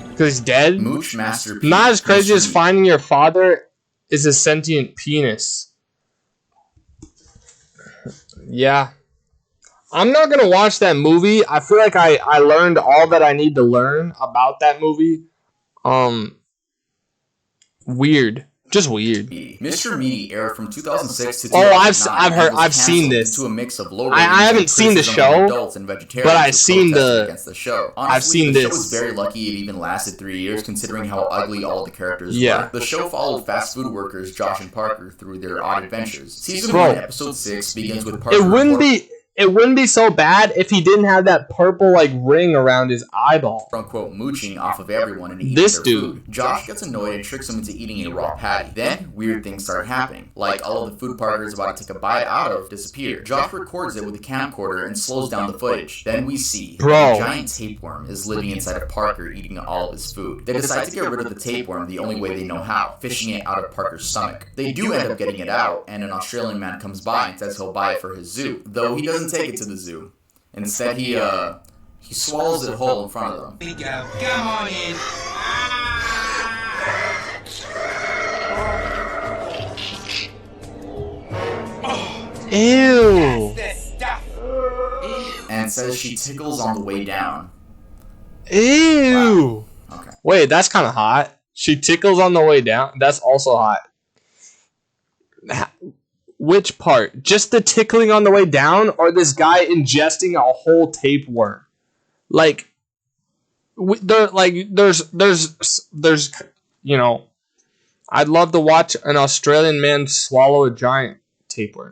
Because he's dead? Mooch Masterpiece. Not as crazy as finding your father is a sentient penis. Yeah. I'm not going to watch that movie. I feel like I learned all that I need to learn about that movie. Weird. Just weird. Mr. Meaty aired from 2006 to 2009. I've seen this. To a mix of low I haven't seen the show, but I've seen the show. Honestly, I've seen the this. show was very lucky it even lasted 3 years, considering how ugly all the characters Yeah. were. The show followed fast food workers Josh and Parker through their odd adventures. Season Bro. 1, episode 6 begins with Parker. It wouldn't be so bad if he didn't have that purple like ring around his eyeball. Unquote mooching off of everyone and eating This their dude. food. Josh gets annoyed and tricks him into eating a raw patty. Then weird things start happening, like all of the food Parker is about to take a bite out of disappear. Josh records it with a camcorder and slows down the footage. Then we see Bro. a giant tapeworm is living inside of Parker, eating all of his food. They decide to get rid of the tapeworm the only way they know how, fishing it out of Parker's stomach. They do end up getting it out, and an Australian man comes by and says he'll buy it for his zoo, though he doesn't take it to the zoo. Instead, he swallows it whole in front of them. There you go. Come on in. Ew. And says she tickles on the way down. Ew. Wow. Okay. Wait, that's kind of hot. She tickles on the way down. That's also hot. Which part? Just the tickling on the way down, or this guy ingesting a whole tapeworm? Like, there's, you know, I'd love to watch an Australian man swallow a giant tapeworm.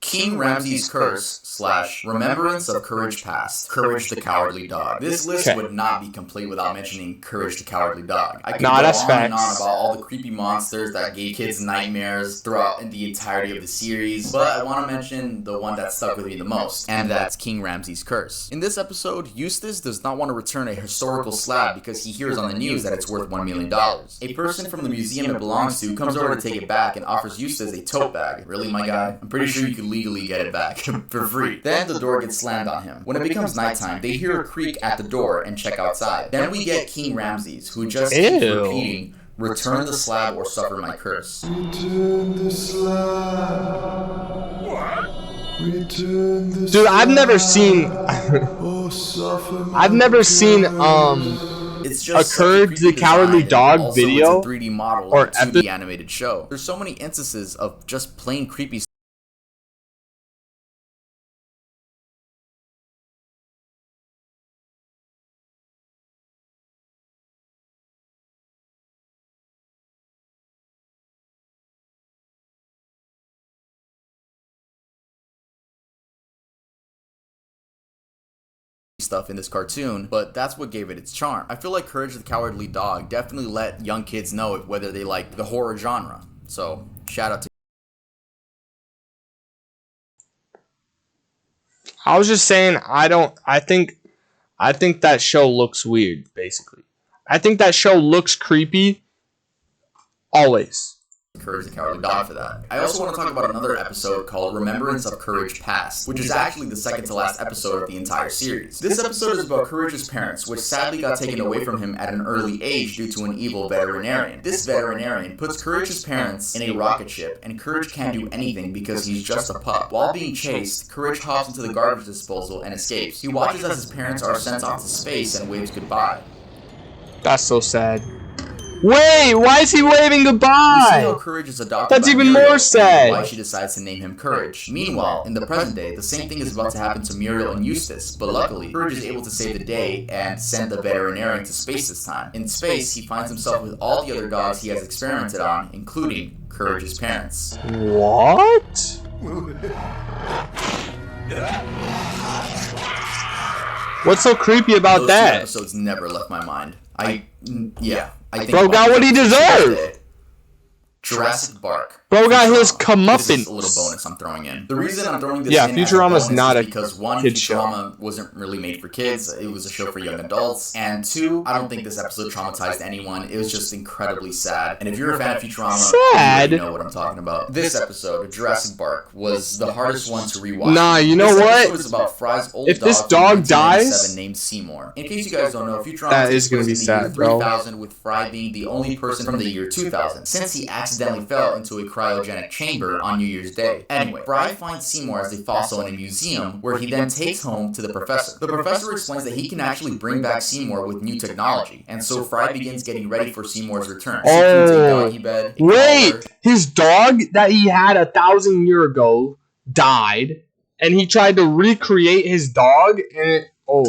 King Ramses' Curse / Remembrance of Courage Past. Courage the Cowardly Dog. This list would not be complete without mentioning Courage the Cowardly Dog. I could go on and on about all the creepy monsters that gave kids nightmares throughout the entirety of the series, but I want to mention the one that stuck with me the most, and that's King Ramses' Curse. In this episode, Eustace does not want to return a historical slab because he hears on the news that it's worth $1 million. A person from the museum it belongs to comes over to take it back and offers Eustace a tote bag. Really, my guy? I'm pretty sure you could legally get it back for free. Then the door gets slammed on him. When it becomes nighttime, they hear a creak at the door and check outside. Then we get King Ramses, who just keeps repeating, "Return the slab or suffer my curse." Return the slab. Return the Dude, I've never seen It's a just Courage the Cowardly Dog video it's a 3D model or or 2D animated show. There's so many instances of just plain creepy stuff in this cartoon, but that's what gave it its charm. I feel like Courage the Cowardly Dog definitely let young kids know whether they like the horror genre. So, shout out to I was just saying, I think that show looks weird, basically. I think that show looks creepy, always. Courage the Cowardly Dog for that. I also want to talk about another episode called Remembrance of Courage Past, which is actually the second to last episode of the entire series. This episode is about Courage's parents, which sadly got taken away from him at an early age due to an evil veterinarian. This veterinarian puts Courage's parents in a rocket ship, and Courage can't do anything because he's just a pup. While being chased, Courage hops into the garbage disposal and escapes. He watches as his parents are sent off to space and waves goodbye. That's so sad. Wait, why is he waving We see goodbye? how Courage is adopted That's by even Muriel, more sad. and why she decides to name him Courage. Meanwhile, in the present day, the same thing is about to happen to Muriel and Eustace, but luckily, Courage is able to save the day and send the veterinarian to space this time. In space, he finds himself with all the other dogs he has experimented on, including Courage's parents. What? What's so creepy about Those that? two episodes never left my mind. I think Bro got what he deserved. Jurassic Bark. Bro got his This is a comeuppance. little bonus I'm throwing in. The reason I'm throwing this Yeah, in as a Futurama's bonus not is a because one, kid show. Futurama wasn't really made for kids. It was a show for young adults. And two, I don't think this episode traumatized anyone. It was just incredibly sad. And if you're a fan of Futurama, Sad? you know what I'm talking about. This episode of Jurassic Bark was the hardest one to rewatch. Nah, you know this what? episode is about Fry's old If dog this from dog 1997 dies- named Seymour. In case you guys don't know, Futurama That takes is gonna place be in the year sad, bro. 3000, with Fry being the only person from the year 2000, since he accidentally fell into a cryogenic chamber on New Year's Day. Anyway, Fry finds Seymour as a fossil in a museum, where he then takes home to the professor. The professor explains that he can actually bring back Seymour with new technology, and so Fry begins getting ready for Seymour's return. He includes a doggy bed, a Wait, collar. his dog that he had 1,000 years ago died, and he tried to recreate his dog, and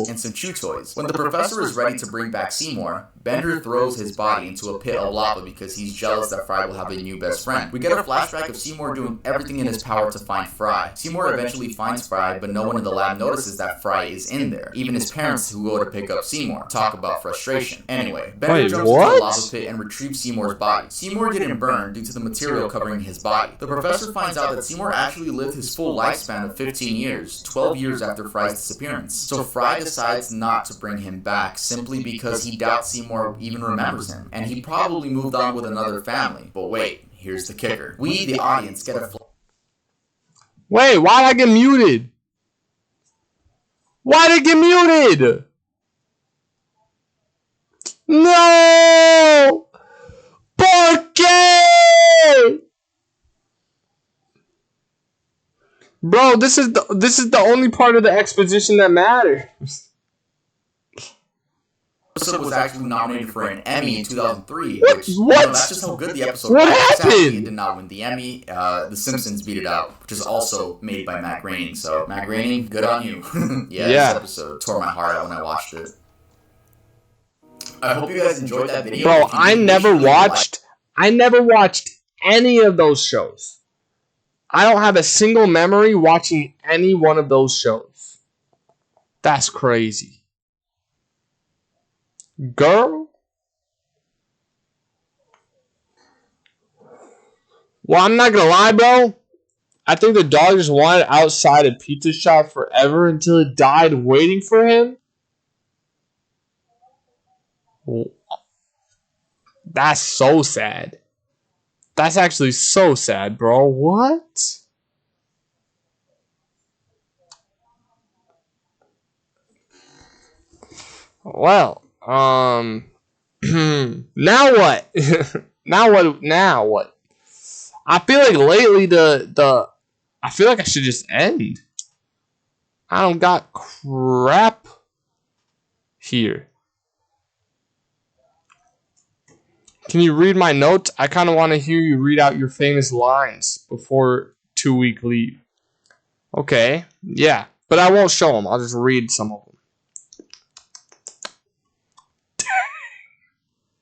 and some chew toys. When the professor is ready to bring back Seymour, Bender throws his body into a pit of lava because he's jealous that Fry will have a new best friend. We get a flashback of Seymour doing everything in his power to find Fry. Seymour eventually finds Fry, but no one in the lab notices that Fry is in there. Even his parents, who go to pick up Seymour. Talk about frustration. Anyway, Bender Wait, jumps what? into the lava pit and retrieves Seymour's body. Seymour didn't burn due to the material covering his body. The professor finds out that Seymour actually lived his full lifespan of 15 years, 12 years after Fry's disappearance. So Fry decides not to bring him back simply because he doubts Seymour even remembers him, and he probably moved on with another family. But wait, here's the kicker. We, the audience, get a wait, why'd I get muted? Why'd I get muted? No! ¿Por qué? Bro, this is the only part of the exposition that matters. episode was actually nominated for an Emmy in 2003. What? Which, What? You know, that's just how good the episode What was. Sadly, happened? it did not win the Emmy. The Simpsons beat it out, which is also made by Matt Groening. So, Matt Groening, good on you. Yeah. This episode tore my heart out when I watched it. I hope you guys enjoyed that video. Bro, If you I did, never make sure you watched any of those shows. I don't have a single memory watching any one of those shows. That's crazy. Girl? Well, I'm not gonna lie, bro. I think the dog just wanted outside a pizza shop forever until it died waiting for him. That's so sad. That's actually so sad, bro. What? Well, now what? Now what? I feel like lately I feel like I should just end. I don't got crap here. Can you read my notes? I kind of want to hear you read out your famous lines before 2-week leave. Okay, yeah. But I won't show them. I'll just read some of them.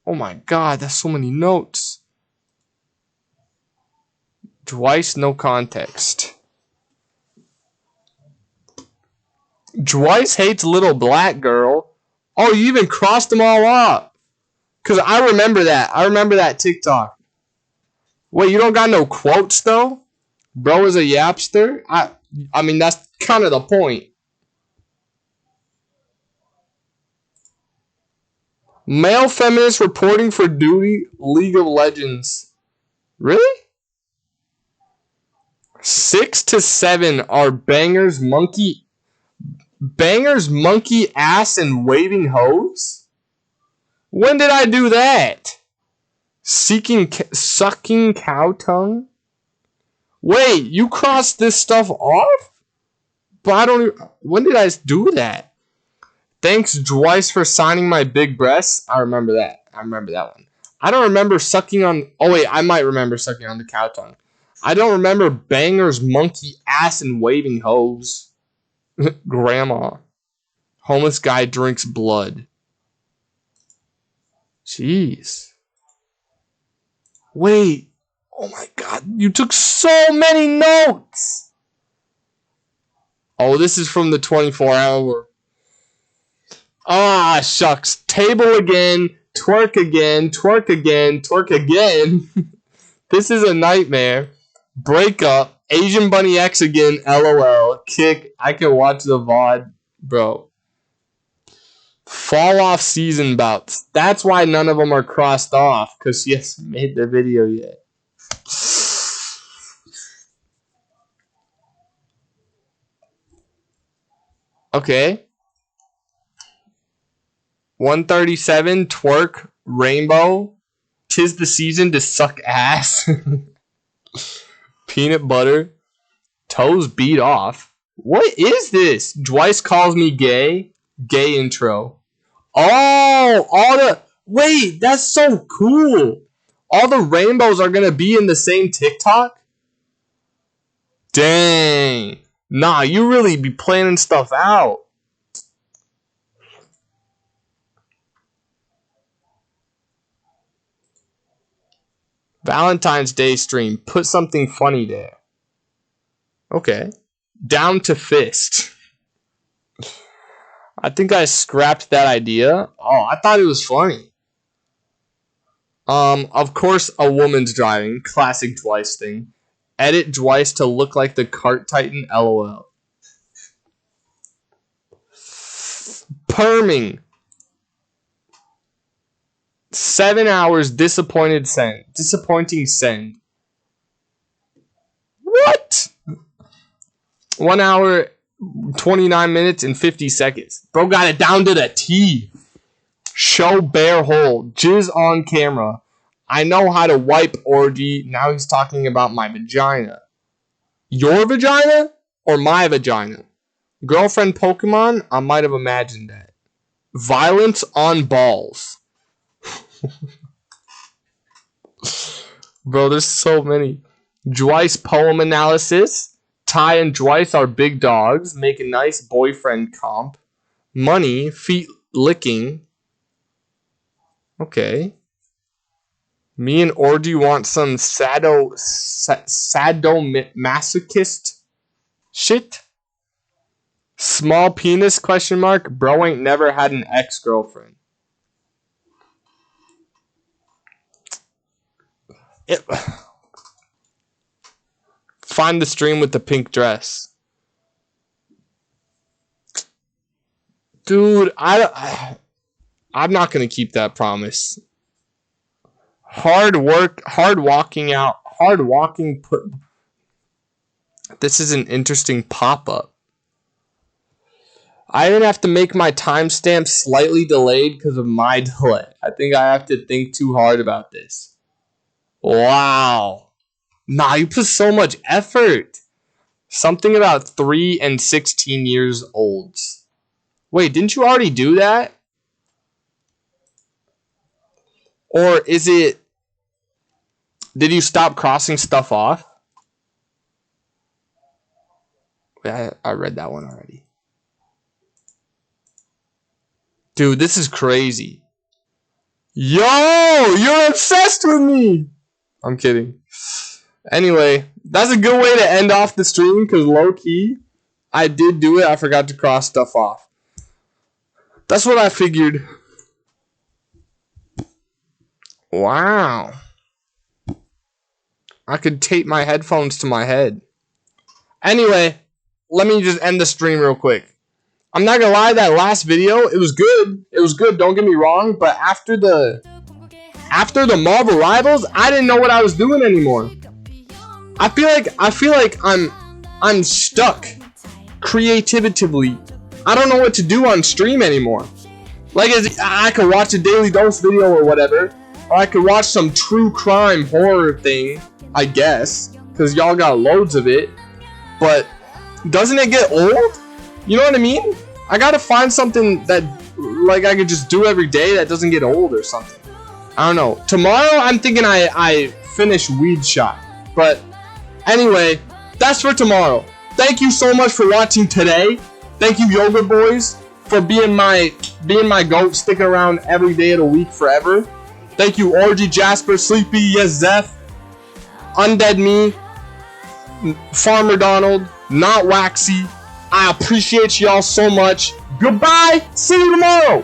Oh my god, that's so many notes. Twice, no context. Dwight hates little black girl. Oh, you even crossed them all up. Because I remember that. I remember that TikTok. Wait, you don't got no quotes, though? Bro is a yapster? I mean, that's kind of the point. Male feminist reporting for duty, League of Legends. Really? 6 to 7 are bangers, monkey ass, and waving hose? When did I do that? Sucking cow tongue? Wait, you crossed this stuff off? But I don't even, when did I do that? Thanks, Dwight, for signing my big breasts. I remember that. I remember that one. I don't remember sucking on... Oh, wait. I might remember sucking on the cow tongue. I don't remember bangers, monkey, ass, and waving hose. Grandma. Homeless guy drinks blood. Jeez. Wait. Oh, my God. You took so many notes. Oh, this is from the 24-hour... Ah, shucks. Table again, twerk again, twerk again, twerk again. This is a nightmare. Break up. Asian Bunny X again. LOL. Kick. I can watch the VOD. Bro. Fall off season bouts. That's why none of them are crossed off. Because she hasn't made the video yet. Okay. 137. Twerk. Rainbow. 'Tis the season to suck ass. Peanut butter. Toes beat off. What is this? Dwice calls me gay. Gay intro. Oh, all the... Wait, that's so cool. All the rainbows are going to be in the same TikTok? Dang. Nah, you really be planning stuff out. Valentine's Day stream. Put something funny there. Okay. Down to fist. I think I scrapped that idea. Oh, I thought it was funny. Of course, a woman's driving. Classic Dwice thing. Edit Dwice to look like the cart titan. LOL. Perming. 7 hours disappointing send. What? 1 hour, 29 minutes, and 50 seconds. Bro got it down to the T. Show bare hole. Jizz on camera. I know how to wipe orgy. Now he's talking about my vagina. Your vagina? Or my vagina? Girlfriend Pokemon? I might have imagined that. Violence on balls. Bro, there's so many. Dwice poem analysis. Ty and Dwice are big dogs. Make a nice boyfriend comp. Money. Feet licking. Okay. Me and Orgy want some sadomasochist shit. Small penis question mark. Bro ain't never had an ex-girlfriend. Find the stream with the pink dress. Dude, I'm not going to keep that promise. Hard walking. This is an interesting pop-up. I even have to make my timestamp slightly delayed because of my delay. I think I have to think too hard about this. Wow. Nah, you put so much effort. Something about 3 and 16 years olds. Wait, didn't you already do that? Or is it... Did you stop crossing stuff off? Wait, I read that one already. Dude, this is crazy. Yo, you're obsessed with me. I'm kidding. Anyway, that's a good way to end off the stream because low-key, I did do it. I forgot to cross stuff off. That's what I figured. Wow. I could tape my headphones to my head. Anyway, let me just end the stream real quick. I'm not gonna lie, that last video, it was good. It was good, don't get me wrong, but after the Marvel Rivals, I didn't know what I was doing anymore. I feel like I'm stuck creatively. I don't know what to do on stream anymore. Like, I could watch a Daily Dose video or whatever, or I could watch some true crime horror thing, I guess, because y'all got loads of it. But doesn't it get old? You know what I mean? I gotta find something that like I could just do every day that doesn't get old or something. I don't know. Tomorrow I'm thinking I finish Weed Shot. But anyway, that's for tomorrow. Thank you so much for watching today. Thank you, Yoga Boys, for being my goat, sticking around every day of the week forever. Thank you, Orgy, Jasper, Sleepy, Yes, Zeph, Undead Me, Farmer Donald, Not Waxy. I appreciate y'all so much. Goodbye. See you tomorrow.